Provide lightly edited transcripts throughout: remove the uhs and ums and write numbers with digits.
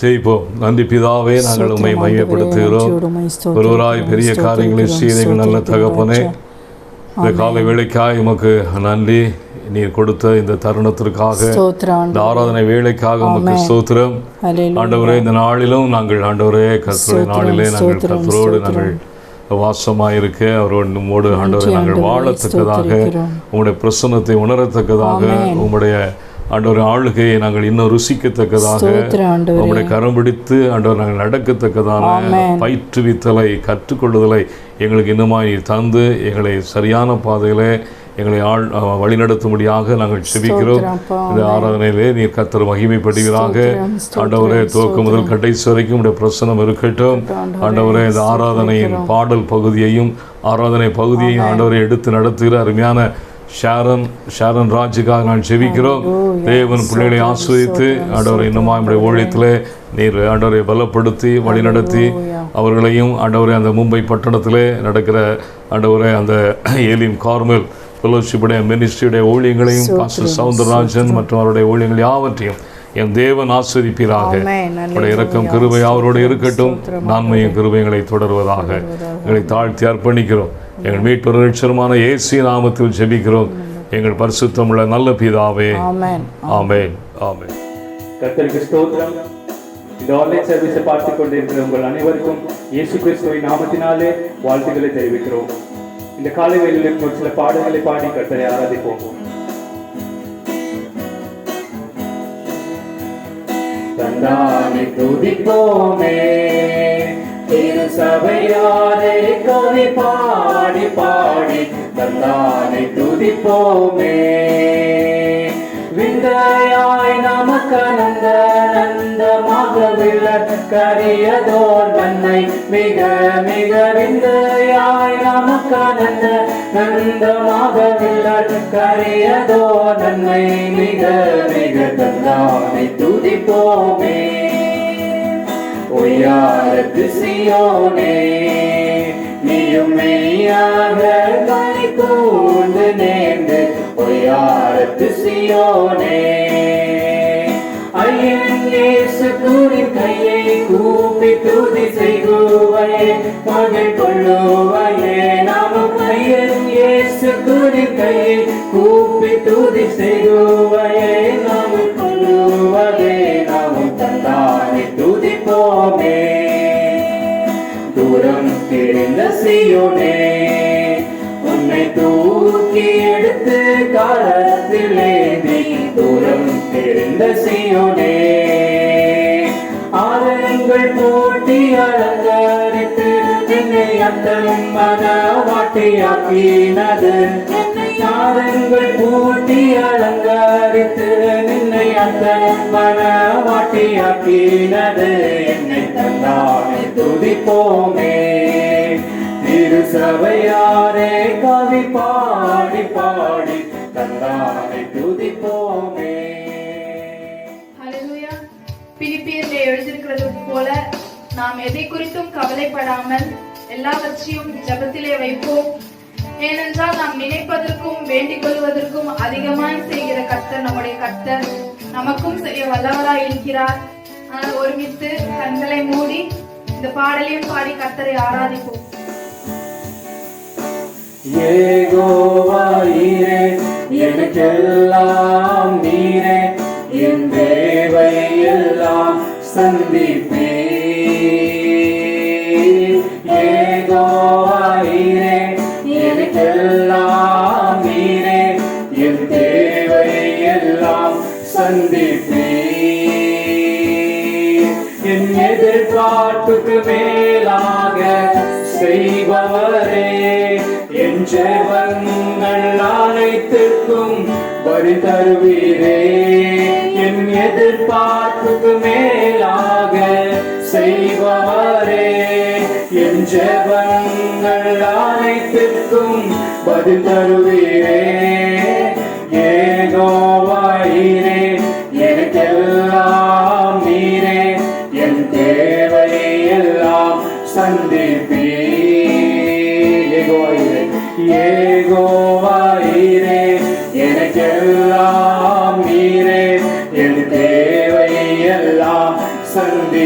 ஜெயிப்போம். நன்றி பிதாவே, நாங்கள் உம்மை மையப்படுத்துகிறோம். ஒருவராய் பெரிய காரியங்களை செய்தீர்கள் நல்ல தகப்பனே. இந்த காலை வேளைக்காய் உமக்கு நன்றி. நீர் கொடுத்த இந்த தருணத்திற்காக, இந்த ஆராதனை வேளைக்காக உமக்கு ஸ்தோத்திரம். ஆண்டவரே, இந்த நாளிலும் நாங்கள் ஆண்டவரே கர்த்தருடைய நாளிலே நாங்கள் கர்த்தரோடு நாங்கள் வாசமாயிருக்க அவரோடு நம்மோடு ஆண்டவரை நாங்கள் வாழத்தக்கதாக, உங்களுடைய பிரசன்னத்தை உணரத்தக்கதாக, உங்களுடைய ஆண்டவர் ஆளுகையை நாங்கள் இன்னும் ருசிக்கத்தக்கதாக, உங்களுடைய கரம் பிடித்து ஆண்டவர் நாங்கள் நடக்கத்தக்கதான பயிற்றுவித்தலை கற்றுக்கொள்ளுதலை எங்களுக்கு இன்னுமாய் தந்து எங்களை சரியான பாதையிலே எங்களை வழிநடத்தும்படியாக நாங்கள் செபிக்கிறோம். இந்த ஆராதனையிலே நீர் கர்த்தர் மகிமைப்படுவீராக. ஆண்டவரே, துவக்கம் முதல் கடைசி வரைக்கும் உடைய பிரசன்னம் இருக்கட்டும். ஆண்டவரே, இந்த ஆராதனையின் பாடல் பகுதியையும் ஆராதனை பகுதியையும் ஆண்டவரை எடுத்து நடத்துகிற அருமையான ஷாரன் ராஜுக்காக நான் செபிக்கிறோம். தேவன் பிள்ளைகளை ஆஸ்வதித்து ஆண்டவரை இன்னுமா நம்முடைய ஊழியத்தில் நீர் ஆண்டவரை பலப்படுத்தி வழிநடத்தி அவர்களையும் ஆண்டவரை அந்த மும்பை பட்டணத்திலே நடக்கிற ஆண்டவரை அந்த ஏலிம் கார்மல் ஃபெலோஷிப்புடைய மினிஸ்ட்ரியுடைய ஊழியங்களையும் பாஸ்டர் சவுந்தரராஜன் மற்றும் அவருடைய ஊழியங்கள் யாவற்றையும் என் தேவன் ஆஸ்வதிப்பீராக. அவருடைய இரக்கம் கிருபை அவரோடு இருக்கட்டும். நன்மையும் கிருபைகளை தொடர்வதாக எங்களை தாழ்த்தி அர்ப்பணிக்கிறோம். எங்கள் மீட்பர் ரட்சகருமான இயேசு நாமத்தில் ஜெபிக்கிறோம் எங்கள் பரிசுத்தமுள்ள நல்ல பிதாவே. ஆமென், ஆமென், ஆமென். கர்த்தருக்கு ஸ்தோத்திரம். இந்த ஆன்லைன் சர்வீஸை பார்த்து கொண்டிருக்கிற உங்கள் அனைவருக்கும் இயேசு கிறிஸ்துவின் நாமத்தினாலே வாழ்த்துக்களை தெரிவிக்கிறோம். இந்த காலை வேளையில் ஒரு சில பாடல்களை பாடி கர்த்தரை ஆராதிப்போம். தந்தானை துதிப்போமே, திரு சபையாரை கவி பாடி பாடி தந்தானை துதிப்போமே. விந்தையாய் நமக்கனந்த நந்தமாக விளக்கரியதோர் நன்மை மிக மிக விந்தையாய் நமக்கனந்த நந்தமாக விளக்கரியதோர் நன்மை மிக மிக தந்தானை துதிப்போமே. ஒய்யாரத்து சியோனே, நீயும் மெய்யாக கனி கூர்ந்து நேர்ந்து ஒய்யாரத்து சியோனே. ஐயன் இயேசு கூறின் கையை கூப்பி துதி செய்குவையே, மகிழ் கொள்ளுவையே. நாமும் ஐயன் இயேசு கூறின் கையை கூப்பி துதி செய்குவையே, நாமும் கொள்ளுவதே. நாமும் தந்தானை துதிப்போமே. தூரம் தெரிந்த சியோனே, உன்னை தூக்கி எடுத்து காலத்திலேந்தி. தூரம் தெரிந்த சியோனே, ஆலயங்கள் போட்டி அலங்கரித்து என்னை அத்தன் மனவாட்டியாக்கினது. ஆலயங்கள் போட்டி அலங்கரித்து நின்னை அத்தன் மனவாட்டியாக்கினது. என்னை தந்தானை துதிப்போமே. திரு சபையாரே கவி பாடி பாடி தந்தானை துதிப்போமே. ஹல்லேலூயா. பிலிப்பியரிலே எழுதியிருக்கிறது போல நாம் எதை குறித்தும் கவலைப்படாமல் எல்லாவற்றையும் ஜெபத்திலே வைப்போம். ஏனென்றால் நாம் நினைப்பதற்கும் வேண்டிக் கொள்வதற்கும் அதிகமாய் செய்கிற கர்த்தர் நம்முடைய கர்த்தர் நமக்கும் செய்ய வல்லவராய் இருக்கிறார். ஆனால் ஒருமித்து கண்களை மூடி இந்த பாடலையும் பாடி கர்த்தரை ஆராதிப்போம். யெகோவாயிரே, எனக்கெல்லாம் நீரே, என் தேவை எல்லாம் சந்திப்பீர். யெகோவாயிரே, எனக்கெல்லாம் நீரே, என் தேவை எல்லாம் சந்திப்பீர். என் எதிர்பார்ப்புக்கு மேலாக செய்பவரே, என் ஜெபங்கள் அனைத்திற்கும் வரி தருவீரே. என் எதிர்பார்ப்புக்கு மேலாக செய்பவரே, என் ஜெபங்கள் அனைத்திற்கும் பதில் தருவீரே. யெகோவாயிரே, எனக்கெல்லாம் நீரே, என் தேவை எல்லாம் சந்திப்பீர். யெகோவாயிரே, எனக்கெல்லாம் நீரே, என் தேவை எல்லாம் சந்தி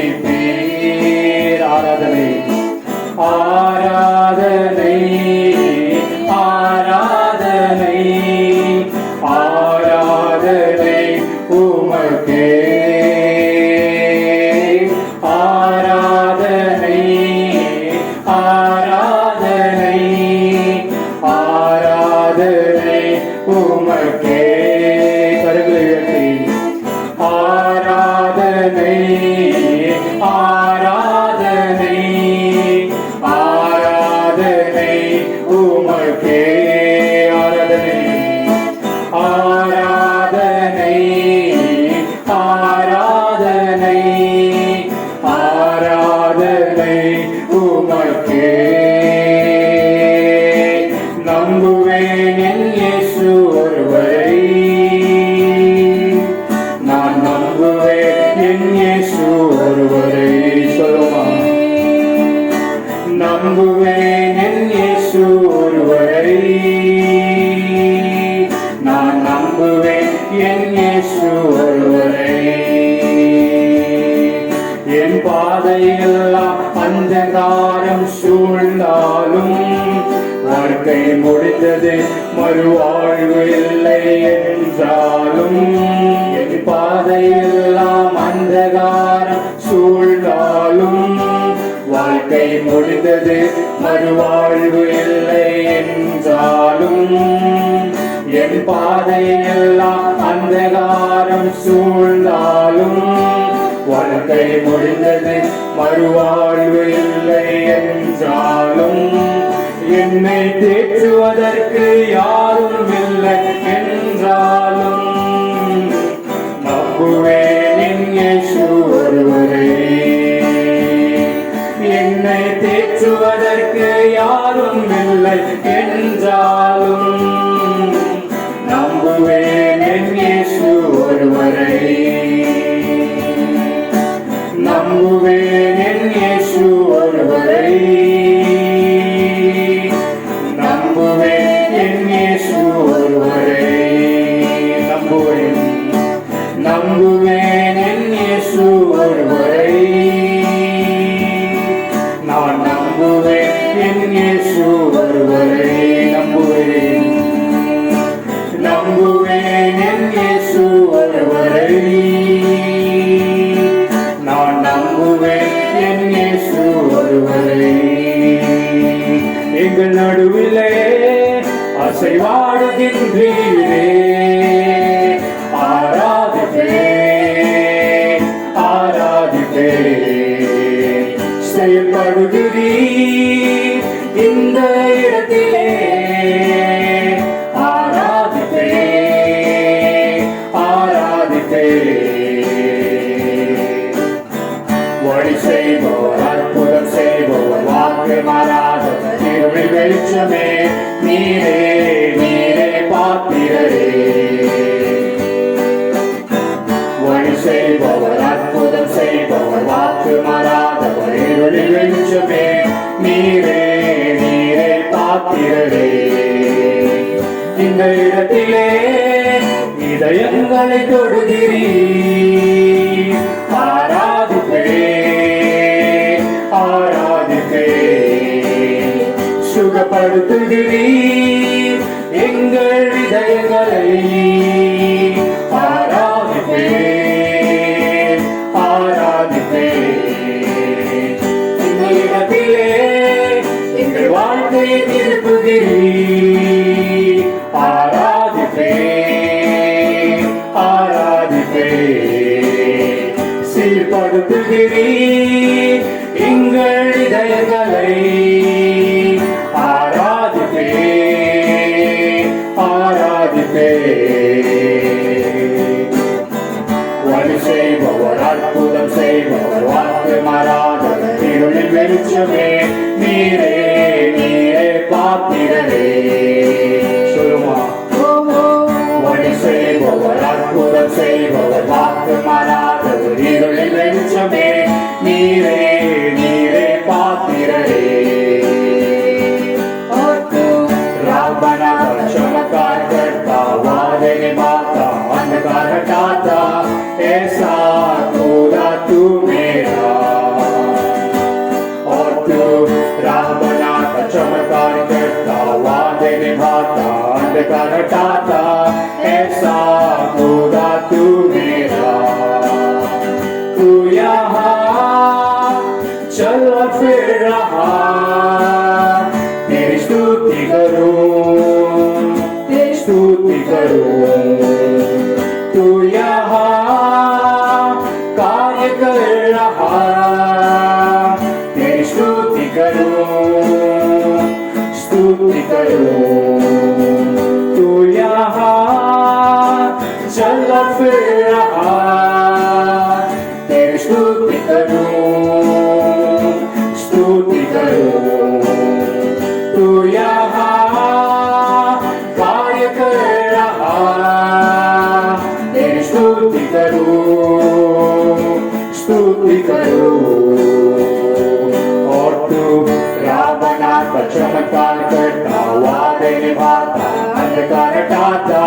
ஆராதனை ஆராதனை ஆராதனை உமக்கே ஆராதனை ஆராதனை ஆராதனை உமக்கே கரங்களை உயர்த்தி ஆராதனை ஆராதனை ஆராதனை உமக்கே ஆராதனை ஆராதனை ஆராதனை ஆராதனை உமக்கே நம்புவேன் என் இயேசு ஒருவரை நான் நம்புவேன் என் இயேசு ஒருவரை சொல்லுமா நம்புவேன் என் இயேசு ஒருவரை நான் நம்புவேன் என் இயேசு ஒருவரை என் பாதையெல்லாம் அந்தகாரம் சூழ்ந்தாலும் வாழ்க்கை முடிந்தது மறுவாழ்வு இல்லை என்றாலும் என் பாதையெல்லாம் அந்தகாரம் சூழ்ந்தாலும் வாழ்க்கை முடிந்தது மறுவாழ்வு இல்லை என்றாலும் என் பாதையெல்லாம் அந்தகாரம் சூழ்ந்தாலும் வாழ்க்கை முடிந்தது மறுவாழ்வு இல்லை என்றாலும் என்னை தேற்றுவதற்கு யாரும் இல்லை என்றாலும் நம்புவேன் என் இயேசு ஒருவரை என்னை தேற்றுவதற்கு யாரும் இல்லை என்றாலும் நம்புவேன் என் இயேசு ஒருவரை நம்புவேன் என் இயேசு ஒருவரை நம்புவேன் என் இயேசு ஒருவரை நம்புவேன் நம்புவேன் என் இயேசு ஒருவரை நான் நம்புவேன் என் இயேசு ஒருவரை நம்புவேன் நம்புவேன் என் இயேசு ஒருவரை நான் நம்புவேன் என் இயேசு ஒருவரை எங்கள் நடுவிலே அசைவாடுகின்றீரே ஆராதிப்பே ஆராதிப்பே செயல்படுகிறீர் இந்த இடத்திலே ஆராதிப்பே ஆராதிப்பே வழி செய்பவர் அற்புதம் செய்பவர் வாக்கு மாறாதவர் இருளில் வெளிச்சமே நீரே நீரே பாத்திரரே வழி செய்பவர் அற்புதம் செய்பவர் வாக்கு மாறாதவர் இருளில் வெளிச்சமே நீரே நீரே பாத்திரரே இந்த இடத்திலே இதயங்களை தொடுகிறீர் ஆராதிப்பே ஆராதிப்பே சுகப்படுத்துகிறீர் எங்கள் இதயங்களை ஆராதிப்பே ஆராதிப்பே இந்த இடத்திலே எங்கள் வாழ்க்கையை திருப்புகிறீர் ஆராதிப்பே ஆராதிப்பே சீர்படுத்துகிறீர் எங்கள் இதயங்களை ஆராதிப்பே ஆராதிப்பே வழி செய்பவர் அற்புதம் செய்பவர் வாக்கு மாறாதவர் இருளில் வெளிச்சமே நீரே நீரே பாத்திரரே का रटाता, ऐसा खुदा तू मेरा। तू यहाँ चल फिर रहा, तेरी स्तुति करूं, तेरी स्तुति करूं। तू यहाँ कार्य कर रहा, तेरी स्तुति करूं, स्तुति करूं। तू यहाँ चल फिर रहा, तेरी स्तुति करूं, स्तुति करूं। तू यहाँ कार्य कर रहा, तेरी स्तुति करूं, स्तुति करूं। और तू रावणा का चमत्कार करता, वादे निभाता, अंधकार हटाता,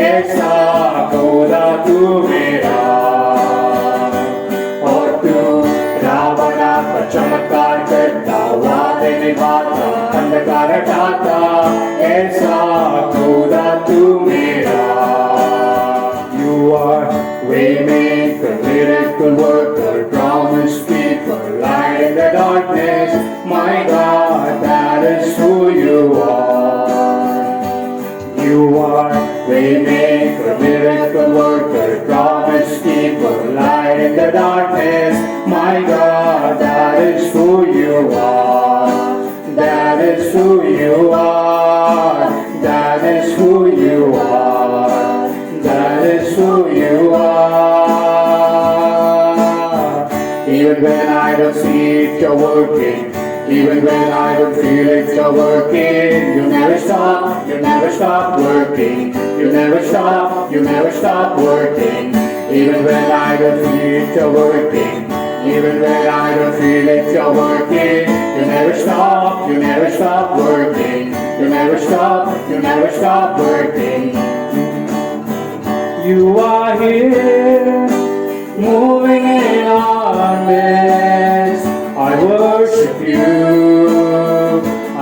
ऐसा खुदा तू मेरा। और तू रावणा का चमत्कार करता, वादे निभाता, अंधकार हटाता, ऐसा खुदा तू मेरा। You are waymaker, miracle worker, promise keeper, light in the darkness. My God, that is who you are. You are waymaker, miracle worker, promise keeper, light in the darkness. My God, that is who you are. That is who you are. That is who you are. That is who you are. Even when I don't see it, you're working. Even when I don't feel it, you're working. You never stop, you never stop working. You never stop, you never stop working. Even when I don't feel it, you're working. Even when I don't feel it, you're working. You never stop, you never stop working. You never stop, you never stop working. You are here, moving in our midst. I worship you,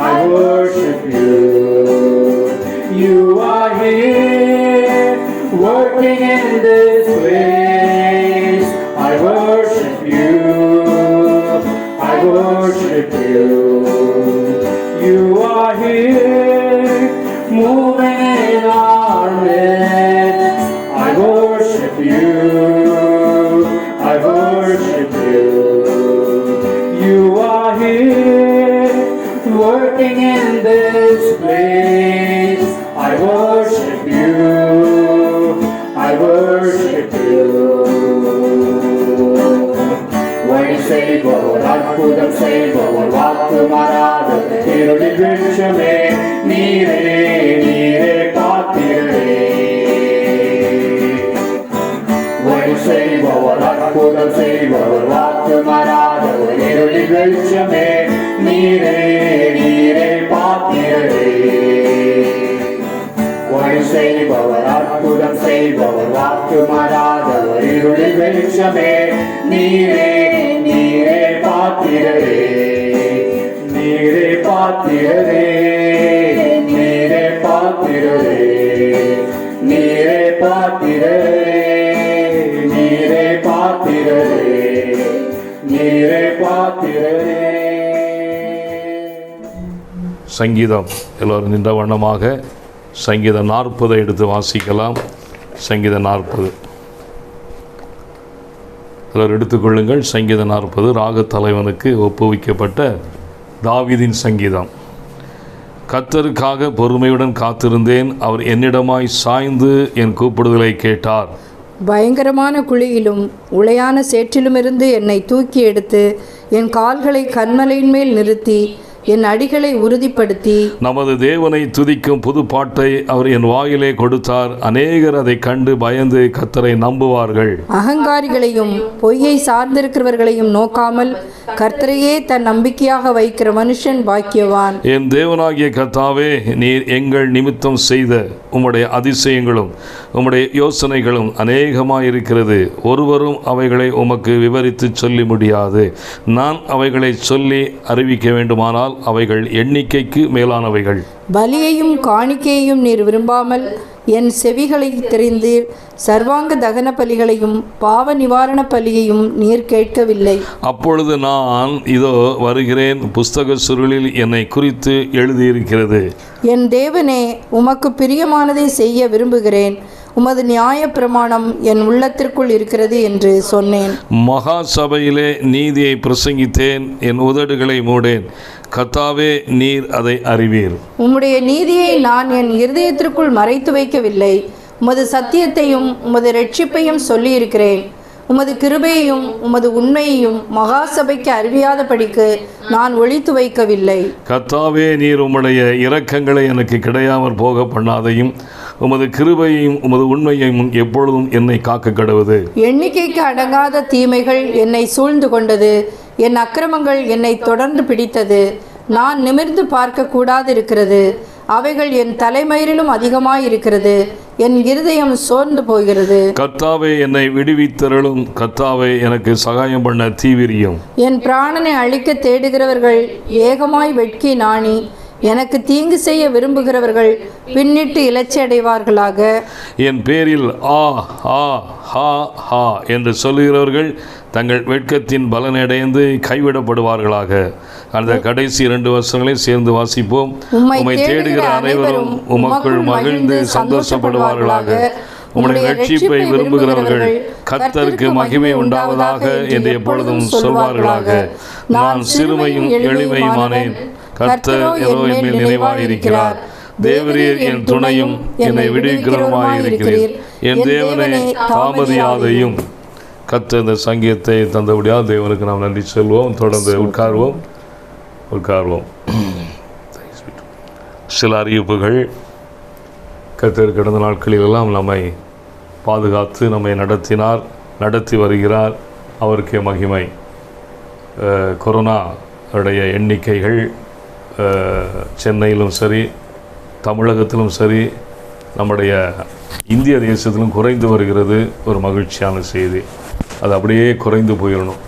I worship you. You are here, working in this place. I worship you, I worship you. You are here, moving in our midst. I worship you, I worship you. You are here, working in this place. I worship you, I worship you. Why save our Adbudam save our Vaatu Marada, Tirudi Vrishame, Nire, Nire Patire. Why save our Adbudam save our Vaatu Marada, Tirudi Vrishame, Nire, Nire Patire. Why save our Adbudam save our Vaatu Marada, Tirudi Vrishame, Nire, Nire Patire. Nire Patire, Nire Patire. Nire Patire, Nire Patire. Nire Patire. சங்கீதம் எல்லோரும் நின்ற வண்ணமாக சங்கீதம் 40 எடுத்து வாசிக்கலாம். சங்கீதம் 40 எல்லோரும் எடுத்துக்கொள்ளுங்கள். சங்கீதம் 40 ராகத் தலைவனுக்கு ஒப்புவிக்கப்பட்ட தாவீதின் சங்கீதம். கர்த்தருக்காக பொறுமையுடன் காத்திருந்தேன், அவர் என்னிடமாய் சாய்ந்து என் கூப்பிடுதலை கேட்டார். பயங்கரமான குழியிலும் உளையான சேற்றிலுமிருந்து என்னை தூக்கி எடுத்து என் கால்களை கன்மலையின் மேல் நிறுத்தி என் அடிகளை உறுதிப்படுத்தி நமது தேவனை துதிக்கும் புது பாட்டை அவர் என் வாயிலே கொடுத்தார். அநேகர் அதை கண்டு பயந்து கர்த்தரை நம்புவார்கள். அகங்காரிகளையும் பொய்யை சார்ந்திருக்கிறவர்களையும் நோக்காமல் கர்த்தரையே தன் நம்பிக்கையாக வைக்கிற மனுஷன் பாக்கியவான். என் தேவனாகிய கர்த்தாவே, நீர் எங்கள் நிமித்தம் செய்த உம்முடைய அதிசயங்களும் உம்முடைய யோசனைகளும் அநேகமாயிருக்கிறது. ஒருவரும் அவைகளை உமக்கு விவரித்து சொல்லி முடியாது. நான் அவைகளை சொல்லி அறிவிக்க வேண்டுமானால் ஆகையால் அவைகள் எண்ணிக்கைக்கு மேலானவைகள். பலியையும் காணிக்கையையும் நீர் விரும்பாமல் என் செவிகளை தெரிந்தீர். சர்வாங்க தகன பலிகளையும் பாவ நிவாரண பலியையும் நீர் கேட்கவில்லை. அப்பொழுது நான் இதோ வருகிறேன், புஸ்தக சுருளில் என்னை குறித்து எழுதியிருக்கிறது. என் தேவனே, உமக்கு பிரியமானதை செய்ய விரும்புகிறேன். உமது நியாய பிரமாணம் என் உள்ளத்திற்குள் இருக்கிறது என்று சொன்னேன். மகா சபையிலே நீதியை பிரசங்கித்தேன், என் உதடுகளை மூடேன். கர்த்தாவே, நீர் அதை அறிவீர். உம்முடைய நீதியை நான் என் இருதயத்திற்குள் மறைத்து வைக்கவில்லை. உமது சத்தியத்தையும் உமது இரட்சிப்பையும் சொல்லியிருக்கிறேன். உமது கிருபையையும் உமது உண்மையையும் மகா சபைக்கு அறிவியாதபடிக்கு நான் ஒளித்து வைக்கவில்லை. கர்த்தாவே, நீர் உம்முடைய இரக்கங்களை எனக்கு கிடையாமற் போக பண்ணாதையும் உமது கிருபையையும் உமது உண்மையையும் எப்பொழுதும் என்னை காக்க கடவுது. எண்ணிக்கைக்கு அடங்காத தீமைகள் என்னை சூழ்ந்து கொண்டது. என் அக்கிரமங்கள் என்னை தொடர்ந்து பிடித்தது. நான் நிமிர்ந்து பார்க்க கூடாதிருக்கிறது. அவைகள் என் தலைமயிரிலும் அதிகமாயிருக்கிறது. என் இருதயம் சோர்ந்து போகிறது. கர்த்தாவே, என்னை விடுவித்தருளும். கர்த்தாவே, எனக்கு சகாயம் பண்ண தீவிரியும். என் பிராணனை அழிக்க தேடுகிறவர்கள் ஏகமாய் வெட்கி நாணி எனக்கு தீங்கு செய்ய விரும்புகிறவர்கள் பின்னிட்டு இலச்சி அடைவார்களாக. என் பேரில் ஆ ஆ ஹா ஹா என்று சொல்லுகிறவர்கள் தங்கள் வெட்கத்தின் பலனடைந்து கைவிடப்படுவார்களாக. அந்த கடைசி 2 வசனங்களை சேர்ந்து வாசிப்போம். உம்மை தேடுகிற அனைவரும் உமக்குள் மகிழ்ந்து சந்தோஷப்படுவார்களாக. உம்முடைய ரட்சிப்பை விரும்புகிறவர்கள் கர்த்தருக்கு மகிமை உண்டாவதாக என்று எப்பொழுதும் சொல்வார்களாக. நான் சிறுமையும் எளிமையுமானேன், கர்த்தர் ஏதோ என் மேல் நினைவாயிருக்கிறார். தேவரீர் என் துணையும் என்னை விடுவிக்கிறவருமாயிருக்கிறீர். என் தேவனே, தாமதியாதையும். கர்த்தர் இந்த சங்கீதத்தை தந்தபடியால் தேவனுக்கு நாம் நன்றி சொல்வோம். தொடர்ந்து உட்கார்வோம். சில அறிவிப்புகள். கர்த்தர் கடந்த நாட்களிலெல்லாம் நம்மை பாதுகாத்து நம்மை நடத்தி வருகிறார். அவருக்கே மகிமை. கொரோனா உடைய எண்ணிக்கைகள் சென்னையிலும் சரி, தமிழகத்திலும் சரி, நம்முடைய இந்திய தேசத்திலும் குறைந்து வருகிறது. ஒரு மகிழ்ச்சியான செய்தி. அது அப்படியே குறைந்து போயிடணும்.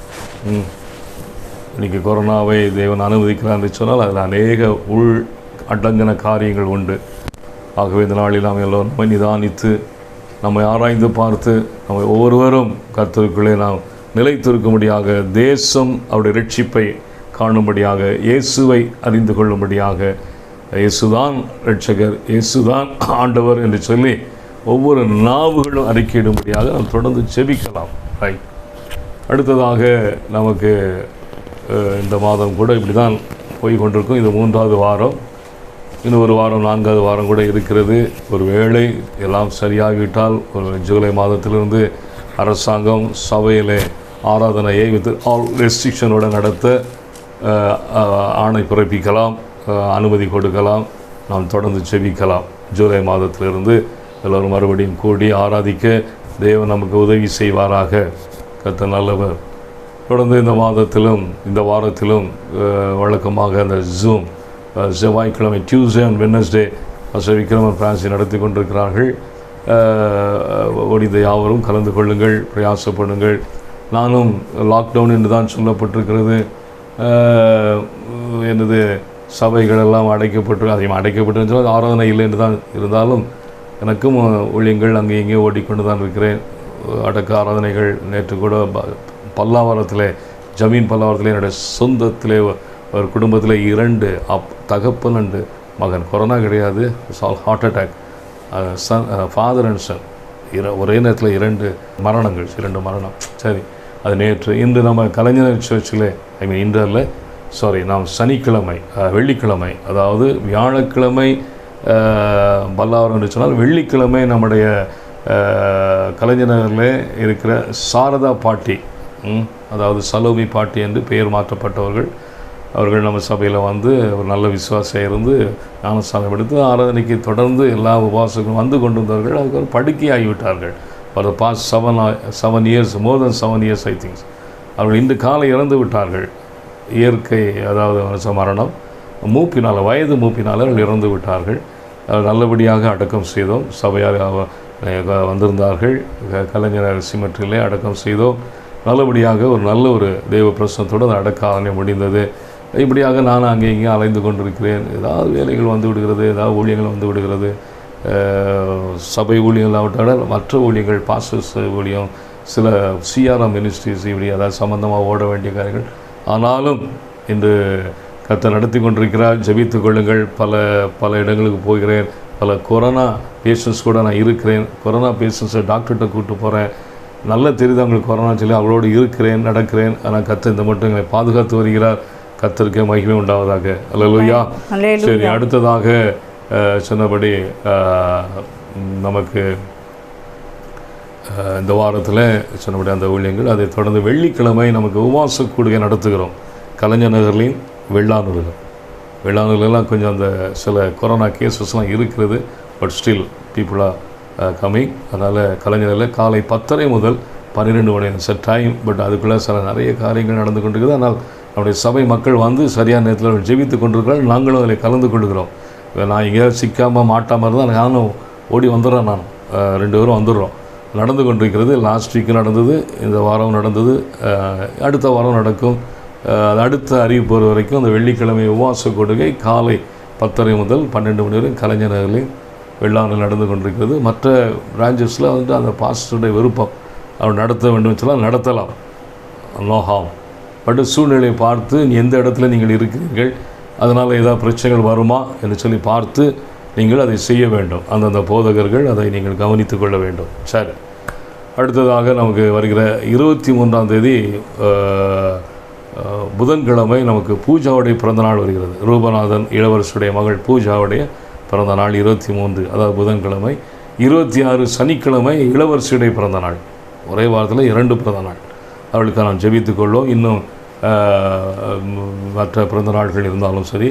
இன்றைக்கி கொரோனாவை தேவன் அனுமதிக்கிறார் என்று சொன்னால் அதில் அநேக அடங்கின காரியங்கள் உண்டு. ஆகவே இந்த நாளில் நாம் எல்லோரும் நம்மை நிதானித்து நம்மை ஆராய்ந்து பார்த்து நம்ம ஒவ்வொருவரும் கர்த்தருக்குள்ளே நாம் நிலைத்திருக்கும்படியாக, தேசம் அவருடைய ரட்சிப்பை காணும்படியாக, இயேசுவை அறிந்து கொள்ளும்படியாக, இயேசுதான் இரட்சகர், இயேசுதான் ஆண்டவர் என்று சொல்லி ஒவ்வொரு நாவுகளும் அறிக்கையிடும்படியாக நாம் தொடர்ந்து ஜெபிக்கலாம். ரைட். அடுத்ததாக நமக்கு இந்த மாதம் கூட இப்படி தான் போய் கொண்டிருக்கும். இது 3வது வாரம். இன்னும் ஒரு வாரம், 4வது வாரம் கூட இருக்கிறது. ஒரு வேளை எல்லாம் சரியாகிவிட்டால் ஒரு ஜூலை மாதத்திலிருந்து அரசாங்கம் சபையிலே ஆராதனையை வித் ஆல் ரெஸ்ட்ரிக்ஷனோடு நடத்த ஆணை பிறப்பிக்கலாம், அனுமதி கொடுக்கலாம். நாம் தொடர்ந்து செபிக்கலாம். ஜூலை மாதத்திலிருந்து எல்லோரும் மறுபடியும் கூடி ஆராதிக்க தேவன் நமக்கு உதவி செய்வாராக. கர்த்தர் நல்லவர். தொடர்ந்து இந்த வாரத்திலும் வழக்கமாக அந்த ஜூம் செவ்வாய்க்கிழமை, டியூஸ்டே அண்ட் வெட்னஸ்டே விக்கிரமன் பிரான்சி நடத்தி கொண்டிருக்கிறார்கள். ஒடிந்த யாவரும் கலந்து கொள்ளுங்கள், பிரயாசப்படுங்கள். நானும் லாக்டவுன் என்று தான் சொல்லப்பட்டிருக்கிறது. எனது சபைகளெல்லாம் அடைக்கப்பட்டு ஆராதனை இல்லை என்று தான் இருந்தாலும் எனக்கும் ஊழியங்கள் அங்கே இங்கே ஓடிக்கொண்டு தான் இருக்கிறேன். அடக்க ஆராதனைகள் நேற்று கூட பல்லாவரத்தில், ஜமீன் பல்லாவரத்தில் என்னுடைய சொந்தத்திலே ஒரு குடும்பத்தில் 2 தகப்பன் அண்டு மகன், கொரோனா கிடையாது, heart attack, father and son, ஒரே நேரத்தில் 2 மரணம். சரி, அது நேற்று. இன்று நம்ம கலைஞர் சர்ச்சில், இன்று அல்ல, நாம் வெள்ளிக்கிழமை, அதாவது வியாழக்கிழமை பல்லாவரம் என்று சொன்னால் வெள்ளிக்கிழமை நம்முடைய கலைஞரில் இருக்கிற சாரதா பாட்டி, அதாவது சலோமி பாட்டி என்று பெயர் மாற்றப்பட்டவர்கள், அவர்கள் நம்ம சபையில் வந்து ஒரு நல்ல விசுவாசியாக இருந்து ஞானஸ்தானம் எடுத்து ஆராதனைக்கு தொடர்ந்து எல்லா உபவாசங்களும் வந்து கொண்டு வந்தவர்கள். அதுக்கு ஒரு படுக்கையாகிவிட்டார்கள். For the past 7 years, more than 7 years I think. அவர்கள் இன்று காலை இறந்து விட்டார்கள். இயற்கை, அதாவது மரணம், வயது மூப்பினால் அவர்கள் இறந்து விட்டார்கள். நல்லபடியாக அடக்கம் செய்தோம். சபையார் வந்திருந்தார்கள். கலைஞர் சிமெட்ரியிலே அடக்கம் செய்தோம். நல்லபடியாக ஒரு நல்ல ஒரு தெய்வ பிரசனத்தோடு அந்த அடக்க ஆராதனை முடிந்தது. இப்படியாக நான் அங்கே இங்கே அலைந்து கொண்டிருக்கிறேன். ஏதாவது வேலைகள் வந்து விடுகிறது, ஏதாவது ஊழியங்கள் வந்து விடுகிறது. சபை ஊழியர்கள் ஆகட்டால் மற்ற ஊழியங்கள், பாஸ்டர்ஸ் ஊழியம், சில சிஆர்எம் மினிஸ்ட்ரிஸ், இப்படி அதாவது சம்பந்தமாக ஓட வேண்டிய காரியங்கள். ஆனாலும் இன்று கர்த்தர் நடத்தி கொண்டிருக்கிறார். ஜெபித்து கொள்ளுங்கள். பல இடங்களுக்கு போகிறேன். பல கொரோனா பேஷண்ட்ஸ் கூட நான் இருக்கிறேன். கொரோனா பேஷண்ட்ஸை டாக்டர்கிட்ட கூப்பிட்டு போகிறேன். நல்ல தெரியுது அவங்களுக்கு கொரோனா சொல்லி அவளோடு இருக்கிறேன், நடக்கிறேன். ஆனால் கர்த்தர் இந்த மட்டும் எங்களை பாதுகாத்து வருகிறார். கர்த்தருக்கு மகிமை உண்டாவதாக. அல்லேலூயா. சரி, அடுத்ததாக சொன்னபடி நமக்கு இந்த வாரத்தில் சொன்னபடி அந்த ஊழியங்கள், அதை தொடர்ந்து வெள்ளிக்கிழமை நமக்கு உபவாச கூடுகை நடத்துகிறோம். கலைஞர் நகர்லையும் வெள்ளானூர்லாம் கொஞ்சம் அந்த சில கொரோனா கேசஸ்லாம் இருக்கிறது. But still people are coming. அதனால் கலைஞரில் காலை 10:30 முதல் 12 மணி டைம். பட் அதுக்குள்ளே சில நிறைய காரியங்கள் நடந்து கொண்டிருக்குது. ஆனால் நம்முடைய சபை மக்கள் வந்து சரியான நேரத்தில் ஜெபித்து கொண்டிருக்கிறார்கள். நாங்களும் அதில் கலந்து கொள்கிறோம். நான் எங்கேயாவது சிக்காமல் மாட்டாமல் இருந்தால் நானும் ஓடி வந்துடுறேன். நான் 2 பேரும் வந்துடுறோம். நடந்து கொண்டிருக்கிறது. லாஸ்ட் வீக்கு நடந்தது, இந்த வாரம் நடந்தது, அடுத்த வாரம் நடக்கும். அடுத்த அறிவிப்பு வரும் வரைக்கும் அந்த வெள்ளிக்கிழமை உபவாச கொடுகை காலை 10:30 முதல் 12 மணி வரை கலைஞர் நகரில் வெள்ளானில் நடந்து கொண்டிருக்கிறது. மற்ற பிரான்ச்சஸில் வந்துட்டு அந்த பாஸ்டருடைய விருப்பம், அவர் நடத்த வேண்டும் சொன்னால் நடத்தலாம், நோ ஹார்ம். பட் சூழ்நிலையை பார்த்து எந்த இடத்துல நீங்கள் இருக்கிறீர்கள், அதனால் ஏதாவது பிரச்சனைகள் வருமா என்று சொல்லி பார்த்து நீங்கள் அதை செய்ய வேண்டும். அந்தந்த போதகர்கள் அதை நீங்கள் கவனித்து கொள்ள வேண்டும். சரி, அடுத்ததாக நமக்கு வருகிற 23ஆம் தேதி புதன்கிழமை நமக்கு பூஜாவுடைய பிறந்தநாள் வருகிறது. ரூபநாதன் இளவரசுடைய மகள் பூஜாவுடைய பிறந்த நாள் 23, அதாவது புதன்கிழமை. 26 சனிக்கிழமை இளவரசியுடைய பிறந்த நாள். ஒரே வாரத்தில் 2 பிறந்த நாள். அவளுக்கு நாம் ஜெபித்துக்கொள்வோம். இன்னும் மற்ற பிறந்த நாட்கள் இருந்தாலும் சரி,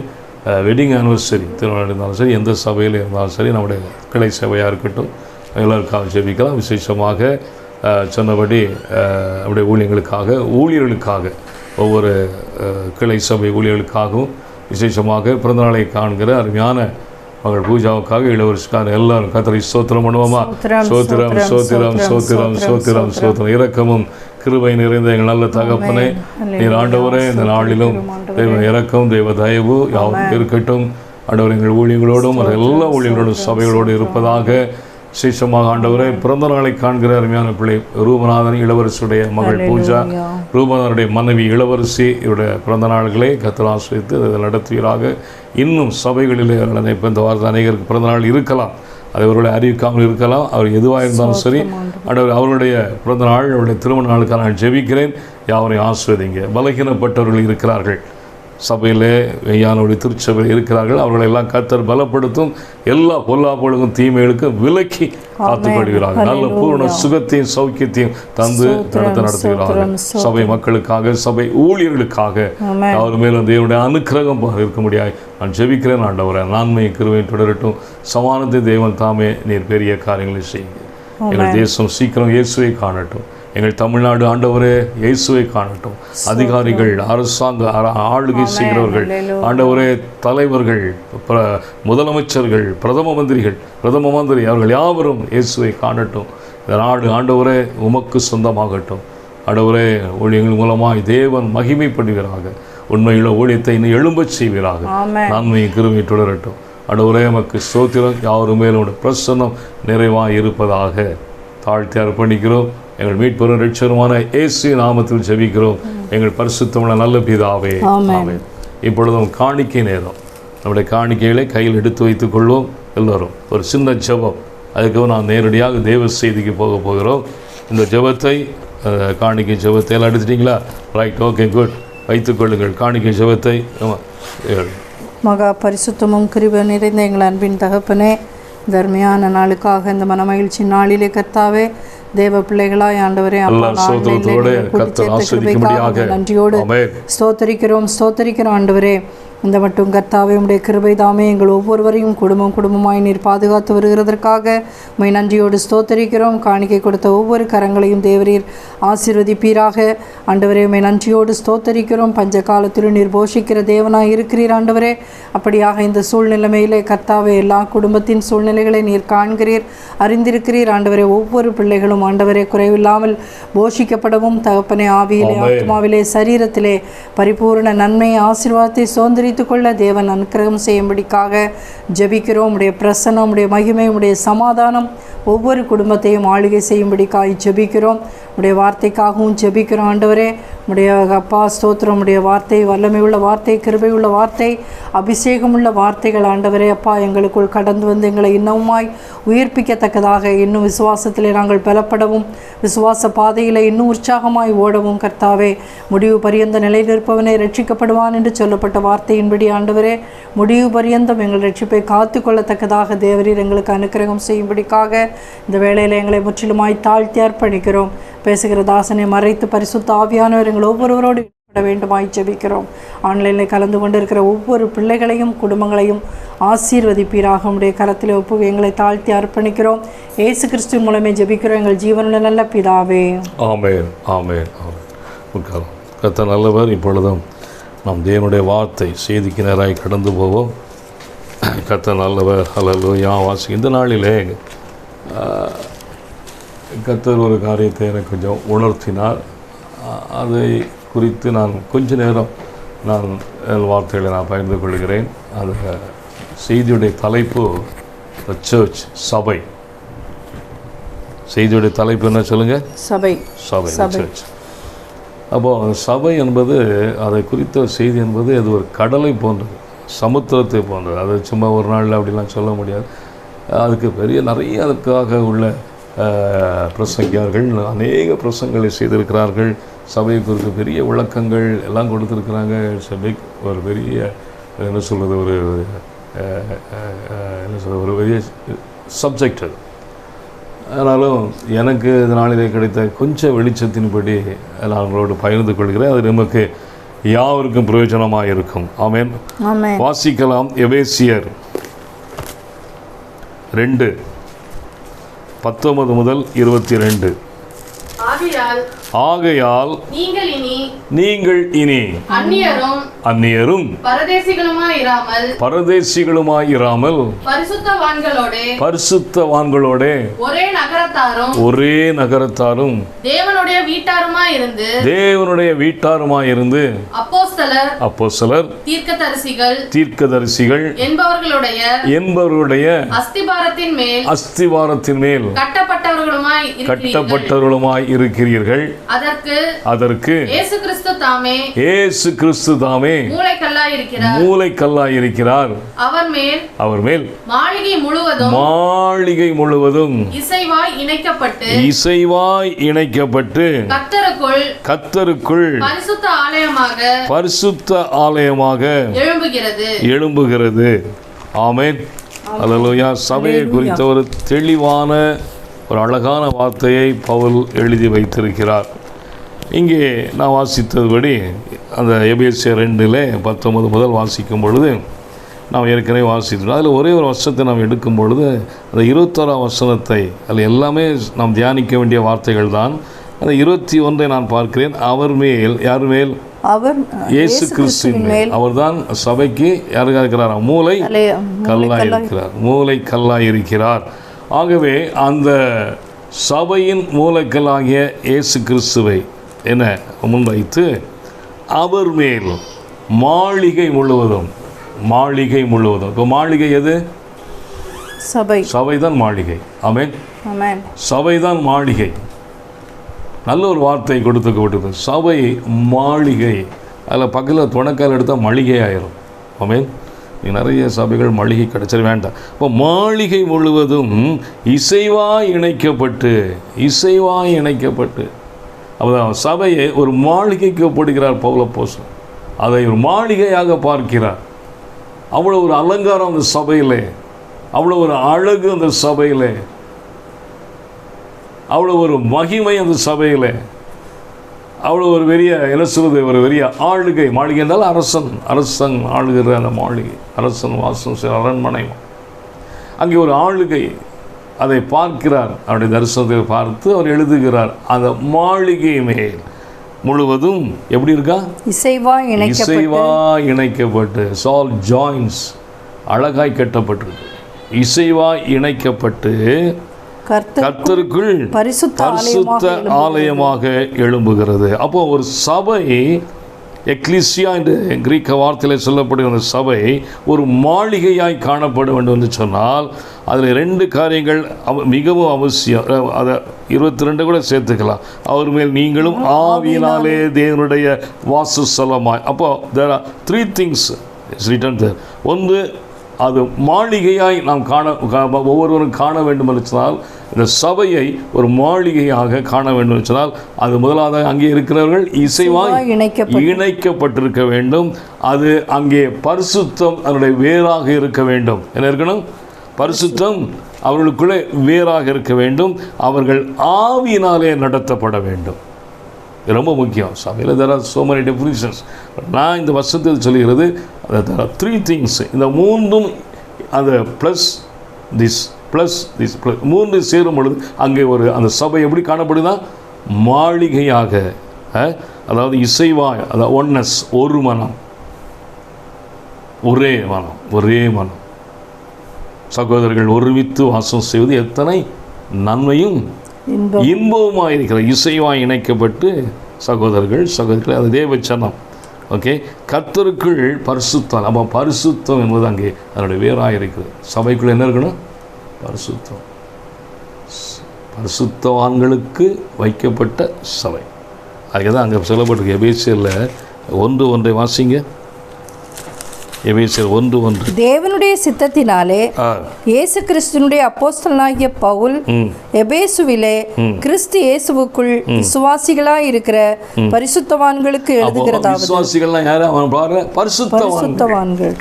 வெட்டிங் ஆனிவர்சரி திருமணம் இருந்தாலும் சரி, எந்த சபையில் இருந்தாலும் சரி, நம்முடைய கிளை சபையாக இருக்கட்டும், எல்லாருக்காக ஜெபிக்கலாம். விசேஷமாக சொன்னபடி நம்முடைய ஊழியர்களுக்காக ஒவ்வொரு கிளை சபை ஊழியர்களுக்காகவும் விசேஷமாக பிறந்தநாளை காண்கிற அருமையான மகள் பூஜாவுக்காக இளவரசிக்காக எல்லாரும் கர்த்தரை ஸ்தோத்திரம் பண்ணுவோமா? சோத்திரம் சோத்திரம் சோத்திரம் சோத்திரம் சோத்திரம். இரக்கமும் கிருபை நிறைந்த எங்கள் நல்ல தகப்பனே, நீர் ஆண்டவரே இந்த நாளிலும் தெய்வ இரக்கம், தெய்வ தயவு யாவும் இருக்கட்டும். ஆண்டவர் எங்கள் ஊழியங்களோடும் எல்லா ஊழியர்களோடும் சபைகளோடு இருப்பதாக. விசேஷமாக ஆண்டவரே பிறந்த நாளை காண்கிற அருமையான பிள்ளை ரூபநாதன் இளவரசியுடைய மகள் பூஜா, ரூபநாதனுடைய மனைவி இளவரசி, இவருடைய பிறந்த நாள்களை கர்த்தர் ஆசீர்வதித்து அதை நடத்துவீராக. இன்னும் சபைகளிலே இப்போ இந்த வாரத்தில் அநேகருக்கு பிறந்த நாள் இருக்கலாம், அதை அவர்களை அறிவிக்காமல் இருக்கலாம். அவர் எதுவாக இருந்தாலும் சரி, ஆண்டவர் அவருடைய பிறந்த நாள், அவருடைய திருமண நாளுக்காக நான் ஜெபிக்கிறேன். யாவரையும் ஆசீர்வதிங்க. பலகீனப்பட்டவர்கள் இருக்கிறார்கள் சபையிலே, மெய்யானுடைய திருச்சபையில் இருக்கிறார்கள். அவர்களை எல்லாம் கர்த்தர் பலப்படுத்தும். எல்லா பொல்லாப்புகளுக்கும் தீமைகளுக்கும் விலக்கி காத்துக்கொள்கிறார்கள். நல்ல பூர்ண சுகத்தையும் சௌக்கியத்தையும் தந்து நடத்துகிறார்கள். சபை மக்களுக்காக, சபை ஊழியர்களுக்காக அவர் மேலும் தேவனுடைய அனுக்கிரகம் இருக்க முடியாது நான் ஜெபிக்கிறேன். ஆண்டவரை நன்மையை கிருபையை தொடரட்டும். சமானத்தை தேவன் தாமே நீர் பெரிய காரியங்களை செய்யுங்க. எங்கள் தேசம் சீக்கிரம் இயேசுவை காணட்டும். எங்கள் தமிழ்நாடு ஆண்டவரே இயேசுவை காணட்டும். அதிகாரிகள், அரசாங்க ஆளுகை செய்கிறவர்கள், ஆண்டவரே தலைவர்கள், முதலமைச்சர்கள், பிரதம மந்திரி அவர்கள் யாவரும் இயேசுவை காணட்டும். இந்த நாடு ஆண்டவரே உமக்கு சொந்தமாகட்டும். ஆண்டவரே ஊழியங்கள் மூலமாய் தேவன் மகிமைப்படுவீராக. உண்மையுள்ள ஊழியத்தை இன்னும் எழும்பச் செய்வீராக. நன்மையை கிருபையை தொடரட்டும். ஆண்டவரே உமக்கு ஸ்தோத்திரம். யாவரும் மேலும் பிரசன்னம் நிறைவாக இருப்பதாக தாழ்த்தி அர்ப்பணிக்கிறோம். எங்கள் மீட்பெரும் இரட்சகருமான இயேசு நாமத்தில் ஜெபிக்கிறோம் எங்கள் பரிசுத்தமுள்ள நல்ல பிதாவே, ஆமென். இப்பொழுதும் காணிக்கை நேரம். நம்முடைய காணிக்கைகளை கையில் எடுத்து வைத்துக் கொள்வோம். எல்லோரும் ஒரு சின்ன ஜெபம். அதுக்கு நான் நேரடியாக தேவ செய்திக்கு போகிறோம். இந்த ஜெபத்தை, காணிக்கை ஜெபத்தை எல்லாம் எடுத்துட்டிங்களா? Right, okay, good. வைத்துக்கொள்ளுங்கள் காணிக்கை ஜெபத்தை. மகா பரிசுத்தமும் கிருபை நிறைந்த எங்கள் அன்பின் தகப்பனே, தர்மையான நாளுக்காக இந்த மனமகிழ்ச்சி நாளிலே கர்த்தாவே தேவ பிள்ளைகளாய் ஆண்டவரே நன்றியோடு ஸ்தோத்தரிக்கிறோம் ஆண்டவரே. இந்த மட்டும் கர்த்தாவே உம்முடைய கிருபை தாமே எங்கள் ஒவ்வொருவரையும் குடும்பமாய் நீர் பாதுகாத்து வருகிறதற்காக உம்மை நன்றியோடு ஸ்தோத்தரிக்கிறோம். காணிக்கை கொடுத்த ஒவ்வொரு கரங்களையும் தேவரீர் ஆசீர்வதிப்பீராக. ஆண்டவரே உம்மை நன்றியோடு ஸ்தோத்தரிக்கிறோம். பஞ்ச காலத்திலும் நீர் போஷிக்கிற தேவனாய் இருக்கிறீர் ஆண்டவரே. அப்படியாக இந்த சூழ்நிலைமையிலே கர்த்தாவே எல்லா குடும்பத்தின் சூழ்நிலைகளை நீர் காண்கிறீர், அறிந்திருக்கிறீர் ஆண்டவரே. ஒவ்வொரு பிள்ளைகளும் ஆண்டவரே குறைவில்லாமல் போஷிக்கப்படவும் தகப்பனே ஆவியிலே ஆத்மாவிலே சரீரத்திலே பரிபூர்ண நன்மை ஆசீர்வாதத்தை சோதரி கொள்ள தேவன் அனுக்கிரகம் செய்யும்படிக்காக ஜெபிக்கிறோம். உடைய பிரசன்னம், உடைய மகிமை, உடைய சமாதானம் ஒவ்வொரு குடும்பத்தையும் ஆளுகை செய்யும்படிக்காக ஜெபிக்கிறோம். உடைய வார்த்தைக்காகவும் ஜெபிக்கிறோம் ஆண்டவரே. உடைய அப்பா ஸ்தோத்திரம். உடைய வார்த்தை வல்லமை உள்ள வார்த்தை, கிருபை உள்ள வார்த்தை, அபிஷேகம் உள்ள வார்த்தைகள் ஆண்டவரே அப்பா எங்களுக்குள் கடந்து வந்து எங்களை இன்னமுமாய் உயிர்ப்பிக்கத்தக்கதாக இன்னும் விசுவாசத்திலே நாங்கள் பலப்படவும், விசுவாச பாதையில் இன்னும் உற்சாகமாய் ஓடவும் கர்த்தாவே முடிவு பரியந்த நிலை நிற்பவனே ரட்சிக்கப்படுவான் என்று சொல்லப்பட்ட வார்த்தையின்படி ஆண்டவரே முடிவு பரியந்தம் எங்கள் ரட்சிப்பை காத்து கொள்ளத்தக்கதாக தேவரீர் எங்களுக்கு அனுக்கிரகம் செய்யும்படிக்காக இந்த வேளையில் எங்களை முற்றிலுமாய் தாழ்த்தி அர்ப்பணிக்கிறோம். பேசுகிற தாசனை மறைத்து பரிசுத்த ஆவியானவர் எங்கள் ஒவ்வொருவரோடு வேண்டுமாய் ஜெபிக்கிறோம். ஆன்லைனில் கலந்து கொண்டிருக்கிற ஒவ்வொரு பிள்ளைகளையும் குடும்பங்களையும் ஆசீர்வதிப்பீராக. உடைய கரத்தில் ஒப்பு எங்களை தாழ்த்தி அர்ப்பணிக்கிறோம். இயேசு கிறிஸ்துவின் மூலமே ஜெபிக்கிறோம் எங்கள் ஜீவனுள்ள நல்ல பிதாவே. ஆமென், ஆமென், ஆமென். உட்காரம். கர்த்தர் நல்லவர். இப்பொழுதும் நாம் தேவனுடைய வார்த்தை செய்திக்கு நேராய் கடந்து போவோம். கர்த்தர் நல்லவர். ஹல்லேலூயா. வாசி இந்த நாளிலே கர்த்தர் ஒரு காரியத்தை எனக்கு கொஞ்சம் உணர்த்தினார். அதை குறித்து நான் கொஞ்ச நேரம் வார்த்தைகளை நான் பகிர்ந்து கொள்கிறேன். அந்த செய்தியுடைய தலைப்பு த சர்ச், சபை. செய்தியுடைய தலைப்பு என்ன சொல்லுங்கள்? சபை. சர்ச். அப்போது சபை என்பது, அதை குறித்த செய்தி என்பது அது ஒரு கடலை போன்றது, சமுத்திரத்தை போன்றது. அது சும்மா ஒரு நாளில் அப்படிலாம் சொல்ல முடியாது. அதுக்கு நிறைய அதுக்காக உள்ள பிரசங்கியார்கள் அநேக பிரசங்களை செய்திருக்கிறார்கள். சபை குறித்து பெரிய விளக்கங்கள் எல்லாம் கொடுத்துருக்குறாங்க. சபைக்கு ஒரு பெரிய என்ன சொல்கிறது, ஒரு பெரிய சப்ஜெக்ட் அது. ஆனாலும் எனக்கு இந்த நாளிலே கிடைத்த கொஞ்சம் வெளிச்சத்தின்படி நான் உங்களோடு பகிர்ந்து கொள்கிறேன். அது நமக்கு யாவருக்கும் பிரயோஜனமாக இருக்கும். ஆமென். வாசிக்கலாம். எபேசியர் 2:19 முதல் 22. ஆகையால் நீங்கள் இனி அந்நியரும் பரதேசிகளுமாயிராமல் பரிசுத்தவான்களோடே ஒரே நகரத்தாரும் தேவனுடைய வீட்டாருமாயிருந்து அப்போஸ்தலர் தீர்க்கதரிசிகள் என்பவர்களுடைய அஸ்திபாரத்தின் மேல் கட்டப்பட்டவர்களுமாய் இருக்கிறீர்கள். அதற்கு இயேசு கிறிஸ்து தாமே மூலைக்கல்லாயிருக்கிறார். அவர் மேல் மாளிகை முழுவதும் இசைவாய் இணைக்கப்பட்டு கர்த்தருக்குள் பரிசுத்த ஆலயமாக எழும்புகிறது. ஆமென். அல்லேலூயா. சபையை குறித்த ஒரு தெளிவான ஒரு அழகான வார்த்தையை பவுல் எழுதி வைத்திருக்கிறார். இங்கே நான் வாசித்தபடி அந்த எபேசியர் 2:19 முதல் வாசிக்கும் பொழுது நாம் ஏற்கனவே வாசித்தோம். அதில் ஒரே ஒரு வசனத்தை நாம் எடுக்கும் பொழுது அந்த 21ஆம் வசனத்தை, அதில் எல்லாமே நாம் தியானிக்க வேண்டிய வார்த்தைகள் தான். அந்த 21ஐ நான் பார்க்கிறேன். அவர் மேல், யார் மேல்? இயேசு கிறிஸ்துவின் மேல். அவர் தான் சபைக்கு யாருக்காக இருக்கிறார்? மூளை கல்லாய் இருக்கிறார். மூளை கல்லாய் இருக்கிறார். ஆகவே அந்த சபையின் மூலக்கல்லாகிய இயேசு கிறிஸ்துவை என முன்வைத்து அவர் மேல் மாளிகை முழுவதும். இப்போ மாளிகை எது? சபைதான் மாளிகை. ஆமென். சபைதான் மாளிகை. நல்ல ஒரு வார்த்தை கொடுத்துக்கப்பட்டது. சபை மாளிகை. அதில் பக்கத்தில் துணைக்கால் எடுத்தால் மளிகை ஆயிரும். ஆமென். நிறைய சபைகள் மளிகை கிடைச்சது வேண்டாம். இப்போ மாளிகை முழுவதும் இசைவாய் இணைக்கப்பட்டு அப்போதான் சபையை ஒரு மாளிகைக்கு ஒப்படுகிறார் பவுல் அப்போஸ்தலன். அதை ஒரு மாளிகையாக பார்க்கிறார். அவ்வளோ ஒரு அலங்காரம் அந்த சபையிலே, அவ்வளோ ஒரு அழகு அந்த சபையிலே, அவ்வளோ ஒரு மகிமை அந்த சபையிலே. அவ்வளோ ஒரு பெரிய என்ன சொல்வது, ஒரு பெரிய ஆளுகை. மாளிகை என்றால் அரசன் ஆளுகிற அந்த மாளிகை, அரசன் வாசம் செய்கிற அரண்மனை. அங்கே ஒரு ஆளுகை அதை பார்க்கிறார். அவருடைய தரிசனத்தை பார்த்து அவர் எழுதுகிறார். அந்த மாளிகை மேல் முழுவதும் எப்படி இருக்கா? இசைவா இணைக்கப்பட்டு சால் ஜாயின்ஸ், அழகாய் கட்டப்பட்டிருக்கு. இசைவா இணைக்கப்பட்டு கர்த்தருக்குள் பரிசுத்த ஆலயமாக எழும்புகிறது. அப்போ ஒரு சபை, எக்லிசியா என்று கிரீக்க வார்த்தையில் சொல்லப்படுகிற அந்த சபை ஒரு மாளிகையாய் காணப்பட வேண்டும் என்று சொன்னால் அதில் 2 காரியங்கள் மிகவும் அவசியம். அதை 22 கூட சேர்த்துக்கலாம். அவர் மேல் நீங்களும் ஆவியினாலே தேவனுடைய வாசஸ்தலமாய். அப்போ there are 3 things is written there. ஒன்று, அது மாளிகையாய் நாம் ஒவ்வொருவரும் காண வேண்டும் என்று சொன்னால், இந்த சபையை ஒரு மாளிகையாக காண வேண்டும் என்று சொன்னால், அது முதலாவது அங்கே இருக்கிறவர்கள் இசைவாய் இணைக்கப்பட்டிருக்க வேண்டும். அது அங்கே பரிசுத்தம் அதனுடைய வேறாக இருக்க வேண்டும். என்ன இருக்கணும்? பரிசுத்தம் அவர்களுக்குள்ளே வேறாக இருக்க வேண்டும். அவர்கள் ஆவியினாலே நடத்தப்பட வேண்டும். ரொம்ப முக்கியம். சபையில் there are so many definitions. நான் இந்த வசனத்தில் சொல்லுகிறது there are 3 things. இந்த 3ம் அந்த ப்ளஸ் திஸ் 3 சேரும் பொழுது அங்கே ஒரு அந்த சபை எப்படி காணப்படுதா? மாளிகையாக, அதாவது இசைவாய், அதாவது ஒன்னஸ், ஒரு மனம், ஒரே மனம். சகோதரர்கள் ஒருமித்து வாசம் செய்வது எத்தனை நன்மையும் இன்பவுமாக இருக்கிற இசைவாய் இணைக்கப்பட்டு சகோதரர்கள் அது தேவச்சனம். ஓகே, கர்த்தருக்குள் பரிசுத்தம். அப்போ பரிசுத்தம் என்பது அங்கே அதனுடைய வேறாக இருக்குது. சபைக்குள் என்ன இருக்கணும்? பரிசுத்தவான்களுக்கு வைக்கப்பட்ட சபை. அதுதான் அங்கே சொல்லப்பட்டிருக்கு. எபேசியரில் 1:1 வாசிங்க. எபேசியர் 1:1. தேவனுடைய சித்தத்தினாலே இயேசு கிறிஸ்துவினுடைய அப்போஸ்தலனாகிய பவுல் எபேசுவிலே கிறிஸ்து இயேசுவுக்குள் விசுவாசிகளாய் இருக்கிற பரிசுத்தவான்களுக்கு எழுதுகிறதாவது. விசுவாசிகள்லாம் யாரு? அவன் பாரு, பரிசுத்தவான்கள்.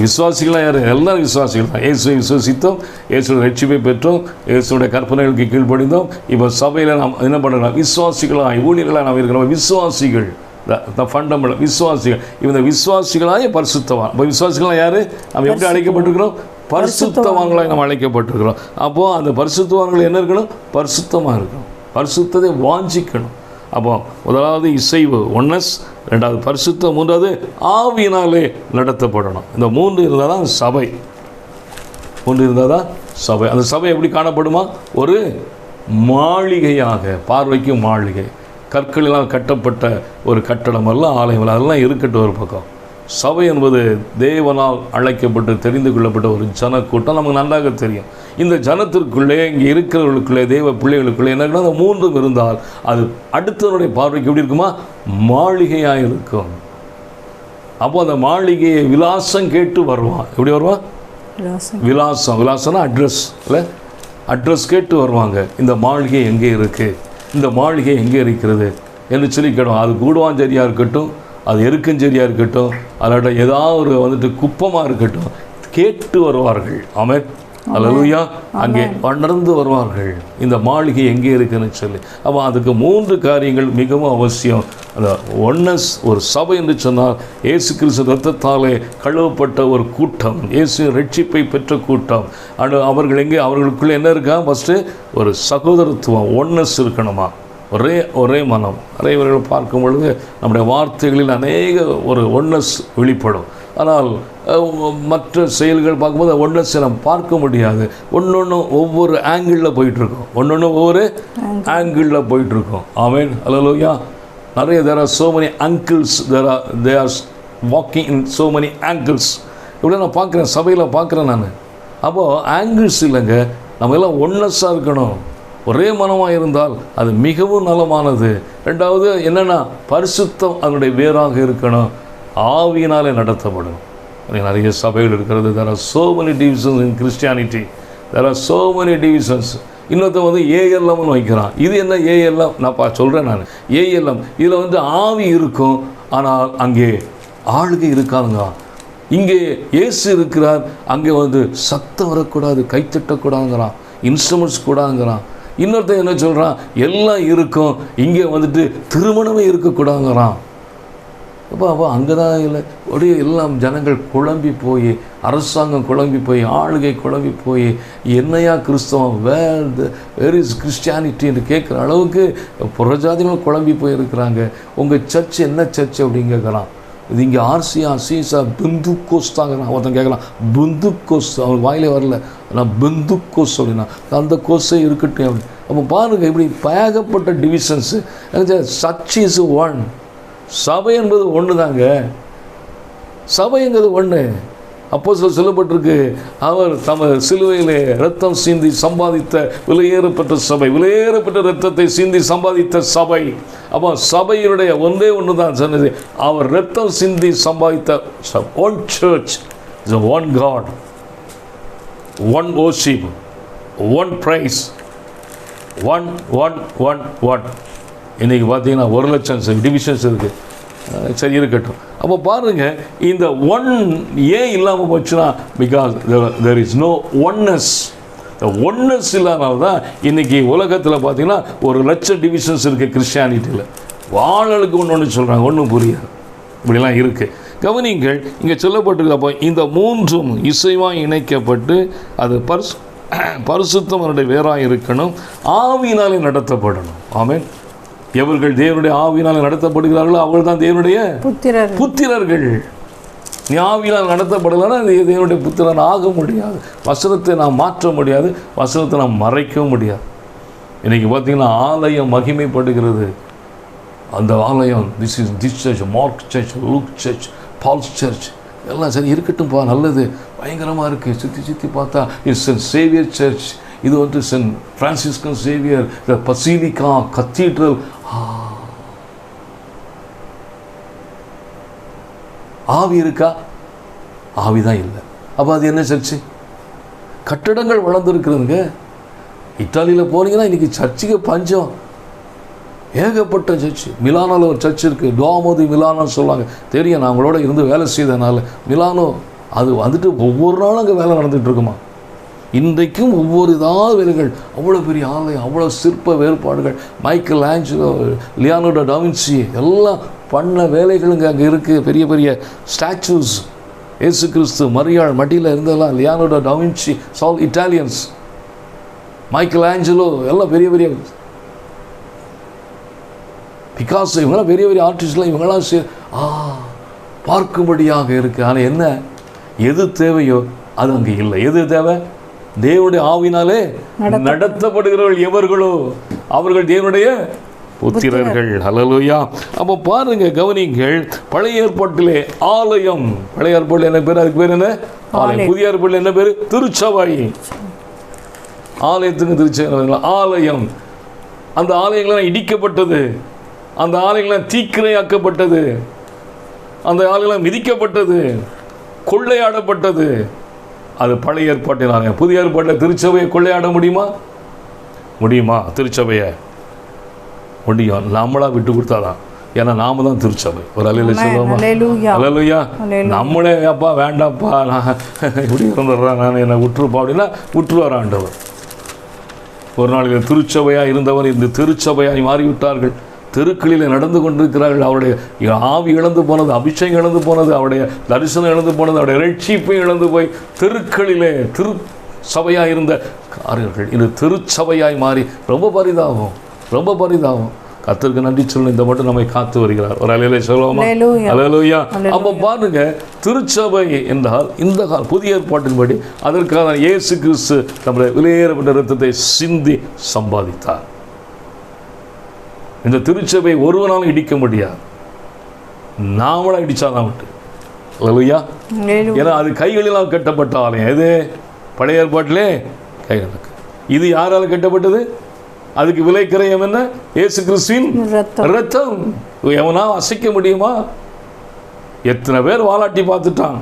விசுவாசிகளாக யார்? எல்லாரும் விசுவாசிகள் தான். இயேசுவை விசுவாசித்தோம், இயேசுடைய ரட்சிப்பை பெற்றோம், இயேசுடைய கற்பனைகளுக்கு கீழ்ப்படிந்தோம். இப்போ சபையில் நாம் என்ன பண்ணுறோம்? விசுவாசிகளாக, ஊழியர்களாக நாம் இருக்கிறோம். விசுவாசிகள் ஃபண்டமெண்டல் விசுவாசிகள். இந்த விசுவாசிகளாக பரிசுத்தவான். இப்போ விசுவாசிகளாக யார்? நம்ம எப்படி அழைக்கப்பட்டிருக்கிறோம்? பரிசுத்தவான்களாக நம்ம அழைக்கப்பட்டிருக்கிறோம். அப்போது அந்த பரிசுத்தவான்கள் என்ன இருக்கணும்? பரிசுத்தமாக இருக்கணும், பரிசுத்தத்தை வாஞ்சிக்கணும். அப்போ முதலாவது இசைவு ஒன்னஸ், 2வது பரிசுத்தம், 3வது ஆவியினாலே நடத்தப்படணும். இந்த 3 இருந்தால் தான் சபை. 3 இருந்தால் தான் சபை. அந்த சபை எப்படி காணப்படுமா? ஒரு மாளிகையாக, பார்வைக்கு மாளிகை, கற்களினால் கட்டப்பட்ட ஒரு கட்டடம் அல்ல, ஆலயம் அல்ல. அதெல்லாம் இருக்கட்டும் ஒரு பக்கம். சபை என்பது தேவனால் அழைக்கப்பட்டு தெரிந்து கொள்ளப்பட்ட ஒரு ஜனக்கூட்டம். நமக்கு நன்றாக தெரியும். இந்த ஜனத்திற்குள்ளே, இங்கே இருக்கிறவர்களுக்குள்ளே, தேவ பிள்ளைகளுக்குள்ளே என்ன? அந்த 3ம் இருந்தால் அது அடுத்தவருடைய பார்வைக்கு எப்படி இருக்குமா? மாளிகையாக இருக்கும். அப்போ அந்த மாளிகையை விலாசம் கேட்டு வருவான். எப்படி வருவான்? விலாசம்னா அட்ரஸ் இல்லை, அட்ரஸ் கேட்டு வருவாங்க. இந்த மாளிகை எங்கே இருக்குது, இந்த மாளிகை எங்கே இருக்கிறது என்று சொல்லி கேட்டோம். அது கூடுவாஞ்சேரியாக இருக்கட்டும், அது எருக்கஞ்சேரியாக இருக்கட்டும், அதோட ஏதாவது வந்துட்டு குப்பமாக இருக்கட்டும், கேட்டு வருவார்கள். ஆமென், அல்லேலூயா. அங்கே நடந்து வருவார்கள், இந்த மாளிகை எங்கே இருக்குன்னு சொல்லி. அப்போ அதுக்கு 3 காரியங்கள் மிகவும் அவசியம். அந்த ஒன்னஸ், ஒரு சபை என்று சொன்னால் இயேசு கிறிஸ்து ரத்தத்தாலே கழுவப்பட்ட ஒரு கூட்டம், இயேசு ரட்சிப்பை பெற்ற கூட்டம். அவர்கள் எங்கே? அவர்களுக்குள்ளே என்ன இருக்கா? ஃபஸ்ட்டு ஒரு சகோதரத்துவம், ஒன்னஸ் இருக்கணுமா? ஒரே மனம். அனைவர்கள் பார்க்கும் பொழுது நம்முடைய வார்த்தைகளில் அநேக ஒரு ஒன்னஸ் வெளிப்படும். ஆனால் மற்ற செயல்கள் பார்க்கும்போது ஒன்னஸ் நம்ம பார்க்க முடியாது. ஒன்று ஒவ்வொரு ஆங்கிளில் போயிட்டுருக்கோம், ஒவ்வொரு ஆங்கிளில் போயிட்டுருக்கோம். ஆமென், அல்லேலூயா. நிறைய there are so many ankles, they are walking in so many ankles. இப்படி நான் பார்க்குறேன், சபையில் பார்க்குறேன் நான். அப்போது ஆங்கிள்ஸ் இல்லைங்க, நம்ம எல்லாம் ஒன்னஸாக இருக்கணும். ஒரே மனமாக இருந்தால் அது மிகவும் நலமானது. 2வது என்னென்னா பரிசுத்தம் அதனுடைய வேறாக இருக்கணும், ஆவியினாலே நடத்தப்படும். நிறைய சபைகள் இருக்கிறது. there are so many divisions in Christianity, there are so many divisions. இன்னொருத்த ஏஎல்எம்னு வைக்கிறான். இது என்ன ஏஎல்எம்? நான் சொல்கிறேன் நான். ஏஎல்எம் இதில் ஆவி இருக்கும், ஆனால் அங்கே ஆளுகை இருக்காதுங்க. இங்கே இயேசு இருக்கிறார், அங்கே சத்தம் வரக்கூடாது, கைத்தட்டக்கூடாதுங்கிறான், இன்ஸ்ட்ருமெண்ட்ஸ் கூடாதுங்கிறான். இன்னொருத்தன் என்ன சொல்கிறான், எல்லாம் இருக்கும், இங்கே வந்துட்டு திருமணமே இருக்கக்கூடாதுங்கிறான். அப்போ அங்கே தான் இல்லை, அப்படியே எல்லாம் ஜனங்கள் குழம்பி போய், அரசாங்கம் குழம்பி போய், ஆளுகை குழம்பி போய், என்னையா கிறிஸ்தவம், வேர் இஸ் கிறிஸ்டியானிட்டி என்று கேட்குற அளவுக்கு புறஜாதிகள் குழம்பி போயிருக்கிறாங்க. உங்கள் சர்ச் என்ன சர்ச் அப்படின்னு கேட்குறான். இது இங்கே ஆர்சியா சீசா பிந்து கோஸ் தாங்கிறான். ஒருத்தன் கேட்குறான் பிந்து கோஸ், அவனுக்கு வாயிலே வரல, நான் பிந்து கோஸ் அப்படின்னா அந்த கோஸே இருக்கட்டும் அப்படி. அப்போ பாருங்கள் இப்படி பயகப்பட்ட டிவிஷன்ஸு. சர்ச் இஸ் ஒன், சபை என்பது ஒன்று தாங்க. சபைங்கிறது ஒன்று. அப்போஸ்தலர் சொல்லப்பட்டிருக்கு, அவர் தமது சிலுவையிலே இரத்தம் சிந்தி சம்பாதித்த விலையேறப்பட்ட சபை, விலையேறப்பட்ட இரத்தத்தை சிந்தி சம்பாதித்த சபை. அப்போ சபையினுடைய ஒன்றே ஒன்று தான் சொன்னது, அவர் இரத்தம் சிந்தி சம்பாதித்த one church, one God, one worship, one praise, one one one one. இன்றைக்கி பார்த்தீங்கன்னா 1,00,000 டிவிஷன்ஸ் இருக்குது. சரி, இருக்கட்டும். அப்போ பாருங்கள், இந்த ஒன் ஏன் இல்லாமல் போச்சுன்னா, because there is no oneness. இந்த ஒன்னஸ் இல்லாமல் தான் இன்றைக்கி உலகத்தில் பார்த்தீங்கன்னா 1,00,000 டிவிஷன்ஸ் இருக்குது கிறிஸ்டியானிட்டியில். ஆளுக்கு ஒன்று சொல்கிறாங்க, ஒன்றும் புரியாது, இப்படிலாம் இருக்குது. கவனிங்கள், இங்கே சொல்லப்பட்டிருக்கு. அப்போ இந்த மூன்றும் இசைவாக இணைக்கப்பட்டு அது பரிசுத்தம் அவருடைய வேறாக இருக்கணும், ஆவியினாலே நடத்தப்படணும். ஆமென். எவர்கள் தேவனுடைய ஆவியினால் நடத்தப்படுகிறார்களோ அவர்கள் தான் தேவனுடைய புத்திரர்கள். நீ ஆவியினால் நடத்தப்படலைன்னா தேவனுடைய புத்திரன் ஆக முடியாது. வசனத்தை நாம் மாற்ற முடியாது, வசனத்தை நாம் மறைக்கவும் முடியாது. இன்றைக்கி பார்த்திங்கன்னா ஆலயம் மகிமைப்படுகிறது. அந்த ஆலயம் this church, Mark church, Luke church, Paul's church எல்லாம் சரி இருக்கட்டும்ப்பா, நல்லது, பயங்கரமாக இருக்குது. சுற்றி பார்த்தா இட்ஸ் சென்ட் சேவியர் சர்ச், இது வந்து சென்ட் பிரான்சிஸ்கன் சேவியர், த பசிலிக்கா, கத்தீட்ரல். ஆவி இருக்கா? ஆவிதான் இல்லை. அப்போ அது என்ன சர்ச்சு? கட்டடங்கள் வளர்ந்துருக்குறதுங்க. இத்தாலியில் போனீங்கன்னா இன்றைக்கி சர்ச்சுக்கு பஞ்சம், ஏகப்பட்ட சர்ச்சு. மிலானோவில் ஒரு சர்ச் இருக்குது, டோமோதி மிலானோன்னு சொல்லுவாங்க. தெரியும், நான் அவங்களோட இருந்து வேலை செய்தனால. மிலானோ அது வந்துட்டு ஒவ்வொரு நாளும் அங்கே வேலை நடந்துகிட்டு இருக்குமா. இன்றைக்கும் ஒவ்வொரு இதாவது வேலைகள், அவ்வளோ பெரிய ஆலயம், அவ்வளோ சிற்ப வேறுபாடுகள். Michelangelo, Leonardo da Vinci எல்லாம் பண்ண வேலைகளுங்க அங்கே இருக்குது. பெரிய பெரிய ஸ்டாச்சூஸ், இயேசு கிறிஸ்து, மரியாள் மடியில் இருந்தெல்லாம் லியோனார்டோ டா வின்சி, சால் இட்டாலியன்ஸ், மைக்கேல் ஆஞ்சலோ எல்லாம் பெரிய பெரிய பிகாசோ, இவங்களாம் பெரிய பெரிய ஆர்டிஸ்ட்லாம் இவங்களாம் பார்க்கும்படியாக இருக்குது. ஆனால் என்ன, எது தேவையோ அது அங்கே இல்லை. எது தேவை? தேவனுடைய ஆவினாலே நடத்தப்படுகிறவர்கள் எவர்களோ அவர்கள் தேவனுடைய புத்திரர்கள். ஹல்லேலூயா. அப்போ பாருங்க, கவனிங்கள், பழைய ஏற்பாட்டிலே ஆலயம், பழைய ஏற்பாட்டில் என்ன பேர்? அதுக்கு பேர் என்ன? ஆலயம். புதிய ஏற்பாட்டில் என்ன பேர்? திருச்சபை. ஆலயத்துக்கு திருச்சபை ஆலயம். அந்த ஆலயங்கள்லாம் இடிக்கப்பட்டது, அந்த ஆலயங்கள்லாம் தீக்கிரையாக்கப்பட்டது, அந்த ஆலயங்கள்லாம் மிதிக்கப்பட்டது, கொள்ளையாடப்பட்டது. அது பழைய ஏற்பாட்டில் ஆலயம். புதிய ஏற்பாட்டில் திருச்சபையை கொள்ளையாட முடியுமா? முடியுமா? திருச்சபையை முடியும், நம்மளா விட்டு கொடுத்தாதான். ஏன்னா நாம தான் திருச்சபை. ஒரு அலையில சொல்லுவோமா? அல்லேலூயா. நம்மளே அப்பா வேண்டாம்ப்பா, நான் இப்படி இருந்துடுறேன், நான் என்னை விட்டுருப்பா அப்படின்னா விட்டுருவார் ஆண்டவர். ஒரு நாளில் திருச்சபையாக இருந்தவர் இந்த திருச்சபையாய் மாறிவிட்டார்கள். தெருக்களில் நடந்து கொண்டிருக்கிறார்கள். அவருடைய ஆவி இழந்து போனது, அபிஷேகம் இழந்து போனது, அவருடைய தரிசனம் இழந்து போனது, அவருடைய ரட்சிப்பை இழந்து போய் தெருக்களிலே சபையாக இருந்த காரியர்கள் இது திருச்சபையாய் மாறி ரொம்ப பரிதாபம், ரொம்ப பரிதாபம். கர்த்தருக்கு நன்றி சொல்லணும், இந்த மட்டும் நம்மை காத்து வருகிறார். ஒரு அலையிலே சொல்லுவோமா? அல்லேலூயா. அப்போ பாருங்க, திருச்சபை என்றால் இந்த புதிய ஏற்பாட்டின்படி அதற்காக இயேசு கிறிஸ்து நம்முடைய விலையேறப்பட்ட இரத்தத்தை சிந்தி சம்பாதித்தார். இந்த திருச்சபை ஒருவனாலும் இடிக்க முடியாது, நாமளாக இடிச்சாதான் விட்டு. அல்லேலூயா. ஏன்னா அது கைகளினால் கட்டப்பட்ட ஆலயம். எது? பழைய ஏற்பாட்டிலே கைகளுக்கு. இது யாரால் கட்டப்பட்டது? அதுக்கு விலை கிரயம் என்ன? இயேசு கிறிஸ்துவின் இரத்தம். எவனா அசைக்க முடியுமா? எத்தனை பேர் வாலாட்டி பார்த்துட்டான்,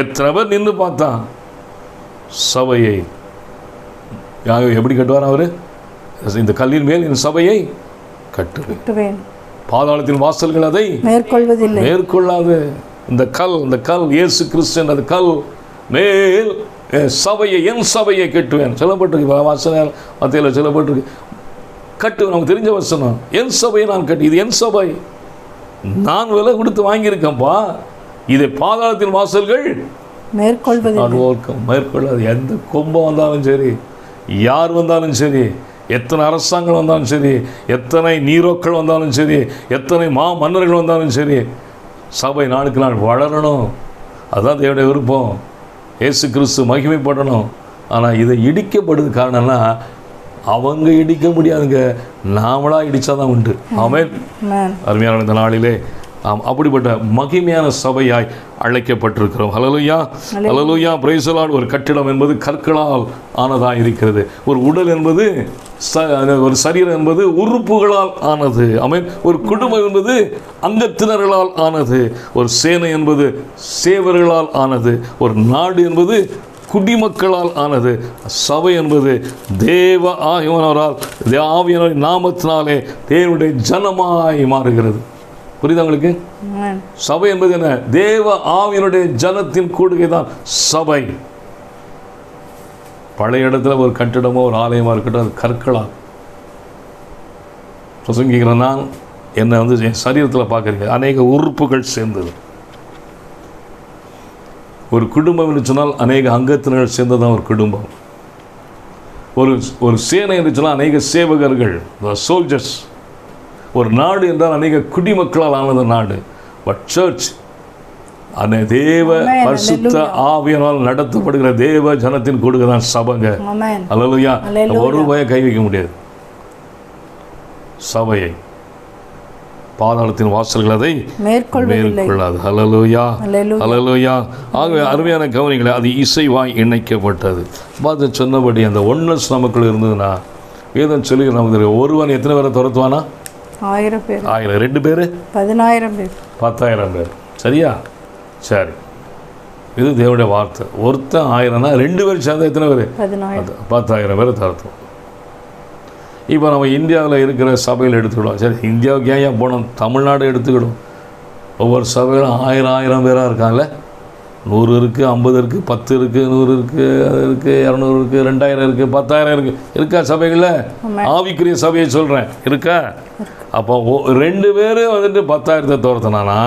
எத்தனை பேர் நின்று பார்த்தான். சபையை எப்படி கட்டுவார் அவர்? இந்த கல்லின் மேல் என் சபையை கட்டுவேன், பாதாளத்தின் வாசல்கள் அதை மேற்கொள்ளாது. இந்த கல் இயேசு கிறிஸ்து, அந்த கல் மேல் சபையை, என் சபையை கட்டுவேன் சொல்லப்பட்டிருக்கு. வசனம் மத்தியில் சொல்லப்பட்டிருக்கு, கட்டுவேன். நமக்கு தெரிஞ்ச வசனம், என் சபையை நான் கட்டு. இது என் சபை, நான் விலை கொடுத்து வாங்கியிருக்கேன்ப்பா. இதை பாதாளத்தின் வாசல்கள் மேற்கொள்ளாது. எந்த கொம்பம் வந்தாலும் சரி, யார் வந்தாலும் சரி, எத்தனை அரசாங்கம் வந்தாலும் சரி, எத்தனை நீரோக்கள் வந்தாலும் சரி, எத்தனை மன்னர்கள் வந்தாலும் சரி, சபை நாளுக்கு நாள் வளரணும். அதுதான் தேவனுடைய விருப்பம். இயேசு கிறிஸ்து மகிமைப்படணும். ஆனால் இதை இடிக்கப்படுது காரணம்னா அவங்க இடிக்க முடியாதுங்க, நாமளாக இடித்தாதான் உண்டு. ஆமென். அருமையான இந்த நாளிலே அப்படிப்பட்ட மகிமையான சபையாய் அழைக்கப்பட்டிருக்கிறோம். ஹல்லேலூயா, ஹல்லேலூயா, பிரைஸ் தி லார்ட். ஒரு கட்டிடம் என்பது கற்களால் ஆனதாக இருக்கிறது. ஒரு உடல் என்பது, ஒரு சரீரம் என்பது உறுப்புகளால் ஆனது. ஆமென். ஒரு குடும்பம் என்பது அங்கத்தினர்களால் ஆனது. ஒரு சேனை என்பது சேவர்களால் ஆனது. ஒரு நாடு என்பது குடிமக்களால் ஆனது. சபை என்பது தேவ ஆவியானவரால், ஆவியானவரின் நாமத்தினாலே தேவனுடைய ஜனமாய் மாறுகிறது. புரியுதா உங்களுக்கு? சபை என்பது என்ன? தேவ ஆவியினுடைய ஜனத்தின் கூடுகை தான் சபை. பழைய இடத்துல ஒரு கட்டிடமோ ஒரு ஆலயமாக இருக்கட்டும், அது கற்களால். பிரசங்கிக்கிறேன் நான், என்னை என் சரீரத்தில் பார்க்குறீங்க, அநேக உறுப்புகள் சேர்ந்தது. ஒரு குடும்பம் என்று சொன்னால் அநேக அங்கத்தினர்கள் சேர்ந்ததான் ஒரு குடும்பம். ஒரு சேனை என்று சொன்னால் அநேக சேவகர்கள், சோல்ஜர்ஸ். ஒரு நாடு என்றால் அநேக குடிமக்களால் ஆனது நாடு. பட் சர்ச் தேவ பரிசுத்த ஆவியினால் நடத்தப்படுகிற தேவ ஜனத்தின் கூடுகை தான் சபைங்க. அல்லேலூயா. ஒரு ரூபாயை கை வைக்க முடியாது. சபையை பாதாளத்தின் வாசல்கள் அதை மேற்கொள்ளாது. ஹல்லேலூயா, ஹல்லேலூயா. ஆகவே அருமையான கவனிகளை, அது இசைவாய் இணைக்கப்பட்டது. பார்த்து சொன்னபடி அந்த ஒன்னஸ் நமக்குள்ள இருந்ததுன்னா, வேதம் சொல்லி நமக்கு ஒருவன் எத்தனை பேரை துரத்துவானா? 1000 பேர். 1000. 2 பேர் 10,000 பேர். 10,000 பேர். சரியா? சரி, இது தேவனுடைய வார்த்தை. ஒருத்தன் 1000னா 2 பேர் சேர்ந்தா எத்தனை பேர்? 10,000 பேரை துரத்துவோம். இப்போ நம்ம இந்தியாவில் இருக்கிற சபையில் எடுத்துக்கிடும். சரி, இந்தியாவுக்கு ஏன் போனோம்? தமிழ்நாடு எடுத்துக்கிடும். ஒவ்வொரு சபையிலும் 1000 பேராக இருக்காங்கல்ல. 100 இருக்குது, 50 இருக்குது, 10 இருக்குது, 100 இருக்குது, அது இருக்குது, 200 இருக்குது, 2000 இருக்குது, 10,000 இருக்குது. இருக்கா சபைகளில்? ஆவிக்குரிய சபையை சொல்கிறேன், இருக்கா? அப்போ 2 பேர் 10,000 துரத்தினானா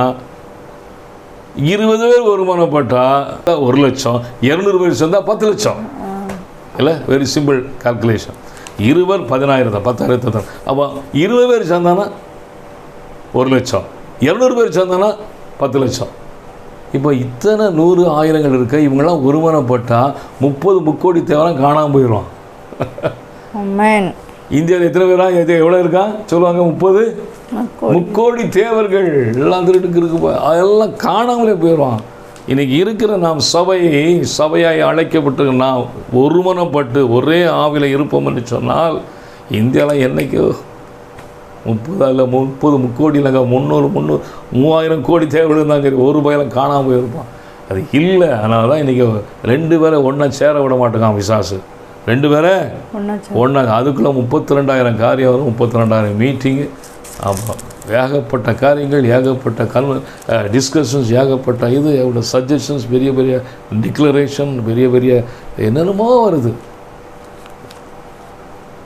20 பேர் வருமானப்பட்டால் 1 லட்சம். 200 பேர் சேர்ந்தால் 10 லட்சம். இல்லை, வெரி சிம்பிள் கால்குலேஷன். 20 10,000 தான், 10,000 தான். அப்போ 20 பேர் சேர்ந்தானா 1 லட்சம், 200 பேர் சேர்ந்தானா 10 லட்சம். இப்போ இத்தனை 100 ஆயிரங்கள் இருக்க, இவங்கெல்லாம் ஒருமனப்பட்டால் 30 முக்கோடி தேவலாம் காணாமல் போயிடுவான். இந்தியாவில் எத்தனை பேரா எவ்வளோ இருக்கா சொல்லுவாங்க? 30 முக்கோடி தேவர்கள் எல்லாம் திருட்டுக்கு இருக்கு, அதெல்லாம் காணாமலே போயிடுவான். இன்றைக்கி இருக்கிற நாம் சபையாய் அழைக்கப்பட்டு நாம் ஒருமனப்பட்டு ஒரே ஆவியில் இருப்போம் என்று சொன்னால், இந்தியாவில் என்றைக்கோ 30 முக்கோடி இல்லைங்க, 300 கோடி தேவைகள் இருந்தாங்க. சரி, ஒரு பயிலும் காணாமல் போயிருப்பான். அது இல்லை. அதனால தான் இன்றைக்கி 2 பேரை ஒன்றா சேர விட மாட்டேங்கான் பிசாசு. 2 பேரை ஒன்றா, அதுக்குள்ளே 32,000 காரியம் வரும், 32,000 மீட்டிங்கு. ஆமாம், ஏகப்பட்ட காரியங்கள், ஏகப்பட்ட டிஸ்கஷன்ஸ், ஏகப்பட்ட இது, எவ்வளோ சஜஷன்ஸ், பெரிய பெரிய டிக்ளரேஷன், பெரிய பெரிய என்னென்னமோ வருது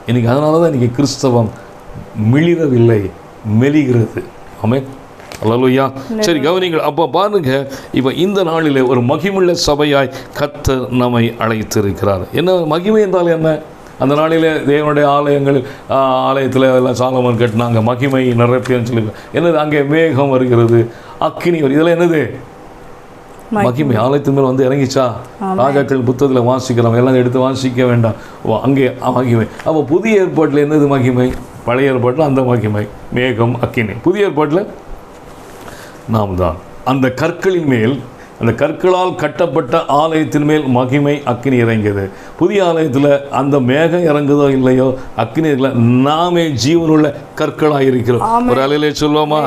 இன்றைக்கி. அதனால தான் இன்றைக்கி கிறிஸ்தவம் மிளிரவில்லை, மெலிகிறது. ஆமென். அல்லேலூயா. சரி, கவனிங்கள். அப்போ பாருங்க, இப்போ இந்த நாளிலே ஒரு மகிமுள்ள சபையாய் கர்த்தர் நம்மை அழைத்திருக்கிறார். என்ன மகிமை என்றால் என்ன? அந்த நாளிலே தேவனுடைய ஆலயத்தில் எல்லாம் சாலமோன் கட்டினாங்க, மகிமை நிரப்பின்னு சொல்லி. என்னது? அங்கே மேகம் வருகிறது, அக்கினி வருது. இதெல்லாம் என்னது? மகிமை. ஆலயத்தின் மேல் வந்து இறங்கிச்சா? ராஜாக்கள் புத்தகத்தில் வாசிக்கிறோம், எல்லாம் எடுத்து வாசிக்க வேண்டாம். அங்கே மகிமை. அப்போ புதிய ஏற்பாட்டில் என்னது மகிமை? பழைய ஏற்பாட்டில் அந்த மகிமை மேகம், அக்கினி. புதிய ஏற்பாட்டில் நாம் தான் அந்த கற்களின் மேல், அந்த கற்களால் கட்டப்பட்ட ஆலயத்தின் மேல் மகிமை அக்கினி இறங்கியது. புதிய ஆலயத்தில் அந்த மேகம் இறங்குதோ இல்லையோ, அக்கினி இல்லை, நாமே ஜீவனுள்ள கற்களாக இருக்கிறோம். ஒரு அலையிலே சொல்லுவோமா?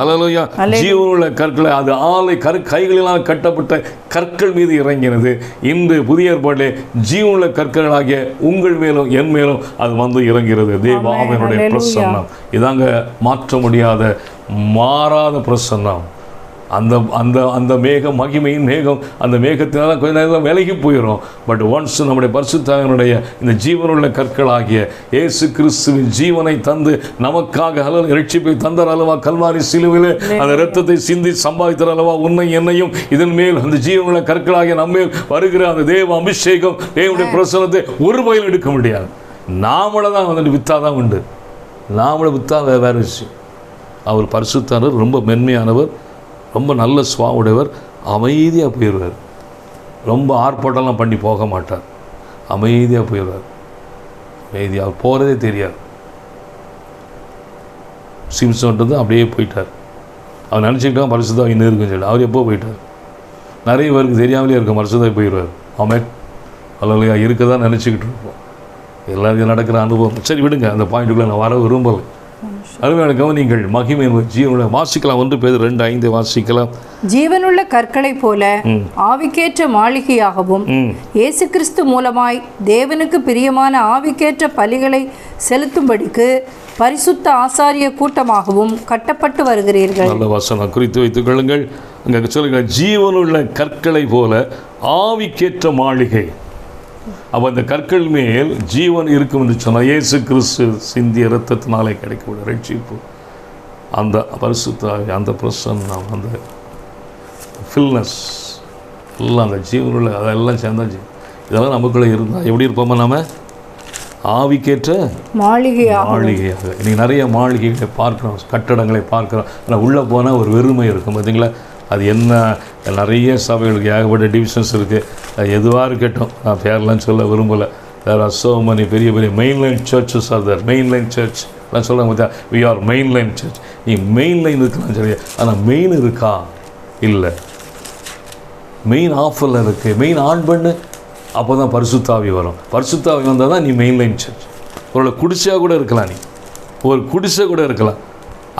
அல்லேலூயா. ஜீவனுள்ள கற்களை, அது கைகளினால் கட்டப்பட்ட கற்கள் மீது இறங்கினது. இன்று புதிய ஏற்பாட்டிலே ஜீவனுள்ள கற்களாகிய உங்கள் மேலும் என் மேலும் அது வந்து இறங்கிறது. தேவாவினுடைய பிரசன்னம் இதாங்க, மாற்ற முடியாத மாறாத பிரசன்னம். அந்த அந்த அந்த மேகம், மகிமையின் மேகம், அந்த மேகத்தினால கொஞ்ச நேரம் விலகி போயிடும். பட் ஒன்ஸ் நம்முடைய பரிசுத்தனுடைய இந்த ஜீவனுள்ள கற்களாகிய இயேசு கிறிஸ்துவின் ஜீவனை தந்து நமக்காக இரட்சிப்பை தந்தார் அல்லவா, கல்வாரி சிலுவையிலே அந்த இரத்தத்தை சிந்தி சம்பாதித்தார் அல்லவா, உன்னை என்னையும் இதன் மேல் அந்த ஜீவனுள்ள கற்களாகிய நம்மேல் வருகிற அந்த தேவ அபிஷேகம், தேவனுடைய பிரசனத்தை ஒரு பயிலும் எடுக்க முடியாது. நாமளை தான் வந்துட்டு வித்தாதான் உண்டு. நாமளை வித்தா வேறு விஷயம். அவர் பரிசுத்தனர், ரொம்ப மென்மையானவர், ரொம்ப நல்ல சுவாவுடையவர். அமைதியாக போயிடுவார். ரொம்ப ஆர்ப்பாட்டம்லாம் பண்ணி போக மாட்டார். அமைதியாக போயிடுவார். அமைதியாக போகிறதே தெரியாது. சிம்சன்ட்டு அப்படியே போயிட்டார். அவர் நினச்சிக்கிட்டா பரிசுத்தா இன்னும் இருக்குன்னு சொல்லி அவர் எப்போ போயிட்டார். நிறைய பேருக்கு தெரியாமலே இருக்க பரிசுத்தா போயிடுவார். ஆமாம், அல்லையா, இருக்க தான் நினச்சிக்கிட்டு இருப்போம். எல்லாருக்கும் நடக்கிற அனுபவம். சரி விடுங்க, அந்த பாயிண்ட்டுக்குள்ளே நான் வர விரும்பலை. அருமையான கவனிங்கள். மகிமை ஜீவனுள்ள வாசிக்கலாம். 1 பேதுரு 2:5 வாசிக்கலாம். ஜீவனுள்ள கற்களை போல ஆவிக்கேற்ற மாளிகையாகவும் இயேசு கிறிஸ்து மூலமாய் தேவனுக்கு பிரியமான ஆவிக்கேற்ற பலிகளை செலுத்தும்படிக்கு பரிசுத்த ஆசாரிய கூட்டமாகவும் கட்டப்பட்டு வருகிறீர்கள். நல்ல வசனம் குறித்து வைத்துக் கொள்ளுங்கள். அங்கே சொல்லுங்க, ஜீவனுள்ள கற்களை போல ஆவிக்கேற்ற மாளிகை. அப்போ அந்த கற்கள் மேல் ஜீவன் இருக்கும் என்று சொன்னால் இயேசு கிறிஸ்து சிந்திய இரத்தத்தினாலே கிடைக்கக்கூடிய ரட்சிப்பு, அந்த பரிசுத்த, அந்த பிரசன்னம், அந்த ஃபில்னஸ் எல்லாம், அந்த ஜீவனுள்ள அதெல்லாம் சேர்ந்தாச்சு. இதெல்லாம் நமக்குள்ளே இருந்தால் எப்படி இருப்போமா? நம்ம ஆவிக்கேற்ற மாளிகையாக. இன்றைக்கி நிறைய மாளிகைகளை பார்க்குறோம், கட்டடங்களை பார்க்குறோம். ஆனால் உள்ளே போனால் ஒரு வெறுமை இருக்கும். பார்த்தீங்களா? அது என்ன, நிறைய சபைகளுக்கு ஏகப்பட்ட டிவிஷன்ஸ் இருக்குது. அது எதுவாக இருக்கட்டும், நான் பேரெலாம் சொல்ல விரும்பலை. வேறு அசோமனி பெரிய பெரிய mainline churches are there. Mainline church எல்லாம் சொல்கிறாங்க பார்த்தா, வி ஆர் மெயின்லைன் சர்ச். நீ மெயின்லைன் இருக்கலாம் சரி, ஆனால் மெயின் இருக்கா? இல்லை. மெயின் ஆஃபில் இருக்குது. மெயின் ஆன் பண்ணு, அப்போ தான் பரிசுத்தாவி வரும். பரிசுத்தாவி வந்தால் தான் நீ மெயின்லைன் சர்ச். ஒரு குடிசையாக கூட இருக்கலாம், நீ ஒரு குடிசை கூட இருக்கலாம்.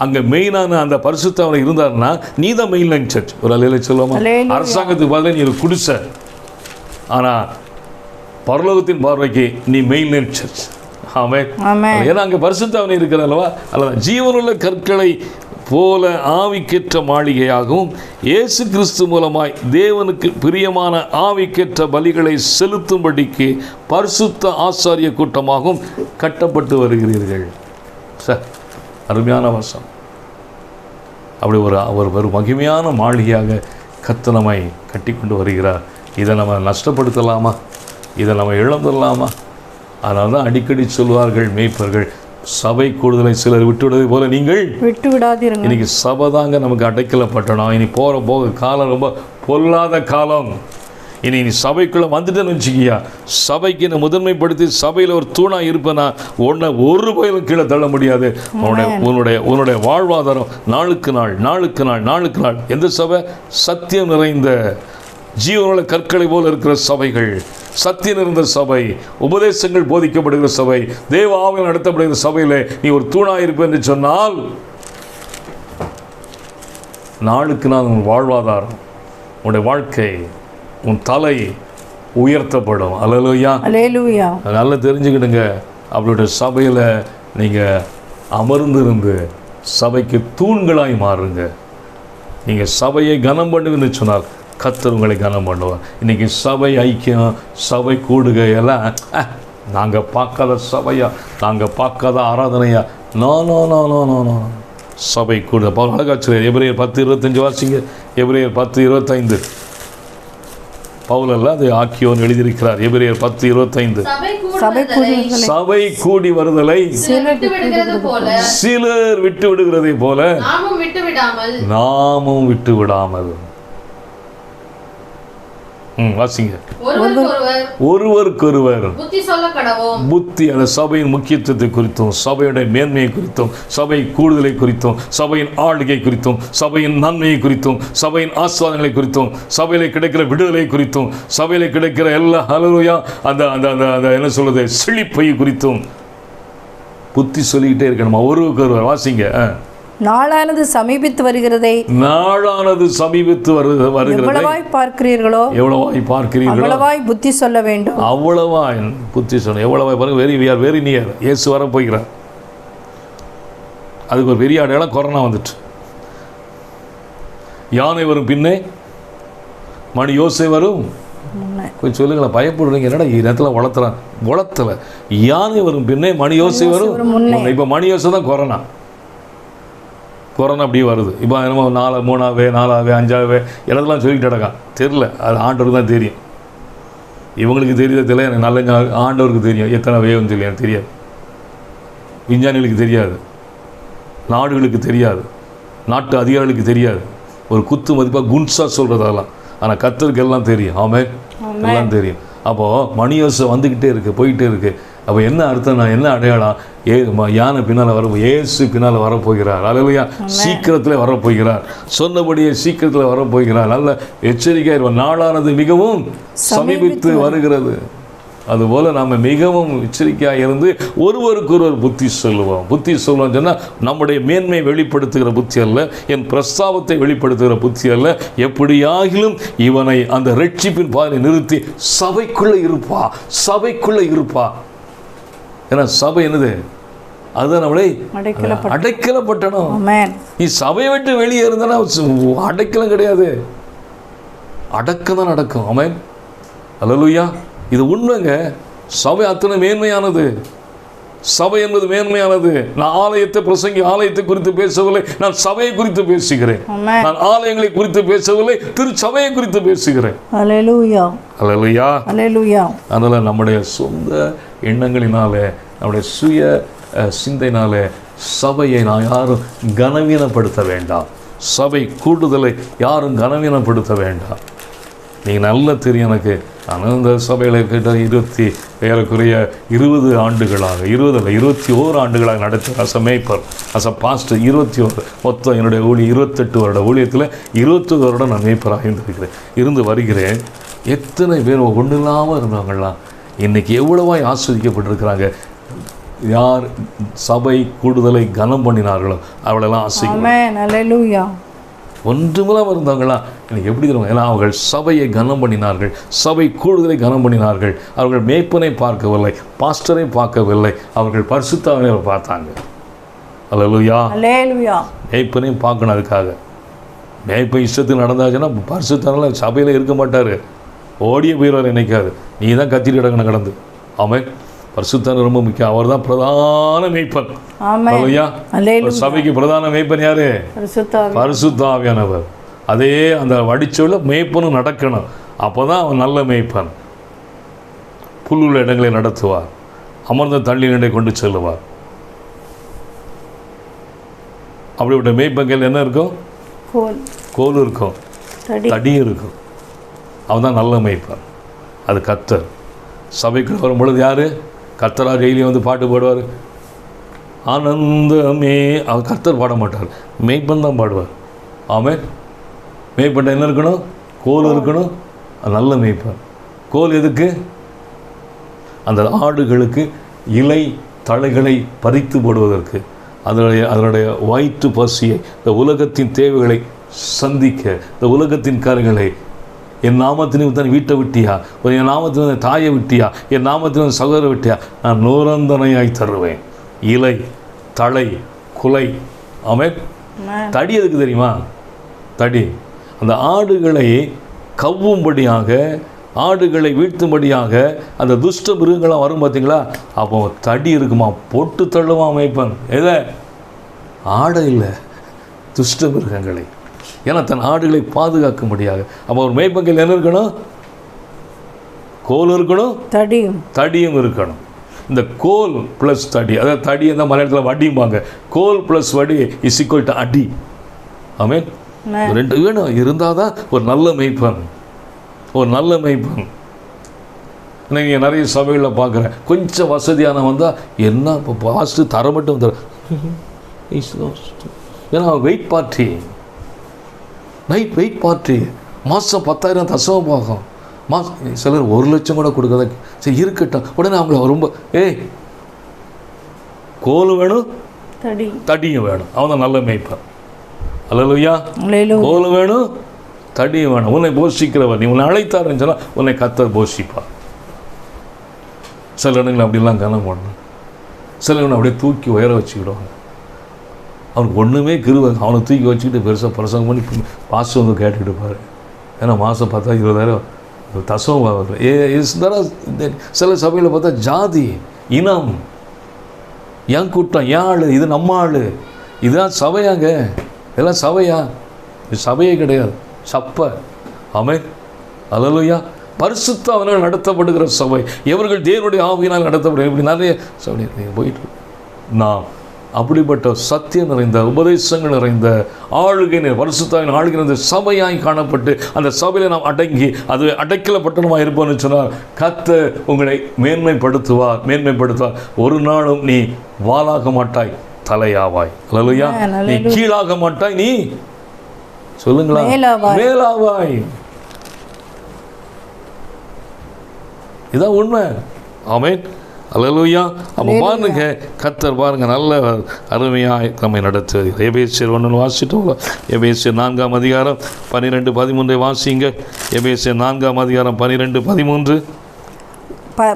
அங்கே மெயினான அந்த பரிசுத்தவனை இருந்தார்னா நீ தான் மெயின்லைன் சர்ச். ஒரு அலையில சொல்லுவோமா? அரசாங்கத்துக்கு பதிலாக நீ ஒரு குடிசை, ஆனால் பரலோகத்தின் பார்வைக்கு நீ மெயின்லைன் சர்ச். ஆமென். ஏன்னா அங்கே பரிசுத்தவனை இருக்கிற அல்லவா. அல்லது ஜீவனுள்ள கற்களை போல ஆவிக்கேற்ற மாளிகையாகவும் இயேசு கிறிஸ்து மூலமாய் தேவனுக்கு பிரியமான ஆவிக்கேற்ற பலிகளை செலுத்தும்படிக்கு பரிசுத்த ஆசாரிய கூட்டமாகவும் கட்டப்பட்டு வருகிறீர்கள். சார், அருமையான வசனம். அப்படி ஒரு மகிமையான மாளிகையாக கர்த்தர் கட்டி கொண்டு வருகிறார். இதை நம்ம நஷ்டப்படுத்தலாமா? இதை நம்ம இழந்துடலாமா? அதனால தான் அடிக்கடி சொல்வார்கள் மேய்ப்பர்கள், சபை கூடுதலை சிலர் விட்டுவிடுவதை போல நீங்கள் விட்டு விடாதீர்கள். இன்னைக்கு சபை தாங்க நமக்கு அடைக்கலப்பட்டணும். இனி போக காலம் ரொம்ப பொல்லாத காலம். இனி நீ சபைக்குள்ளே வந்துட்டேன்னு வச்சுக்கியா, சபைக்கு என்னை முதன்மைப்படுத்தி சபையில் ஒரு தூணாக இருப்பேனா, உன்னை ஒரு பயிலும் கீழே தள்ள முடியாது. உன்னுடைய வாழ்வாதாரம் நாளுக்கு நாள் எந்த சபை? சத்தியம் நிறைந்த ஜீவனுள்ள கற்களை போல் இருக்கிற சபைகள், சத்தியம் நிறைந்த சபை, உபதேசங்கள் போதிக்கப்படுகிற சபை, தேவ ஆவியால் நடத்தப்படுகிற சபையில் நீ ஒரு தூணாக இருப்பேன் என்று சொன்னால் நாளுக்கு நாள் உன் வாழ்வாதாரம், உன்னுடைய வாழ்க்கை, உன் தலை உயர்த்தப்படும். அல்லேலூயா, அல்லேலூயா. நல்லா தெரிஞ்சுக்கிடுங்க. அவருடைய சபையில் நீங்கள் அமர்ந்திருந்து சபைக்கு தூண்களாய் மாறுங்க. நீங்கள் சபையை கனம் பண்ணுங்கன்னு சொன்னால் கர்த்தர் உங்களை கனம் பண்ணுவார். இன்றைக்கி சபை ஐக்கியம், சபை கூடுகை எல்லாம் நாங்கள் பார்க்காத சபையா, நாங்கள் பார்க்காத ஆராதனையா? No no no no no no. சபை கூடுக பவுல் அழகாச்சு. எபிரேயர் 10:25 வாசிங்க. எபிரேயர் 10:25 பவுல் அல்ல, அது ஆக்கியோன் எழுதியிருக்கிறார். எபிரேயர் 10:25 சபை கூடி வருதலை சிலர் விட்டு விடுகிறதை போல நாமும் விட்டு விடாமல். வாசிங்க. ஒருவருக்கொருவர் புத்தி, அந்த சபையின் முக்கியத்துவத்தை குறித்தும், சபையுடைய மேன்மையை குறித்தும், சபை கூடுதலை குறித்தும், சபையின் ஆளுகை குறித்தும், சபையின் நன்மையை குறித்தும், சபையின் ஆசீர்வாதங்களை குறித்தும், சபையில கிடைக்கிற விடுதலை குறித்தும், சபையில கிடைக்கிற எல்லா ஹல்லேலூயா அந்த அந்த அந்த என்ன சொல்றது, செழிப்பை குறித்தும் புத்தி சொல்லிக்கிட்டே இருக்கணுமா? ஒருவருக்கொருவர். வாசிங்க. நாளானது சமீபித்து வருகிறதை எவ்வளவாய் பார்க்கிறீர்களோ அவ்வளவாய் புத்தி சொல்ல வேண்டும். அவ்வளவாய் புத்தி சொல்ல. எவ்வளவாய் பாருங்க. Very near. இயேசு வர போகிறார். அதுக்கு ஒரு பெரிய அடையாளம் கொரோனா வந்துட்டு. யானை வரும் பின்னே மணி யோசை வரும். கொஞ்சம் சொல்லுங்களேன், பயப்படுறீங்க, என்னடா இடத்துல வளர்த்தல. யானை வரும் பின்னே மணி யோசை வரும். இப்போ மணி யோசை தான் கொரோனா அப்படியே வருது. இப்போ என்னமோ 4 3ஆவே 4ஆவே 5ஆவே எல்லாத்தெல்லாம் சொல்லிக்கிட்டு கிடக்கான். தெரில, அது ஆண்டவருக்கு தான் தெரியும். இவங்களுக்கு தெரியல, எனக்கு நல்ல ஆண்டவருக்கு தெரியும் எத்தனை வேவும் சொல்லி. எனக்கு தெரியாது, விஞ்ஞானிகளுக்கு தெரியாது, நாடுகளுக்கு தெரியாது, நாட்டு அதிகாரிகளுக்கு தெரியாது. ஒரு குத்து மதிப்பாக குன்ஸா சொல்கிறது அதெல்லாம். ஆனால் கர்த்தருக்கு எல்லாம் தெரியும். ஆமென், எல்லாம் தெரியும். அப்போது மணி யோசை வந்துக்கிட்டே இருக்குது, போயிட்டே இருக்குது. அப்போ என்ன அர்த்தம், நான் என்ன அடையாளம்? யானை பின்னால் இயேசு பின்னால் வரப்போகிறார். அல்லேலூயா. சீக்கிரத்தில் வரப்போகிறார், சொன்னபடியே சீக்கிரத்தில் வரப்போகிறார். நல்ல எச்சரிக்கையாக நாளானது மிகவும் சமீபித்து வருகிறது. அதுபோல் நாம் மிகவும் எச்சரிக்கையாக இருந்து ஒருவருக்கு ஒருவர் புத்தி சொல்லுவோம். புத்தி சொல்லுவோம் சொன்னால் நம்முடைய மேன்மை வெளிப்படுத்துகிற புத்தி அல்ல, என் பிரஸ்தாபத்தை வெளிப்படுத்துகிற புத்தி அல்ல. எப்படியாகிலும் இவனை அந்த ரட்சிப்பின் பாதையை நிறுத்தி சபைக்குள்ளே இருப்பா. ஏன்னா சபை என்னது? அதுதான் நம்மளை அடைக்கலப்பட்டணும். நீ சபையை விட்டு வெளியே இருந்தானா அடைக்கலம் கிடையாது, அடக்கம் தான் நடக்கும். ஆமென், அல்லேலூயா. இது உண்மைங்க. சபை அத்தனை மேன்மையானது. சபை என்பது மேன்மையானது. நான் ஆலயத்தை குறித்து பேசவில்லை, நான் சபையை குறித்து பேசுகிறேன். நான் ஆலயங்களை குறித்து பேசவில்லை, திருச்சபையை குறித்து பேசுகிறேன். அல்லேலூயா, அல்லேலூயா, அல்லேலூயா. அதனால நம்முடைய சொந்த எண்ணங்களினாலே, நம்முடைய சுய சிந்தையினாலே சபையை நான் யாரும் கனவீனப்படுத்த வேண்டாம். சபை கூடுதலை யாரும் கனவீனப்படுத்த வேண்டாம். நீங்கள் நல்லா தெரியும், எனக்கு நான் இந்த சபையில் கிட்ட ஏறக்குறைய 20 ஆண்டுகளாக 21 ஆண்டுகளாக நடத்த அச மேய்ப்பர், அச பாஸ்டர் 21. மொத்தம் என்னுடைய 28 வருட ஊழியத்தில் 20 வருடம் நான் மேய்ப்பராக இருந்து வருகிறேன். எத்தனை பேர் ஒன்றும் இல்லாமல் இருந்தவங்களாம் இன்றைக்கி எவ்வளவாய் ஆஸ்வதிக்கப்பட்டிருக்கிறாங்க. யார் சபை கூடுதலை கனம் பண்ணினார்களோ அவளெல்லாம் ஆசை. ஒன்றுமில்லாமல் இருந்தவங்களாம் எனக்கு எப்படி தருவாங்க? ஏன்னா அவர்கள் சபையை கனம் பண்ணினார்கள், சபை கூடுதலை கனம் பண்ணினார்கள். அவர்கள் மேய்ப்பனை பார்க்கவில்லை, பாஸ்டரை பார்க்கவில்லை, அவர்கள் பரிசுத்தாவியை பார்த்தாங்க. அல்லேலூயா, அல்லேலூயா. மேய்ப்பனையும் பார்க்கணும். அதுக்காக மேய்ப்பன் இஷ்டத்துக்கு நடந்தாச்சுன்னா பரிசுத்தாவில சபையில் இருக்க மாட்டார், ஓடியே போயிடுவார். என்னைக்காது நீ தான் கத்திட்டு கிடக்கணும் கடந்து. ஆமென். பரிசுத்தம் ரொம்ப முக்கியம். அவர் தான் பிரதான மேய்ப்பன். சபைக்கு பிரதான மேய்ப்பன் யாரு? பரிசுத்த ஆவியானவர். அதே அந்த வடிச்சொல்ல மேய்ப்பனும் நடக்கணும். அப்போதான் அவன் நல்ல மேய்ப்பன். புல்லுள்ள இடங்களை நடத்துவார், அமர்ந்த தண்ணீரை கொண்டு செல்லுவார். அப்படிப்பட்ட மேய்ப்பங்கள் என்ன இருக்கும்? கோல் இருக்கும், தடியும் இருக்கும். அவன் தான் நல்ல மேய்ப்பன். அது கர்த்தர். சபைக்குள்ள வரும் பொழுது யாரு? கர்த்தரா டெய்லியும் வந்து பாட்டு பாடுவார். ஆனந்தமே. அவர் கர்த்தர் பாட மாட்டார், மேய்ப்பன் தான் பாடுவார். ஆமென். மேய்ப்பன் என்ன இருக்கணும்? கோல் இருக்கணும். நல்ல மேய்ப்பன். கோல் எதுக்கு? அந்த ஆடுகளுக்கு இலை தழைகளை பறித்து போடுவதற்கு, அதனுடைய வயிற்று பசியை, இந்த உலகத்தின் தேவைகளை சந்திக்க, இந்த உலகத்தின் காரியங்களை, என் நாமத்தின் தான் வீட்டை விட்டியா, என் நாமத்தின் தாயை விட்டியா, என் நாமத்தின் சகோதர விட்டியா, நான் நூறந்தனையாய் தருவேன். இலை தழை குலை. ஆமென். தடி எதுக்கு தெரியுமா? தடி அந்த ஆடுகளை கவ்வும்படியாக, ஆடுகளை வீழ்த்தும்படியாக அந்த துஷ்ட மிருகங்களாம் வரும் பார்த்தீங்களா? அப்போ தடி இருக்குமா, போட்டு தள்ளுவான் மேய்ப்பன். எதை? ஆடை இல்லை, துஷ்ட மிருகங்களை. ஏன்னா தன் ஆடுகளை பாதுகாக்கும்படியாக. அப்போ ஒரு மேய்ப்பங்கள் என்ன இருக்கணும்? கோல் இருக்கணும், தடியும் இருக்கணும். இந்த கோல் ப்ளஸ் தடி, அதாவது தடி இந்த மலையாளத்தில் வடிம்பாங்க. கோல் ப்ளஸ் வடி இஸ் ஈக்குவல் டு அடி. ஆமென். ரெண்டு வேணும், இருந்தால் தான் ஒரு நல்ல மேய்ப்பன். ஒரு நல்ல மேய்ப்பன். நீங்கள் நிறைய சபைகளில் பார்க்குறேன், கொஞ்சம் வசதியான வந்தால் என்ன இப்போ பாஸ்ட்டு தர மட்டும் வந்துடும். ஏன்னா weight party, night weight party, மாதம் 10,000 தசமம் பார்க்கும். சிலர் 1 லட்சம் கூட கொடுக்காத. சரி இருக்கட்டும். உடனே அவங்கள ரொம்ப கோலும் வேணும், தடியும் வேணும். அவன் தான் நல்ல மேய்ப்பன். அல்லேலூயா. கோலும் வேணும், தடியும் வேணும். உன்னை போஷிக்கிறவர், நீ உன்னை அழைத்தாருன்னு சொன்னால் உன்னை கர்த்தர் போஷிப்பார். சில இடங்கள் அப்படிலாம் கனம் பண்ணணும். சில இடங்கள் அப்படியே தூக்கி உயர வச்சுக்கிடுவாங்க. அவனுக்கு ஒன்றுமே கிருவை. அவனை தூக்கி வச்சுக்கிட்டு பெருசாக பிரசங்கம் பண்ணி பாஸ்டர் வந்து கேட்டுக்கிட்டு இருப்பார். ஏன்னா மாதம் 10,000 20,000 தசம் வரல. சில சபையில் பார்த்தா ஜாதி இனம், என் கூட்டம், என் ஆள், இது நம்ம ஆள், இதுதான் சபையாங்க, இதெல்லாம் சபையா? இது சபையே கிடையாது, சப்பை. ஆமென், அல்லேலூயா. பரிசுத்தவான்கள் நடத்தப்படுகிற சபை, எவர்கள் தேவனுடைய ஆவியினால் நடத்தப்படுகிற, இப்படி நிறைய சபை போயிட்டு. நாம் அப்படிப்பட்ட சத்தியம் நிறைந்த உபதேசங்கள் நிறைந்த ஆளுகை பரிசுத்தாவின் ஆளுகை நிறைந்த சபையாய் காணப்பட்டு அந்த சபையில் நாம் அடங்கி அது அடைக்கல பட்டணமாக இருப்போம்னு சொன்னால் கர்த்தர் உங்களை மேன்மைப்படுத்துவார். ஒரு நாளும் நீ வாளாக மாட்டாய், தலையாவாய். அல்லேலூயா. நீ கீழாக மாட்டாய், நீ சொல்லுங்களா, மேலாவாய். இதான் உண்மை. ஆமென், அல்லேலூயா. அப்போ பாருங்க, கர்த்தர் பாருங்க நல்ல அருமையாய் நம்மை நடத்துவது. எபேசியர் 1 வாசிட்டோம். எபேசியர் 4ஆம் அதிகாரம் 12-13 வாசிங்க. எபேசியர் 4ஆம் அதிகாரம் 12-13.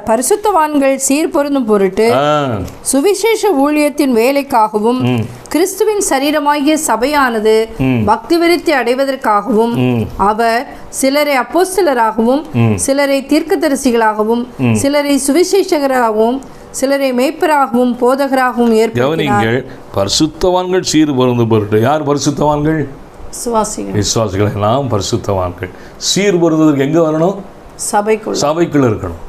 பரிசுத்தவான்கள் சீர்பொருந்தும் பொருட்டு சுவிசேஷ ஊழியத்தின் வேலைக்காகவும் கிறிஸ்துவின் சரீரமாகிய சபையானது பக்தி விருத்தி அடைவதற்காகவும் அவர் சிலரை அப்போஸ்தலராகவும் சிலரை தீர்க்கதரிசிகளாகவும் சிலரை சுவிசேஷகராகவும் சிலரை மேய்ப்பராகவும் போதகராகவும் ஏற்படுத்தினார். பரிசுத்தவான்கள் சீர்பொருந்தும் பொருட்டு. யார் பரிசுத்தவான்கள்? விசுவாசிகள் எல்லாம் பரிசுத்தவான்கள். சீர்பொருந்துவதற்கு எங்க வரணும்? சபைக்குள் இருக்கணும்.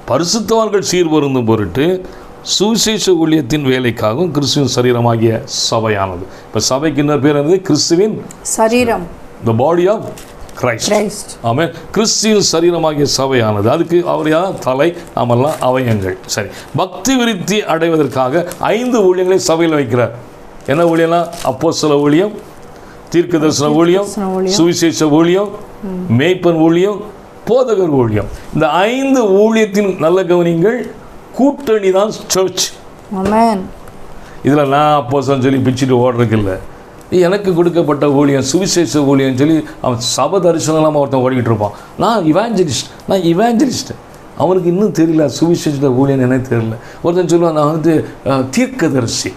பரிசுத்தவான்கள் சீர்பொருந்தும் பொருட்டு சுவிசேஷ ஊழியத்தின் வேலைக்காகவும் கிறிஸ்துவின் சரீரமாகிய சபையானது. இப்போ சபைக்கு இன்னொரு பேர் என்னது? கிறிஸ்துவின் சரீரம், the body of Christ. ஆமென். கிறிஸ்துவின் சரீரமாகிய சபையானது. அதுக்கு அவர் யார்? தலை, நாமெல்லாம் அவயங்கள். சரி, பக்தி விருத்தி அடைவதற்காக 5 ஊழியங்களை சபையில் வைக்கிறார். என்ன ஊழியம்லாம்? அப்போஸ்தல ஊழியம், தீர்க்கதரிசன ஊழியம், சுவிசேஷ ஊழியம், மேய்ப்பன் ஊழியம், போதகர் ஊழியம். இந்த 5 ஊழியத்தின் நல்ல கவனிங்கள், கூட்டணி தான் சர்ச். ஆமென். இதில் நான் அப்போஸ்தலன் சொல்லி பிச்சுட்டு ஓடுறதுக்கு இல்லை. எனக்கு கொடுக்கப்பட்ட ஊழியம் சுவிசேஷ ஊழியம் சொல்லி அவன் சபை தரிசனம் இல்லாமல் ஒருத்தன் ஓடிக்கிட்டு இருப்பான். நான் இவாஞ்சலிஸ்ட். அவனுக்கு இன்னும் தெரியல சுவிசேஷ ஊழியம் எனக்கு தெரியல. ஒருத்தன் சொல்லுவான், நான் வந்து தீர்க்கதரிசி.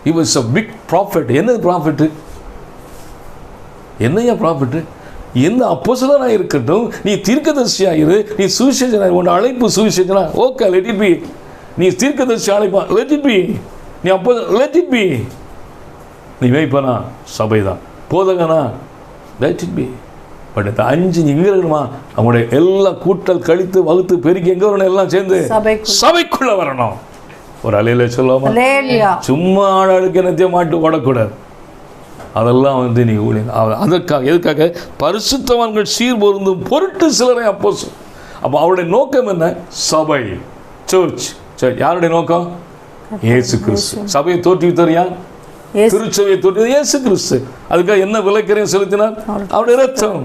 he was a big prophet. என்ன ப்ராஃபிட்டு? என்னையா ப்ராஃபிட்டு? எந்த அப்போஸ்தலனாக இருக்கட்டும், நீ தீர்க்கதரிசியாயிரு, நீ சுவிசேஷனாக, உன் அழைப்பு சுவிசேஷனா, ஓகே, லெட் இட் பி. நீ தீர்க்கதரிசி அழைப்பா, லெட் இட் பி. நீ அப்போ லெட் இட் பி. நீ மேய்ப்பனா, சபை தான். போதகனா, லெட் இட் பி. பட் இந்த 5 இங்கே இருக்கணுமா? அவங்களுடைய எல்லா கூட்டல் கழித்து வகுத்து பெருக்கி எங்கே வரணும்? எல்லாம் சேர்ந்து சபைக்குள்ளே வரணும். ஒரு அலையில சொல்லாமா? சும்மா ஆளாளுக்கு என்னத்தையும் மாட்டு ஓடக்கூடாது. அதெல்லாம் வந்து நீ ஊழியம். அதற்காக எதுக்காக? பரிசுத்தவான்கள் சீர்பொருந்தும் பொருட்டு சிலரை அப்போஸ்தலர். அப்போ அவருடைய நோக்கம் என்ன? சபை, சர்ச். சரி, யாருடைய நோக்கம்? இயேசு கிறிஸ்து. சபையை தோற்றுவித்தவர் யார்? திருச்சபையை தோற்றுவித்தவர் இயேசு கிறிஸ்து. அதுக்காக என்ன விலைக்கரையும் செலுத்தினார்? அவருடைய ரத்தம்.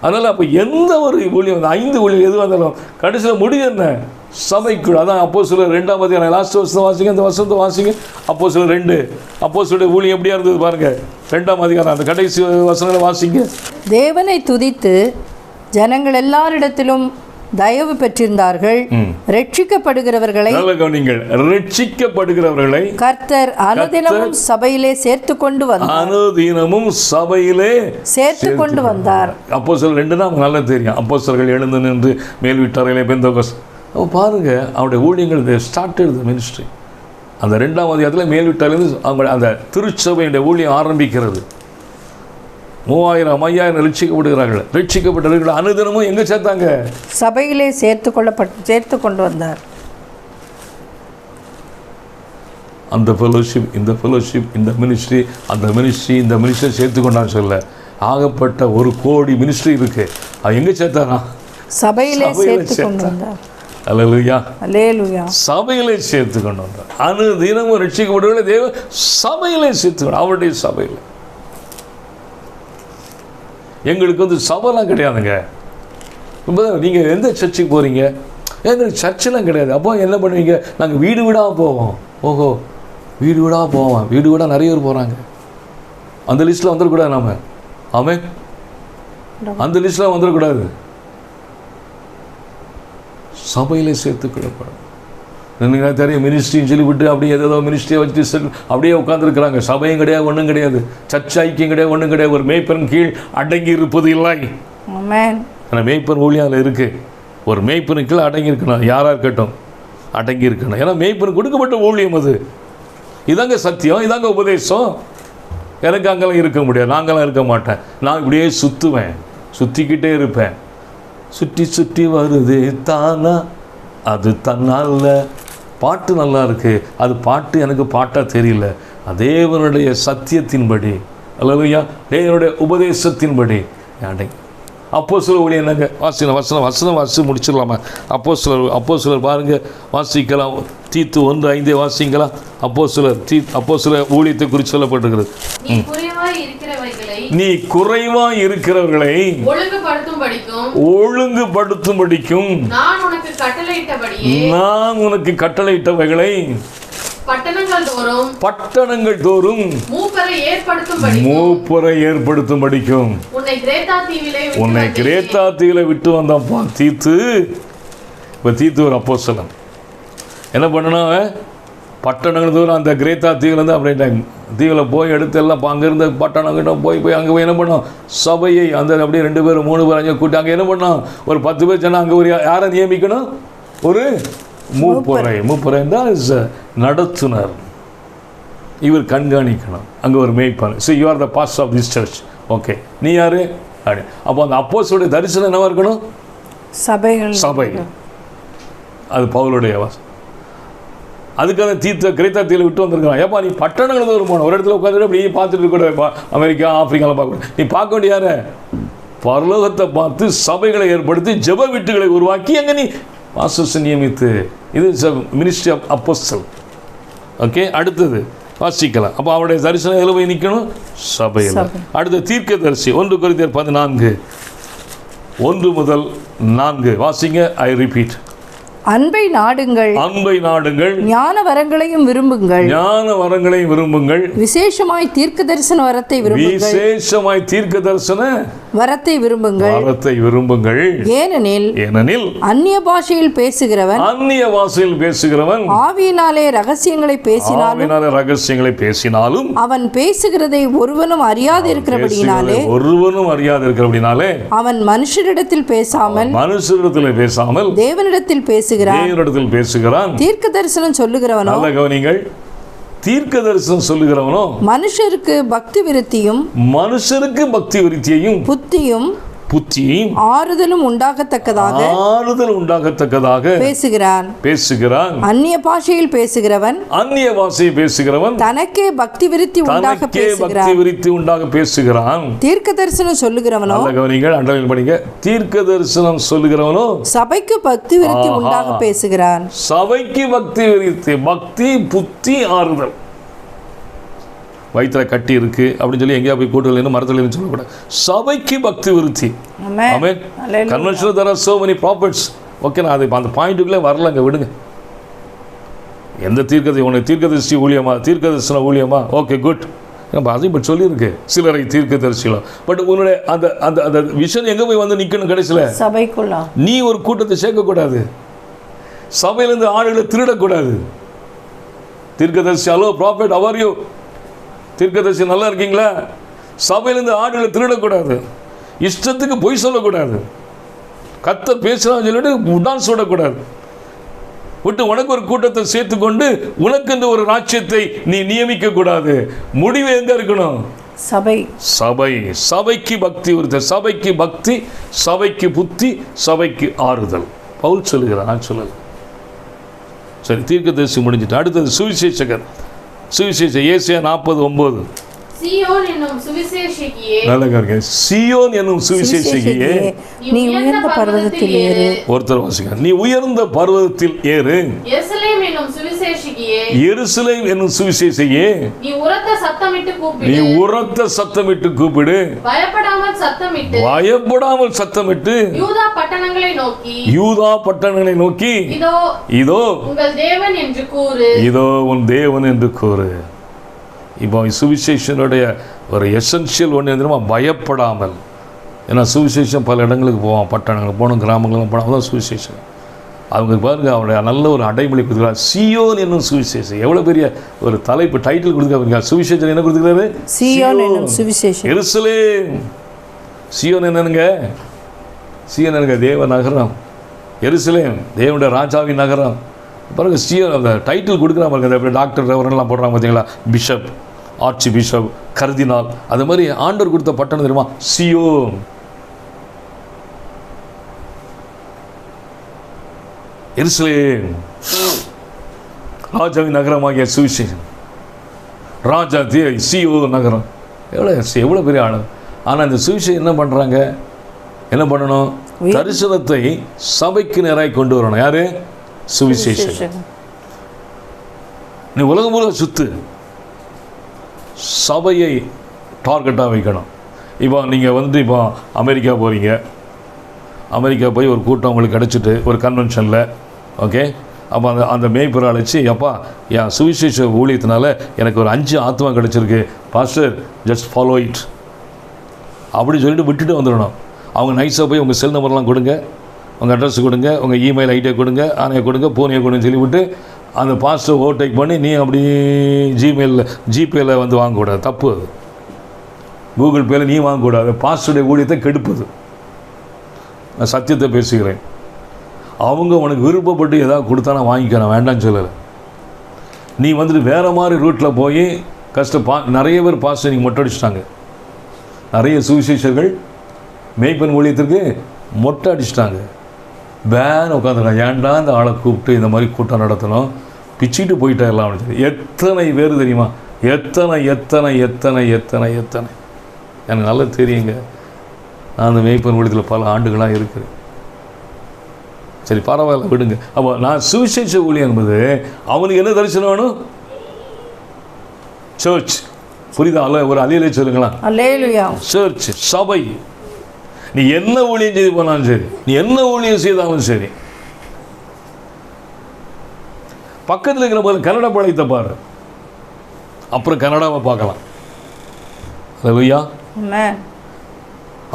அதனால் அப்போ எந்த ஒரு ஊழியம், 5 ஊழியம் எதுவாக இருந்தாலும் கடைசியில் முடிவு என்ன? சபைக்குள். அதான் அப்போஸ்தலர் 2ஆம் அதிகாரம் லாஸ்ட் வருஷம் வாசிங்க, அந்த வருஷத்தை வாசிங்க. அப்போஸ்தலர் 2, அப்போஸ்தலருடைய ஊழியம் எப்படியா இருந்தது பாருங்க. 2ஆம் அதிகாரம் அந்த கடைசி வசனங்களை வாசிங்க. தேவனை துதித்து ஜனங்கள் எல்லாரிடத்திலும் தயவு பெற்றிருந்தார்கள். ரட்சிக்கப்படுகிறவர்களை கர்த்தர் அனுதினமும் சபையிலே சேர்த்து கொண்டு வந்தார். அப்போஸ்தலர் 2 நமக்கு நல்லா தெரியும். அப்போஸ்தலர்கள் எழுந்து நின்று மேல் வீட்டாரையிலே பெந்தகோஸ்து. பாருங்க, அவருடைய ஊழியங்கள் ஸ்டார்டட் தி மினிஸ்ட்ரி. அந்த 2ஆம் அதிகாரத்தில் மேல் வீட்டாரிலிருந்து அவங்க அந்த திருச்சபையுடைய ஊழியம் ஆரம்பிக்கிறது. 3000 5000 ரட்சிக்கப்படுகிறார்கள். அனுதினமும் எங்கே சேர்த்தாங்க? சபையிலே சேர்த்து கொண்டு வந்தார். அந்த ஃபெலோஷிப், இந்த ஃபெலோஷிப், இந்த மினிஸ்ட்ரி, அந்த மினிஸ்ட்ரி, இந்த மினிஸ்ட்ரி சேர்த்து கொண்டான்னு சொல்ல ஆகப்பட்ட 1 கோடி மினிஸ்ட்ரி இருக்கு. அது எங்கே சேர்த்தாரா? சபையிலே சேர்த்து கொண்டு வந்தார். அல்லேலூயா, அல்லேலூயா. சபையிலே சேர்த்து கொண்டு வந்தார். அனுதினமும் ரட்சிக்கப்படுவதை தேவ சபையிலே சேர்த்து, அவருடைய சபையில். எங்களுக்கு வந்து சபைலாம் கிடையாதுங்க. நீங்கள் எந்த சர்ச்சுக்கு போகிறீங்க? எங்களுக்கு சர்ச்செலாம் கிடையாது. அப்போ என்ன பண்ணுவீங்க? நாங்கள் வீடு வீடாக போவோம். ஓஹோ, வீடு வீடாக போவோம். வீடு வீடாக நிறைய பேர் போகிறாங்க. அந்த லிஸ்ட்டில் வந்துடக்கூடாது. நாம ஆமென், அந்த லிஸ்ட்டில் வந்துடக்கூடாது. சபையிலே சேர்த்துக்கொள்ளப்படும். நீங்கள் தெரியும், மினிஸ்ட்ரின்னு சொல்லிவிட்டு அப்படியே ஏதோ மினிஸ்ட்ரியை வச்சுட்டு அப்படியே உட்காந்துருக்குறாங்க. சபையும் கிடையாது, ஒன்றும் கிடையாது, சர்ச்சை ஐக்கியம் கிடையாது, ஒன்றும் கிடையாது. ஒரு மேய்ப்பன் கீழ் அடங்கி இருப்பது இல்லை. ஆனால் மேய்ப்பன் ஊழியம் அதில் இருக்குது. ஒரு மேய்ப்பனுக்கு கீழே அடங்கி இருக்கணும், யாராக இருக்கட்டும் அடங்கி இருக்கணும். ஏன்னா மேய்ப்பனுக்கு கொடுக்கப்பட்ட ஊழியம் அது. இதாங்க சத்தியம், இதாங்க உபதேசம். எனக்கு அங்கெல்லாம் இருக்க முடியாது, நாங்களாம் இருக்க மாட்டேன். நான் இப்படியே சுற்றுவேன், சுற்றிக்கிட்டே இருப்பேன். சுற்றி சுற்றி வருது தானா அது தன்னால். பாட்டு நல்லா இருக்குது, அது பாட்டு எனக்கு பாட்டாக தெரியல. தேவனுடைய சத்தியத்தின்படி, அல்லையா, தேவனுடைய உபதேசத்தின்படி அடங்கி. அப்போஸ்தலர் ஊழியம் என்னங்க? வசனம் வாசி முடிச்சிடலாமா? அப்போஸ்தலர் பாருங்கள், வாசிக்கலாம். தீத்து 1:5 வாசிக்கலாம். அப்போஸ்தலர் ஊழியத்தை குறித்து சொல்லப்பட்டிருக்கிறது. நீ குறைவாய் இருக்கிறவர்களை ஒழுங்குபடுத்தும்படிக்கும் நான் உனக்கு கட்டளையிட்டவைகளை பட்டணங்கள் தோறும் மூப்பரை ஏற்படுத்தும்படிக்கும் உன்னை கிரேத்தா தீவில விட்டு வந்தான்ப்பா தீத்து. இப்போ தீத்து ஒரு அப்போஸ்தலன் என்ன பண்ணணும்? பட்டணங்கள் தூரம் அந்த கிரேத்தா தீவிலேருந்து அப்படியே தீவில் போய் எடுத்து எல்லாம் அங்கேருந்து பட்டணங்கிட்ட போய் அங்கே போய் என்ன பண்ணோம்? சபையை அந்த அப்படியே 2 பேர் 3 பேர் அங்கே கூட்டி அங்கே என்ன பண்ணோம்? ஒரு 10 பேர் சொன்னால் அங்கே ஒரு யாரை நியமிக்கணும்? ஒரு மூப்பரை என்றால் நடத்துனர். இவர் கண்காணிக்கணும். அங்கே ஒரு மேய்ப்பான். So you are the pastor of this church. Okay, நீ யார் அப்படி? அப்போ அந்த அப்போஸ்தலருடைய தரிசனம் என்னவாக இருக்கணும்? சபை. அது பவுலுடைய வாசம். அதுக்காக கிரேத்தா தீவில் விட்டு வந்திருக்கான். ஏப்பா நீ பட்டணங்கள் தான் போகணும். ஒரு இடத்துல உட்காந்துட்டு அப்படியே பார்த்துட்டு கூட அமெரிக்கா ஆப்பிரிக்காவில் பார்க்கணும். நீ பார்க்க வேண்டிய யாரை? பரலோகத்தை பார்த்து சபைகளை ஏற்படுத்தி ஜெப வீட்டுகளை உருவாக்கி அங்கே நீ பாஸ்டர்ஸ் நியமித்து. இது மினிஸ்ட்ரி ஆஃப் அப்போஸ்தலர். ஓகே, அடுத்தது வாசிக்கலாம். அப்போ அவருடைய தரிசனம் எதில் போய் நிற்கணும்? சபையில். அடுத்த தீர்க்கதரிசி 1 கொரிந்தியர் 14 1 முதல் 4 வாசிங்க. I repeat. அன்பை நாடுங்கள், ஞான வரங்களையும் விரும்புங்கள், விசேஷமாய் தீர்க்க தரிசன வரத்தை விரும்புங்கள், ஏனெனில் அந்நிய பாஷையில் பேசுகிறவன் ஆவியினாலே ரகசியங்களை பேசினாலும் அவன் பேசுகிறதை ஒருவனும் அறியாது இருக்கிறபடியினாலே அவன் மனுஷரிடத்தில் பேசாமல் தேவனிடத்தில் பேசுகிறான். தீர்க்க தரிசனம் சொல்லுகிறவனோ மனுஷருக்கு பக்தி விருத்தியும் புத்தியும் ஆறுதலும் உண்டாகத்தக்கதாக பேசுகிறான். அந்நிய பாஷையில் பேசுகிறவன் தனக்கே பக்தி விருத்தி உண்டாக பேசுகிறான். தீர்க்க தரிசனம் சொல்லுகிறவனோ சபைக்கு பக்தி விருத்தி உண்டாக பேசுகிறான். பக்தி புத்தி ஆறுதல். வயிற்றில் கட்டி இருக்குது அப்படின்னு சொல்லி எங்கேயா போய் கூட்டல் மரத்தில் சொல்லக்கூடாது. சபைக்கு பக்தி விருத்தி. Conventional there are so many prophets. Okay, நான் அது அந்த பாயிண்ட்டுக்குள்ளே வரலங்க, விடுங்க. எந்த தீர்க்கதரிசி ஊழியமா, தீர்க்கதரிசன ஊழியமா? Okay, good. அதையும் இப்போ சொல்லியிருக்கு சிலரை தீர்க்கதரிசிலாம். பட் உன்னுடைய அந்த அந்த அந்த விஷன் எங்கே போய் வந்து நிற்கணும்? கடைசியில் சபைக்குள்ள நீ ஒரு கூட்டத்தை சேர்க்கக்கூடாது. சபையிலேருந்து ஆளுகளை திருடக்கூடாது. தீர்க்கதரிசி, hello prophet, how are you? தீர்க்கதரிசி நல்லா இருக்கீங்களா? சபையிலேருந்து ஆடுகளை திருடக்கூடாது. இஷ்டத்துக்கு பொய் சொல்லக்கூடாது. கர்த்தர் பேசலாம்னு சொல்லிட்டு டான்ஸ் விடக்கூடாது. விட்டு உனக்கு ஒரு கூட்டத்தை சேர்த்துக்கொண்டு உனக்கு ஒரு ராஜ்யத்தை நீ நியமிக்க கூடாது. முடிவு எங்க இருக்கணும்? சபைக்கு பக்தி விருத்தி, சபைக்கு பக்தி, சபைக்கு புத்தி, சபைக்கு ஆறுதல். பவுல் சொல்லுகிறார், நான் சொல்லல. சரி, தீர்க்கதரிசி முடிஞ்சிட்டு அடுத்தது சுவிசேஷகர். ஏசாயா 40:9. சீயோன் என்னும் சுவிசேஷகியே, நீ உயர்ந்த பர்வதத்தில் ஏறு. ஒருத்தர் வாசிங்க. நீ உயர்ந்த பர்வதத்தில் ஏறு. எருசலேம் என்னும் சுவிசேஷகியே, நீ உரத்த சத்தமிட்டு கூப்பிடு. பயப்படாமல் சத்தமிட்டு யூதா பட்டணங்களை நோக்கி இதோ உங்கள் தேவன் என்று கூறு. இதோ உன் தேவன் என்று கூறு. இப்போ சுவிசேஷனுடைய ஒரு எசென்ஷியல் ஒன்று தெரியுமா? பயப்படாமல். ஏன்னா சுவிசேஷம் பல இடங்களுக்கு போவான், பட்டணங்களுக்கு போகணும், கிராமங்களுக்கு போனால் தான் சுவிசேஷம். அவங்க பாருங்க, அவருடைய நல்ல ஒரு அடைமொழி கொடுக்குறாரு, சியோன் என்னும் சுவிசேஷம். எவ்வளோ பெரிய ஒரு தலைப்பு, டைட்டில் கொடுக்குறாரு. சுவிசேஷம் என்ன கொடுத்துருக்காரு? சீயோன் என்னும் சுவிசேஷம். எருசலேம். சியோன் என்னங்க? சியோன் என்னங்க? தேவ நகரம். எருசலேம் தேவனுடைய ராஜாவின் நகரம். பாருங்க, சியோன் அந்த டைட்டில் கொடுக்குறா பாருங்க. டாக்டர் ரெவரெல்லாம் போடுறாங்க பார்த்தீங்களா, பிஷப், ஆர்ச்சி பிஷப், கர்தினால். அது மாதிரி ஆண்டவர் கொடுத்த பட்டணம் தெரியுமா? சியோன். எருசலேம் ராஜாவின் நகரமாகிய சுவிசேஷம். ராஜா சியோன் நகரம். எவ்வளோ பெரிய ஆளு. ஆனால் இந்த சுவிசேஷம் என்ன பண்ணுறாங்க? என்ன பண்ணணும்? தரிசனத்தை சபைக்கு நேராக கொண்டு வரணும். யாரு? சுவிசேஷம். நீ உலகம் முழுவதும் சுத்து, சபையை டார்கெட்டாக வைக்கணும். இப்போ நீங்கள் இப்போ அமெரிக்கா போகிறீங்க. அமெரிக்கா போய் ஒரு கூட்டம் உங்களுக்கு கிடச்சிட்டு ஒரு கன்வென்ஷனில், ஓகே, அப்போ அந்த மேய்ப்பரை அழைச்சி, அப்பா என் சுவிசேஷ ஊழியத்தினால எனக்கு ஒரு 5 ஆத்மா கிடச்சிருக்கு பாஸ்டர், ஜஸ்ட் ஃபாலோ இட் அப்படி சொல்லிட்டு விட்டுட்டு வந்துடணும். அவங்க நைஸாக போய் உங்கள் செல் நம்பர்லாம் கொடுங்க, உங்கள் அட்ரஸ் கொடுங்க, உங்கள் இமெயில் ஐடியை கொடுங்க, ஆணையை கொடுங்க, பூனையை கொடுங்க சொல்லிவிட்டு அந்த பாஸ்டர் ஓவர்டேக் பண்ணி நீ அப்படி ஜிபேயில் வந்து வாங்கக்கூடாது. தப்பு அது. கூகுள் பேயில் நீ வாங்கக்கூடாது. பாஸ்டருடைய ஊழியத்தை கெடுப்பது. நான் சத்தியத்தை பேசுகிறேன். அவங்க உனக்கு விருப்பப்பட்டு ஏதாவது கொடுத்தா நான் வாங்கிக்கிறேன், வேண்டாம்னு சொல்லலை. நீ வந்துட்டு வேறு மாதிரி ரூட்டில் போய் நிறைய பேர் பாஸ்டர் மொட்டை அடிச்சிட்டாங்க. நிறைய சுவிசேஷர்கள் மேய்ப்பன் ஊழியத்திற்கு மொட்டை அடிச்சிட்டாங்க. பேன் உட்காந்துருக்காங்க. ஏன்டா இந்த ஆளை கூப்பிட்டு இந்த மாதிரி கூட்டம் நடத்தணும், பிச்சுட்டு போயிட்டா எல்லாம். எத்தனை பேர் தெரியுமா? எத்தனை எத்தனை எத்தனை எத்தனை எத்தனை எனக்கு நல்லா தெரியுங்க. நான் அந்த மேய்ப்பன் ஊழியத்தில் பல ஆண்டுகளாக இருக்கிறேன். சரி, பரவாயில்ல, விடுங்க. அப்போ நான் சுவிசேஷ ஊழியம் என்பது அவனுக்கு என்ன தரிசனம் வேணும்? சர்ச். புரியுதா? ஒரு அலையிலே சொல்லுங்களா? சர்ச், சபை. நீ என்ன ஊழியம் செய்து போனாலும் சரி, நீ என்ன ஊழியம் செய்தாலும் சரி, பக்கத்தில் இருக்கிற போது கன்னட பழையத்தை பாரு, அப்புறம் கன்னடாவை பார்க்கலாம். Hallelujah.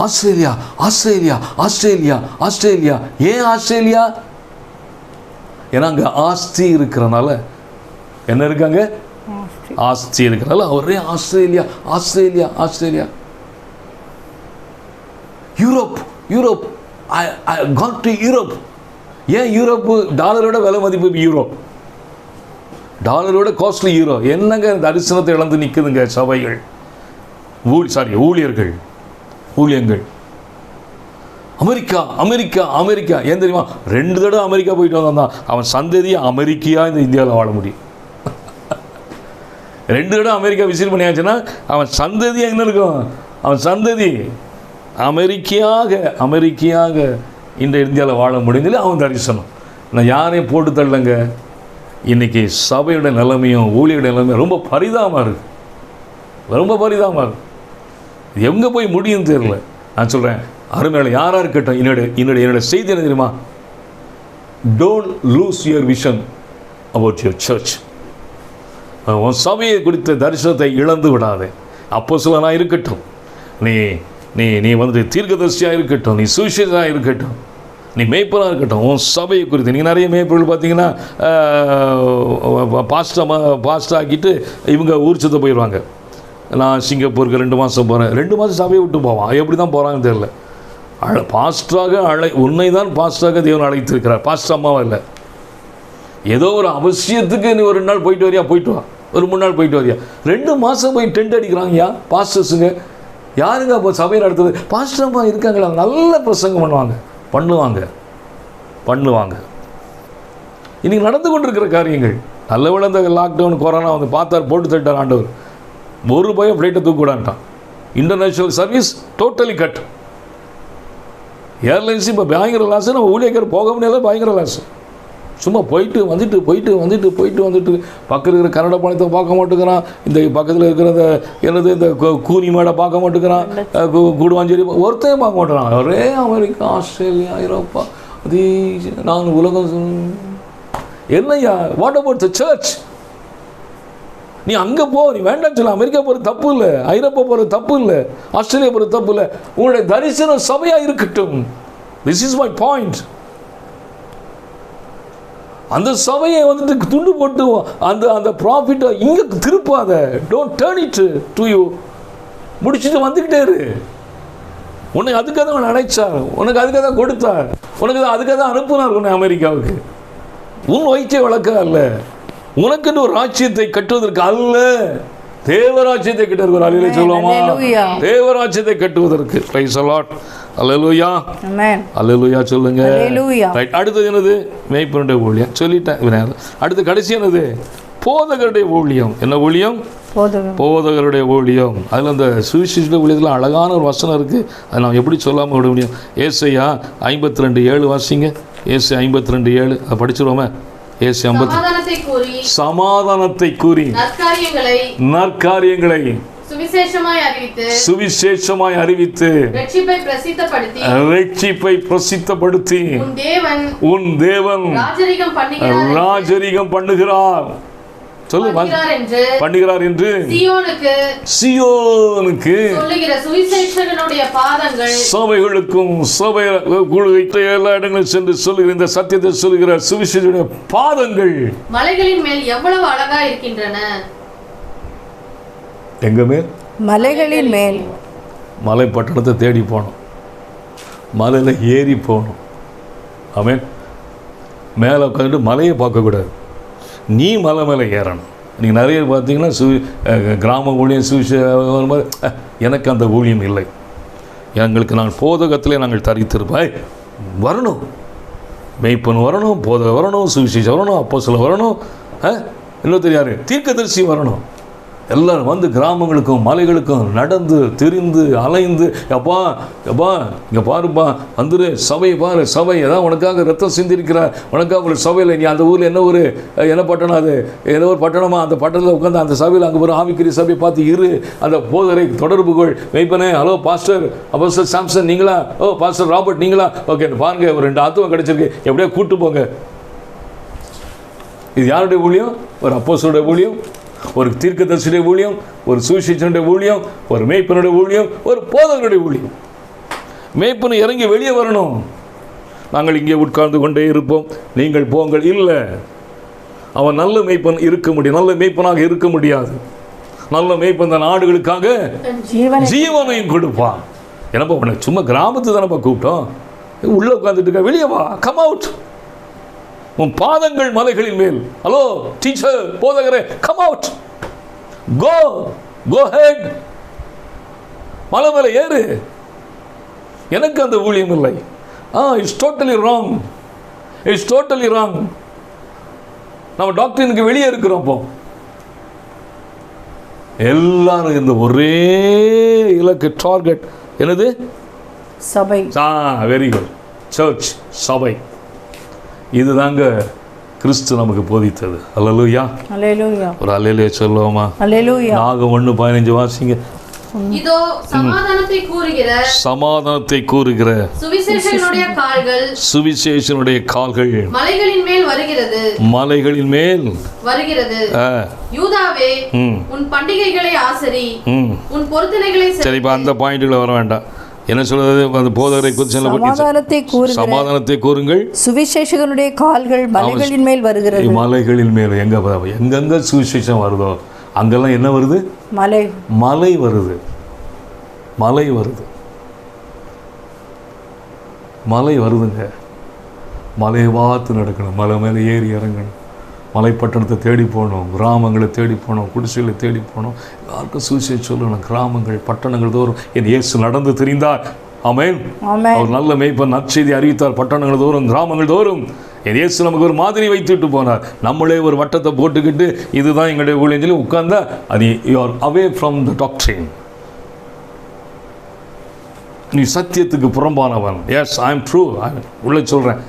Australia, Australia, Australia, Australia. ஏன் ஆஸ்திரேலியா? ஏன்னா அங்கே ஆஸ்தி இருக்கிறனால. என்ன இருக்காங்க? ஆஸ்தி இருக்கிறனால ஒரே Australia, Australia, Australia. Europe, Europe, I got to Europe. ஏன் யூரோப்பு? டாலரோட விலை மதிப்பு யூரோப், டாலரோட காஸ்ட்லி யூரோ. என்னங்க தரிசனத்தை இழந்து நிற்குதுங்க சபைகள், ஊழியர்கள், ஊழியங்கள். America, America, America. ஏன் தெரியுமா? 2 தடவை அமெரிக்கா போயிட்டு வந்தான். அவன் சந்ததியை அமெரிக்கையாக இந்த இந்தியாவில் வாழ முடியும். 2 தடவை அமெரிக்கா விசிட் பண்ணியாச்சுன்னா அவன் சந்ததி எங்கே இருக்கும்? அவன் சந்ததி அமெரிக்கையாக இந்த இந்தியாவில் வாழ முடிஞ்சதில்லை. அவன் தரிசனம். நான் யாரையும் போட்டு தள்ளங்க. இன்றைக்கி சபையோட நிலைமையும் ஊழியோட நிலைமையும் ரொம்ப பரிதாபமாக இருக்குது. ரொம்ப பரிதாபமாக இருக்குது. எங்கே போய் முடியும் தெரியல. நான் சொல்கிறேன், அருமையாளர் யாராக இருக்கட்டும், என்னுடைய செய்தி என்ன தெரியுமா? Don't lose your vision about your search. உன் சபையை குறித்த தரிசனத்தை இழந்து விடாதே. அப்போஸ்தலனாக இருக்கட்டும், நீ நீ நீ வந்து தீர்க்கதரிசியாக இருக்கட்டும், நீ சுவிசேஷனாக இருக்கட்டும், நீ மேய்ப்பனாக இருக்கட்டும், உன் சபையை குறித்து. நீங்கள் நிறைய மேய்ப்பர்கள் பார்த்தீங்கன்னா பாஸ்ட் ஆக்கிட்டு இவங்க ஊர்ச்சத்தை போயிடுவாங்க. நான் சிங்கப்பூருக்கு 2 மாதம் போகிறேன், 2 மாதம் சபையை விட்டு போவான். எப்படி தான் போகிறாங்கன்னு தெரியல. பாஸ்டராக உன்னை தான் பாஸ்டராக தேவன் அழைத்திருக்கிறார், பாஸ்டர் அம்மாவும் இல்லை. ஏதோ ஒரு அவசியத்துக்கு நீ ஒரு 2 நாள் போயிட்டு வரியா, போயிட்டு வா. ஒரு 3 நாள் போயிட்டு வரியா. 2 மாதம் போய் டென்ட் அடிக்கிறாங்கய்யா பாஸ்டர்ஸுங்க. யாருங்க அப்போ சபையில் அடுத்தது? பாஸ்டர் அம்மா இருக்காங்களா, நல்ல பிரசங்கம் பண்ணுவாங்க. இன்றைக்கி நடந்து கொண்டிருக்கிற காரியங்கள் நல்ல விட இந்த லாக்டவுன் கொரோனா வந்து பார்த்தார், போட்டு தட்டார் ஆண்டவர். ஒரு பயம் ஃப்ளைட்டை தூக்கிவிடான்ட்டான். International service totally cut. Airlines இப்போ பயங்கர லாஸ். நம்ம ஊழியர்கள் போக முடியாத பயங்கர லாஸ். சும்மா போயிட்டு வந்துட்டு பக்கத்தில் இருக்கிற கன்னட பணத்தை பார்க்க மாட்டேங்கிறான். இந்த பக்கத்தில் இருக்கிற இந்த கூனி மேடை பார்க்க மாட்டேங்கிறான். கூடுவாஞ்சேரி ஒருத்தையும் பார்க்க மாட்டேங்கிறான். ஒரே அமெரிக்கா, ஆஸ்திரேலியா, ஐரோப்பா, அது நான் உலகம். என்னையா, வாட் அபவுட் த சர்ச்? நீ அங்கே போ, நீ வேண்டாம் சொல்ல. அமெரிக்கா போகிறது தப்பு இல்லை, ஐரோப்பா போகிறது தப்பு இல்லை, ஆஸ்திரேலியா போகிறது தப்பு இல்லை. உங்களுடைய தரிசனம் சபையாக இருக்கட்டும். This is my point. அந்த சபையை வந்துட்டு துண்டு போட்டு அந்த அந்த ப்ராஃபிட்டை இங்கே திருப்பாத. Don't turn it to you. முடிச்சுட்டு வந்துக்கிட்டே இரு. உனக்கு அதுக்காக தான் அவன் அழைச்சார், உனக்கு அதுக்காக தான் கொடுத்தார், உனக்கு தான் அதுக்காக தான் அனுப்புனார் உன்னை அமெரிக்காவுக்கு. உன் வயிற்றை வளர்க்க அல்ல, உனக்குன்னு ஒரு ராஜ்யத்தை கட்டுவதற்கு அல்ல, தேவராஜ்யத்தை கட்டுவதற்கு. அலையிலே சொல்லுவோமா? தேவராஜ்யத்தை கட்டுவதற்கு. Praise the Lord. அல்லேலூயா, ஆமென், அல்லேலூயா சொல்லுங்க. ரைட். அடுத்தது என்னது? மேய்ப்பனுடைய ஊழியம் சொல்லிட்டேன். அடுத்து கடைசி என்னது? போதகருடைய ஊழியம். என்ன ஊழியம்? போதகருடைய ஊழியம். அதில் அந்த சுவிசேஷ ஊழியத்தில் அழகான ஒரு வசனம் இருக்குது. அதை நாம் எப்படி சொல்லாமல் விட முடியும்? ஏசாயா 52:7 வாசிங்க. ஏசாயா 52:7 அதை படிச்சிருவோமே. ஏசாயா 50. சமாதானத்தை கூறி நற்காரியங்களை சுவிசேஷமாய் அறிவித்து ரட்சிப்பை பிரசித்தப்படுத்தி உன் தேவன் ராஜரிகம் பண்ணுகிறார். சொல்லு, பண்ணுகிறார் என்று சீயோனுக்கு சபைகளுக்கும் சபை எல்லா இடங்களும் சென்று சொல்லுகிற இந்த சத்தியத்தை சொல்லுகிற சுவிசேஷனுடைய பாதங்கள் மலைகளின் மேல் எவ்வளவு அழகா இருக்கின்றன. எங்க மேல்? மலைகளின் மேல். மலை பட்டணத்தை தேடி போனோம், மலையில ஏறி போகணும். ஆமென். மேலே உட்காந்துட்டு மலையை பார்க்கக்கூடாது, நீ மலை மேலே ஏறணும். நீங்கள் நிறைய பார்த்தீங்கன்னா கிராம ஊழியம் வரும்போது எனக்கு அந்த ஊழியம் இல்லை, எங்களுக்கு நான் போதகத்திலே நாங்கள் தரித்திருப்பேன். வரணும், மெய்ப்பன் வரணும், போதகம் வரணும், சுவிசேஷம் வரணும், அப்போஸ்தலர் வரணும், இன்னும் தெரியாது தீர்க்கதரிசி வரணும். எல்லோரும் வந்து கிராமங்களுக்கும் மலைகளுக்கும் நடந்து திரிந்து அலைந்து, எப்பா எப்பா இங்கே பாருப்பா வந்துரு, சபையை பாரு, சபை ஏதாவது உனக்காக ரத்தம் சிந்திருக்கிறார், உனக்காக ஒரு சபையில் நீ அந்த ஊரில் என்ன ஒரு என்ன பட்டணம், அது ஏதோ ஒரு பட்டணமா, அந்த பட்டணத்தில் உட்காந்து அந்த சபையில் அங்கே ஒரு ஆவிக்குரிய சபையை பார்த்து இரு, அந்த போதரை தொடர்புகள். மெய்ப்பனே, ஹலோ பாஸ்டர் அப்போஸ்தலர் சாம்சன் நீங்களா? ஓ பாஸ்டர் ராபர்ட் நீங்களா? ஓகே பாருங்க, ஒரு 2 ஆத்துவம் கிடச்சிருக்கு, எப்படியோ கூட்டு போங்க. இது யாருடைய ஊழியம்? ஒரு அப்போஸ்தலருடைய ஊழியம், ஒரு தீர்க்கதரிசியுடைய ஊழியம், ஒரு சுவிசேஷனுடைய ஊழியம், ஒரு மேய்ப்பனுடைய ஊழியம், ஒரு போதகருடைய ஊழியம். மேய்ப்பன் இறங்கி வெளியே வரணும். நாங்கள் இங்கே உட்கார்ந்து கொண்டே இருப்போம், நீங்கள் போங்கள் இல்லை. அவன் நல்ல மேய்ப்பன் இருக்க முடியும், நல்ல மேய்ப்பனாக இருக்க முடியாது. நல்ல மேய்ப்பன் அந்த நாடுகளுக்காக ஜீவனையும் கொடுப்பான். என்னப்பா உனக்கு சும்மா கிராமத்து தானப்பா கூப்பிட்டோம், உள்ளே உட்காந்துட்டு இருக்க, வெளியே வா, கம் அவுட். உன் பாதங்கள் மலைகளின் மேல். ஹலோ டீச்சர், போதகரே, கம் அவுட், கோ கோ ஹெட், மலை மேலே ஏறு. எனக்கு அந்த ஊழியம் இல்லை. It's totally wrong, it's totally wrong. நம்ம டாக்டரினுக்கு வெளியே இருக்கிறோம். அப்போ எல்லாரும் இந்த ஒரே இலக்கு, டார்கெட் என்னது? சபை. வெரி குட், சர்ச், சபை. இதுதாங்க கிறிஸ்து நமக்கு போதித்தது. அல்லேலூயா, அல்லேலூயா. ஒரு அல்லேலூயா சொல்லுவோமா? அல்லேலூயா. நாகம் 1:15 வாசிங்க. இதோ சமாதானத்தை கூறுகிற சுவிசேஷனுடைய கால்கள் மலைகளின் மேல் வருகிறது, மலைகளின் மேல் வருகிறது. யூதாவே, உன் பண்டிகைகளை ஆசரி, உன் பொருத்தனைகளை. சரி, இப்ப அந்த பாயிண்ட்ல வர வேண்டாம். என்ன சொல்றது? அந்த போதகரை குறித்து சமாதானத்தை கூறுங்கள், சுவிசேஷகனுடைய கால்கள் மலைகளின் மேல் வருகிறது. மலைகளின் மேல் எங்கெங்க சுவிசேஷம் வருதோ அங்கெல்லாம் என்ன வருது? மலை. மலை வருது, மலை வருது, மலை வருதுங்க. மலையை பார்த்து நடக்கணும், மலை மேலே ஏறி இறங்கணும், மலைப்பட்டணத்தை தேடி போகணும், கிராமங்களை தேடி போகணும், குடிசைகளை தேடி போகணும், யாருக்கும் சுவிசேஷம் சொல்லணும். கிராமங்கள் பட்டணங்கள் தோறும் என் இயேசு நடந்து தெரிந்தார். ஆமென். அவர் நல்ல மேய்ப்பன், நற்செய்தி அறிவித்தார். பட்டணங்கள் தோறும் கிராமங்கள் தோறும் என் இயேசு நமக்கு ஒரு மாதிரி வைத்துட்டு போனார். நம்மளே ஒரு வட்டத்தை போட்டுக்கிட்டு இதுதான் எங்களுடைய ஊழியம் சொல்லி உட்கார்ந்தா அது you are away from the doctrine. நீ சத்தியத்துக்கு புறம்பானவன். எஸ், ஐ எம் ட்ரூ, உள்ளே சொல்கிறேன்,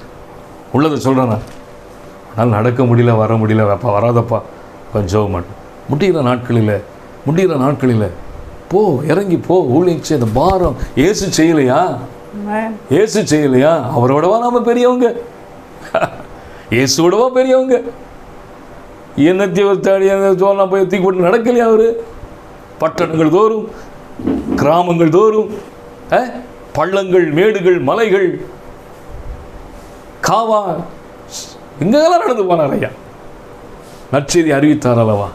உள்ளதை சொல்கிறேன். ஆனால் நடக்க முடியல, வர முடியல, அப்பா வராதப்பா, கொஞ்சம் மாட்டேன். முடிகிற நாட்களில் போ, இறங்கி போ, ஊழியம் செய்ய. பாரம் ஏசு செய்யலையா? ஏசு செய்யலையா? அவரோடவா நாம பெரியவங்க? இயேசுவோடவா பெரியவங்க? என்னத்தை ஒரு தாடி சோழனா போய் தூக்கி போட்டு நடக்கலையா அவரு? பட்டணங்கள் தோறும் கிராமங்கள் தோறும் பள்ளங்கள் மேடுகள் மலைகள் காவா இங்கெல்லாம் நடந்து போனார் ஐயா. நற்செய்தி அறிவித்தார் அல்லவா.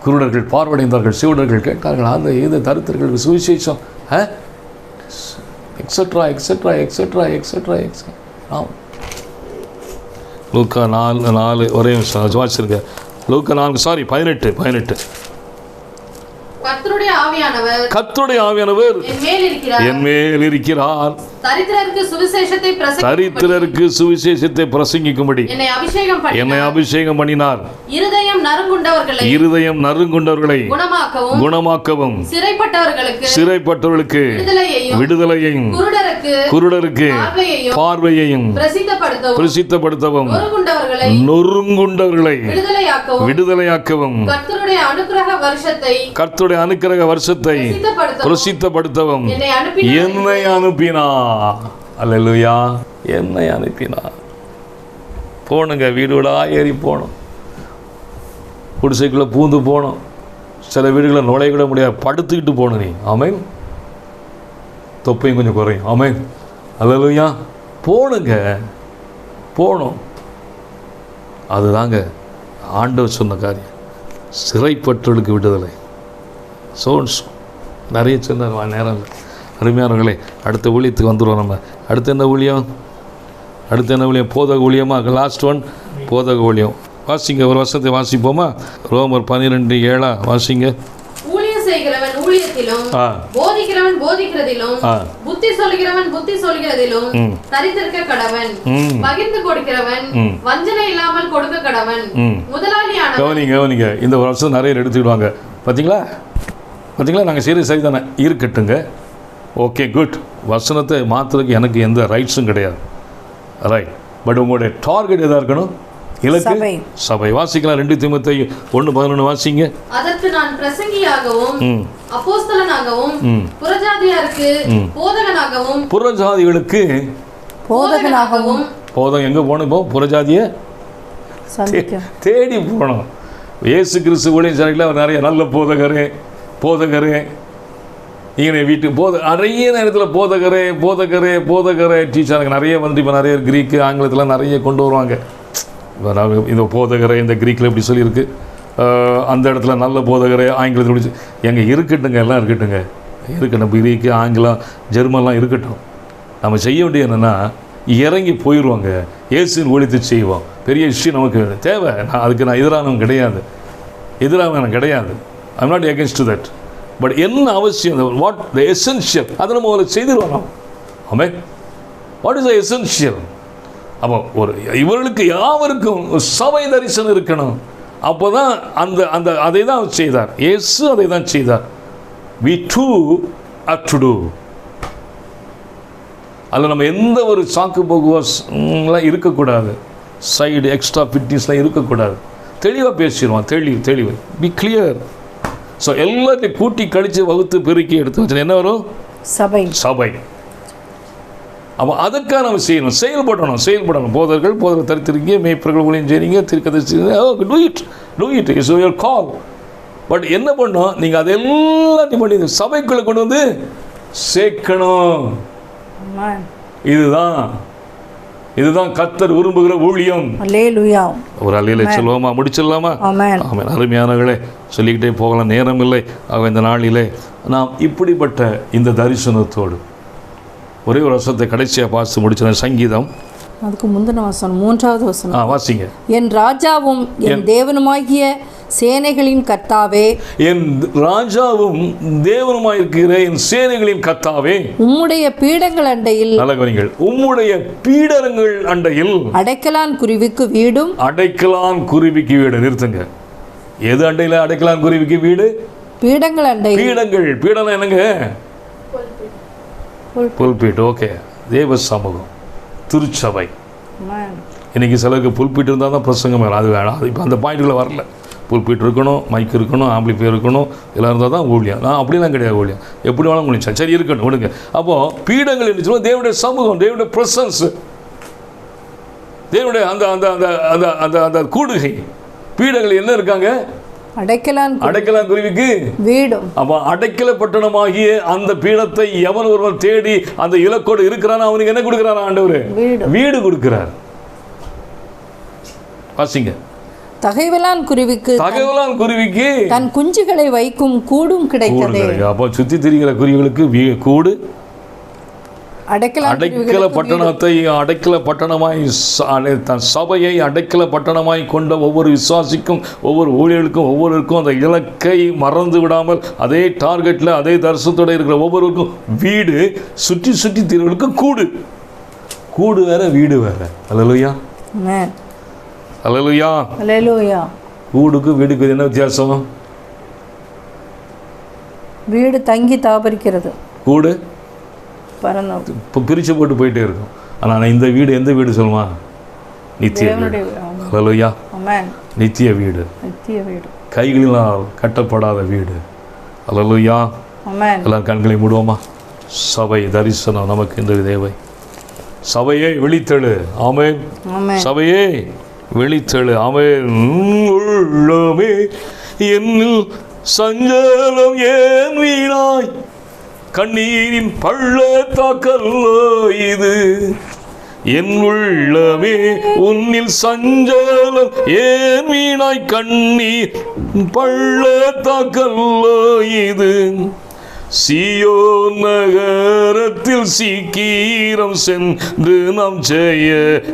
குருடர்கள் பார்வடைந்தார்கள், சீடர்கள் கேட்டார்கள், அந்த இது தரித்திரர்களுக்கு சுவிசேஷம் etcetera etcetera etcetera etcetera etcetera. ஆமாம், லூக்கா 4 ஒரே நிமிஷம் வாசிருக்க. லூக்கா 18. கர்த்தருடைய ஆவியானவர் என் மேல் இருக்கிறார். தரித்திரருக்கு சுவிசேஷத்தை பிரசங்கிக்கும்படி என்னை அபிஷேகம் பண்ணினார். இருதயம் நறுங்குண்டவர்களை குணமாக்கவும், சிறைப்பட்டவர்களுக்கு விடுதலையையும், குருடருக்கு பார்வையையும் பிரசித்தப்படுத்தவும், நொறுங்குண்டவர்களை விடுதலையாக்கவும், கர்த்தருடைய அனுக்கிரக வருஷத்தை பிரசித்தப்படுத்தவும் என்னை அனுப்பினார். அல்லேலூயா. என்னை அனுப்பினார். போனுங்க, வீடு வீடா ஏறி போகணும், குடிசைக்குள்ளே பூந்து போகணும், சில வீடுகளை நுழைய முடியாது, படுத்துக்கிட்டு போகணும். நீ ஆமேன், தொப்பையும் கொஞ்சம் குறையும். ஆமேன், அல்லேலூயா. போனுங்க, போகணும். அதுதாங்க ஆண்டவர் சொன்ன காரியம். சிறைப்பட்டவர்களுக்கு விடுதலை. நிறைய சொன்னார், நேரம் இல்லை. அருமையானவர்களே, அடுத்த ஊழியத்துக்கு வந்துடுவோம். நம்ம அடுத்து என்ன ஊழியம்? போதக ஊழியமாக. லாஸ்ட் ஒன் போதக ஊழியம். வாசிங்க, ஒரு வருஷத்தை வாசிப்போமா? ரோமர் 12:7 வாசிங்க. ஊழியம் செய்கிறவன் ஊழியத்திலும், போதிக்கிறவன் போதிக்கிறதிலும், புத்தி சொல்கிறதிலும் தரித்திருக்க கடவன், பகிர்ந்து கொடுக்கிறவன் வஞ்சனை இல்லாமல் கொடுக்க கடவன். முதலாளியான கவனிங்க, இந்த வருஷம் நிறைய எடுத்துக்கிடுவாங்க. பார்த்தீங்களா, நாங்கள் சரி சரிதானே இருக்கட்டுங்க. Okay, good. வசனத்தை மாற்றுறதுக்கு எனக்கு எந்த ரைட்ஸும் கிடையாது. ரைட். பட் உங்களுடைய டார்கெட் எதாக இருக்கணும்? இலக்கு சபை. வாசிக்கலாம். 2 தீமோத்தேயு 1:11 வாசிங்க. அதற்கு நான் பிரசங்கியாகவும் அப்போஸ்தலனாகவும் புறஜாதியாருக்கு போதகனாகவும், புறஜாதிகளுக்கு போதகனாகவும். போதகம் எங்கே போகணும்? இப்போ புறஜாதியை தேடி போகணும். இயேசு கிறிஸ்து ஊழியம் சரிங்களா, நிறைய நல்ல போதகரே இங்கே வீட்டுக்கு நிறைய நேரத்தில் போதகரே டீச்சருங்க நிறைய வந்து இப்போ நிறைய கிரீக்கு ஆங்கிலத்தில் நிறைய கொண்டு வருவாங்க. இந்த போதகரை இந்த கிரீக்கில் எப்படி சொல்லியிருக்கு, அந்த இடத்துல நல்ல போதகரே ஆங்கிலத்தில் முடிச்சு எங்கே இருக்கட்டுங்க, எல்லாம் இருக்கட்டும். கிரீக்கு, ஆங்கிலம், ஜெர்மன்லாம் இருக்கட்டும். நம்ம செய்ய வேண்டியது என்னென்னா, இறங்கி போயிடுவாங்க, இயேசுவின் ஊழியத்தை செய்வோம். பெரிய விஷயம் நமக்கு தேவை. அதுக்கு நான் எதிரானவன் கிடையாது. I am not against to that. But என்ன அவசியம், வாட் த எசென்ஷியல், அதை நம்ம அவங்களுக்கு செய்திருவோம். ஆமென். What is the essential? அப்போ இவர்களுக்கு யாவருக்கும் சபை தரிசனம் இருக்கணும். அப்போ தான் அதை தான் அவர் செய்தார். இயேசு அதை தான் செய்தார். we too have to do. அதில் நம்ம எந்த ஒரு சாக்கு போக்குவரலாம் இருக்கக்கூடாது. சைடு எக்ஸ்ட்ரா ஃபிட்னஸ்லாம் இருக்கக்கூடாது. தெளிவாக பேசிடுவான். தெளிவு பி கிளியர். ஸோ எல்லாத்தையும் கூட்டி கழித்து வகுத்து பெருக்கி எடுத்து வச்சு என்ன வரும்? சபை. அப்போ அதுக்காக நம்ம செயல்படணும். போதகர்கள் தரித்திருக்கீங்க, மேய்ப்பர்கள் ஊழியம் செய்றீங்க, தீர்க்கதரிசி, do it is your call. But என்ன பண்ணோம், நீங்கள் அதெல்லாம் பண்ணி சபைக்குள்ளே கொண்டு வந்து சேர்க்கணும். இதுதான் கர்த்தர் விரும்புகிற ஊழியம். அல்லேலூயா. ஒரு அல்லேலூயா சொல்லுவோமா? முடிச்சிடலாமா? ஆமென். அருமையானவர்களே, சொல்லிக்கிட்டே போகலாம், நேரம் இல்லை. ஆக இந்த நாளிலே நாம் இப்படிப்பட்ட இந்த தரிசனத்தோடு ஒரே ஒரு வசனத்தை கடைசியாக பார்த்து முடிச்சின. சங்கீதம் அதுக்கு முந்தின வசனம் 3வது வசனம் வாசிங்க. என் ராஜாவும் என் தேவனுமாகிய சேனைகளின் கர்த்தாவே, என் ராஜாவும் தேவனுமாயிருக்கிற என் சேனைகளின் கர்த்தாவே, உம்முடைய பீடங்கள் அண்டையில், நல்லவர்கள் உம்முடைய பீடங்கள் அண்டையில் அடைக்கலான் குருவிக்கு வீடும். நிறுத்துங்க. எது அண்டையில் அடைக்கலான் குருவிக்கு வீடு? பீடங்கள் அண்டை. பீடம் என்னங்க? புல்பீட். ஓகே. தேவ சமூகம், திருச்சபை. இன்னைக்கு சிலருக்கு புல்பீட் இருந்தால் தான் பிரசங்கம் வேணும். அது வேணாம். அது இப்போ அந்த பாயிண்ட்டுக்குள்ளே வரல. புல்பீட் இருக்கணும், மைக் இருக்கணும், ஆம்பிளிஃபையர் இருக்கணும், எல்லாம் இருந்தால் தான் ஊழியம். நான் அப்படிலாம் கிடையாது. ஊழியம் எப்படி வேணாலும் முடிச்சேன். சரி, இருக்கட்டும், விடுங்க. அப்போது பீடங்கள் இருந்துச்சுன்னா தேவனுடைய சமூகம், தேவனுடைய ப்ரெசன்ஸ், தேவனுடைய அந்த அந்த அந்த அந்த அந்த அந்த கூடுகை. பீடங்கள் என்ன இருக்காங்க? அடைக்கலான் குருவிக்கு வீடும். அப்போ அடைக்கல பட்டணமாகிய அந்த பீடத்தை எவன் ஒருவன் தேடி அந்த இலக்கோடு இருக்கிறான், அவனுக்கு என்ன கொடுக்கிறார்? ஆண்டவர் வீடு கொடுக்கிறார். வாசிங்க. தகைவலான் குருவிக்கு தன் குஞ்சுகளை வைக்கும் கூடும் கிடைத்தது. அப்போ சுத்தி திரிகிற குருவிகளுக்கு கூடு, அடைக்கல பட்டணத்தை அடைக்கல பட்டணமாய் தன் சபையை அடைக்கல பட்டணமாய் கொண்ட ஒவ்வொரு விசுவாசிக்கும், ஒவ்வொரு ஊழியர்களுக்கும், ஒவ்வொருவருக்கும் அந்த இலக்கை மறந்து விடாமல் அதே டார்கெட்டில் அதே தரிசனத்தோடு இருக்கிற ஒவ்வொருவருக்கும் வீடு, சுற்றி சுற்றி திரிகளுக்கு கூடு. கூடு வேற, வீடு வேற. அல்லேலூயா, அல்லேலூயா, அல்லேலூயா. கூடுக்கு வீடுக்கு என்ன வித்தியாசம்? வீடு தங்கி தாபரிக்கிறது, கூடு இப்போ பிரித்து போட்டு போயிட்டே இருக்கும். ஆனால் இந்த வீடு எந்த வீடு சொல்லுமா? நித்திய வீடு. அல்லேலூயா, நித்திய வீடு, கைகளினால் கட்டப்படாத வீடு. அல்லேலூயா. எல்லாரும் கண்களை மூடுவோமா? சபை தரிசனம் நமக்கு இந்த தேவை. சபையை விழித்தெழு. ஆமென். சபையே விழித்தெழு. ஆமென். உள்ளமே என்னில் சஞ்சலம் ஏன் வீணாய், கண்ணீரின் பள்ளத்தாக்கல்லோ இது. என் உள்ளமே உன்னில் சஞ்சலம் ஏன் வீணாய், கண்ணீர் பள்ளத்தாக்கல்லோ இது. சீயோன் நகரத்தில் சீக்கிரம் சென்று நாம் ஜெய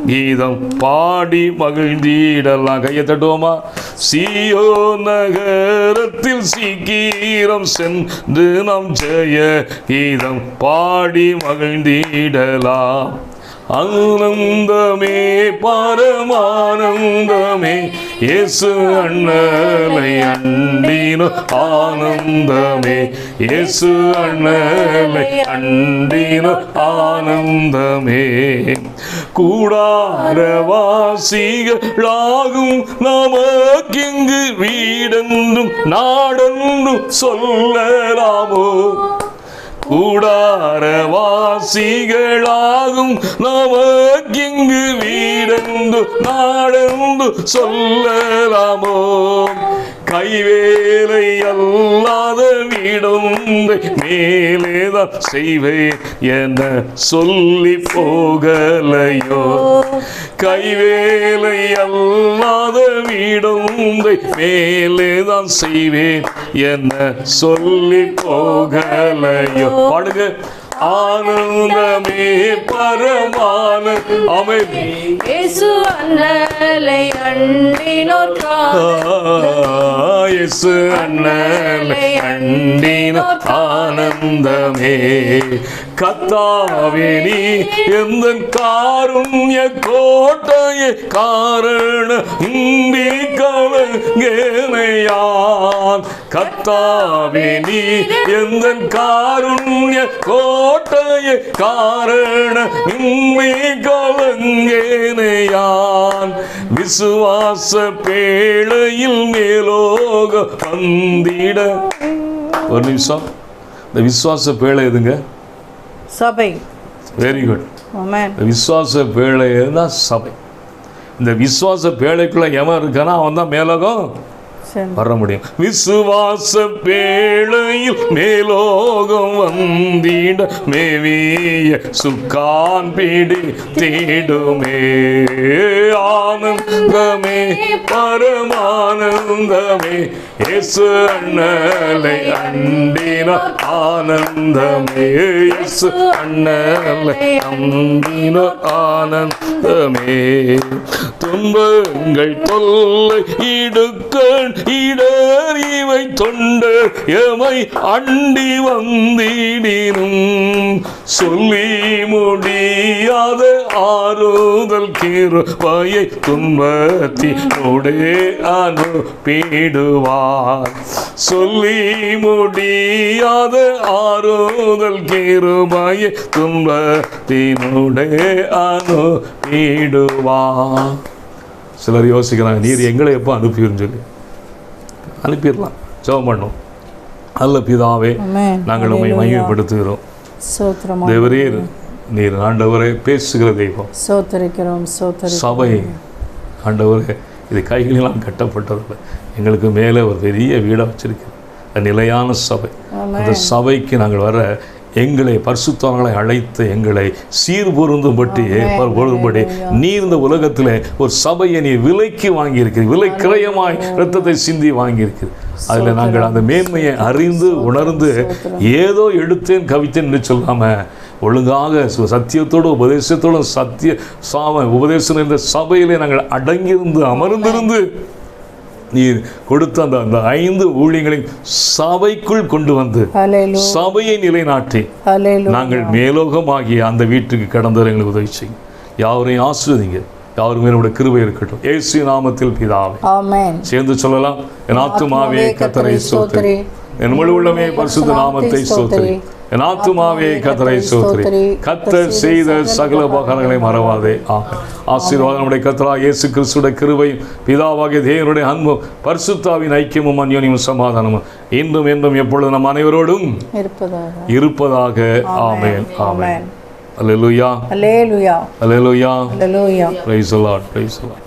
கீதம் பாடி மகிழ்ந்திடலாம். கையை தட்டுவோமா? சீயோன் நகரத்தில் சீக்கிரம் சென்று நாம் ஜெய கீதம் பாடி மகிழ்ந்திடலாம். ஆனந்தமே பரமானந்தமே இயேசு அண்ணலை அண்டினோ, ஆனந்தமே இயேசு அண்ணலை அண்டினோ, ஆனந்தமே. கூடாரவாசிகளாகும் நமக்கிங்கு வீடென்றும் நாடென்றும் சொல்லலாமோ? கூடாரவாசிகளாகும் நமக்கிங்கு வீடென்று நாடென்று சொல்லலாமோ? கைவேலை அல்லாத வீடொன்றை மேலேதான் செய்வேன் என சொல்லி போகலையோ? கைவேலை அல்லாத வீடொன்றை மேலேதான் செய்வேன் என சொல்லி போகலையோ? பாடுங்க. ஆனந்தமே பரமான அமைதி இயேசு அண்ணலை அண்டினோர், இயேசு அண்ணலை அண்டினோர் ஆனந்தமே. கர்த்தாவே நீ எந்தன் காருண்ய கோட்டையே, காரண இன்றி கலங்கேனையான். கர்த்தாவே நீ எந்தன் காருண்ய கோட்டையே, காரண இன்றி கலங்கேனையான். விசுவாச பேழையில் மேலோக வந்திட. ஒரு நிமிஷம். இந்த விசுவாச பேழை எதுங்க? சபை. Very good. விசுவாச பேழை தான் சபை. இந்த விசுவாச பேழைக்குள்ள எவன் இருக்கானா அவன் தான் மேலோகம் வர முடியும். விசுவாச பேழையில் மேலோகம் வந்திட மேவிய சுக்கான் பிடி தேடுமே. ஆனந்தமே பரமானந்தமே இயேசு அண்ணலை அண்டின, ஆனந்தமே இயேசு அண்ணலை அண்டின, ஆனந்தமே. துன்பங்கள் தொல்லை இடுக்கள் இடர் இவை தொண்டர் எமை அண்டி வந்திடினும், சொல்லி முடியாத ஆறுதல் கிருபையை துன்பத்தினோடே அனுப்பிடுவார். சொல்லி முடியாத ஆறுதல் கிருபையை துன்பத்தினோடே அனுப்பிடுவார். சிலர் யோசிக்கிறாங்க, நீர் எங்களை எப்போ அனுப்பிடுன்னு சொல்லி. அனுப்பிடலாம். ஜெபம் பண்ணோம். நல்ல பிதாவே, நாங்கள் உம்மை மகிமைப்படுத்துகிறோம். தேவரீர், நீர் ஆண்டவரே பேசுகிற தெய்வம். சபை ஆண்டவரே, இது கைகளினால் கட்டப்பட்டதில்லை, எங்களுக்கு மேலே ஒரு பெரிய வீடாக வச்சிருக்கிறது. நிலையான சபை. அந்த சபைக்கு நாங்கள் வர எங்களை பரிசுத்தவான்களை அழைத்து எங்களை சீர்பொருந்தும்படி பொருந்தும்படி நீர் இந்த உலகத்தில் ஒரு சபையை நீ விலைக்கு வாங்கியிருக்கிறீர், விலை கிரயமாய் இரத்தத்தை சிந்தி வாங்கியிருக்கிறீர். அதில் நாங்கள் அந்த மேன்மையை அறிந்து உணர்ந்து ஏதோ எடுத்தேன் கவித்தேன் என்று சொல்லாமல் ஒழுங்காக சத்தியத்தோடு உபதேசத்தோடு உபதேசம் இருந்த சபையிலே நாங்கள் அடங்கியிருந்து அமர்ந்திருந்து நீர் கொடுத்த அந்த 5 ஊழியங்களையும் சபைக்குள் கொண்டு வந்து சபையை நிலைநாட்டி நாங்கள் மேலோகமாகிய அந்த வீட்டுக்கு கடந்து வர எங்களுக்கு உதவி செய்யும். யாவரையும் ஆசீர்வதிங்க. யாரும் மேலோட கிருபை இருக்கட்டும். இயேசு நாமத்தில் பிதாவே. ஆமென். சேர்ந்து சொல்லலாம். என் ஆத்துமாவே கர்த்தரை ஸ்தோத்திரி, என் முழு உள்ளமே பரிசுத்த நாமத்தை ஸ்தோத்திரி, என் ஆத்துமாவே கர்த்தரை ஸ்தோத்திரி, கர்த்தர் செய்த சகல உபகாரங்களை மறவாதே. ஆமென். ஆசீர்வாதம் நம்முடைய கர்த்தராகிய இயேசு கிறிஸ்துவின் கிருபையும் பிதாவாகிய தேவனுடைய அன்பும் பரிசுத்தாவின் ஐக்கியமும் அன்யோன்யமும் சமாதானமும் இன்றும் என்றும் எப்பொழுதும் நம் அனைவரோடும் இருப்பதாக. ஆமென். ஆமென். அல்லேலூயா. அல்லேலூயா. அல்லேலூயா. அல்லேலூயா. Praise the Lord. Praise the Lord.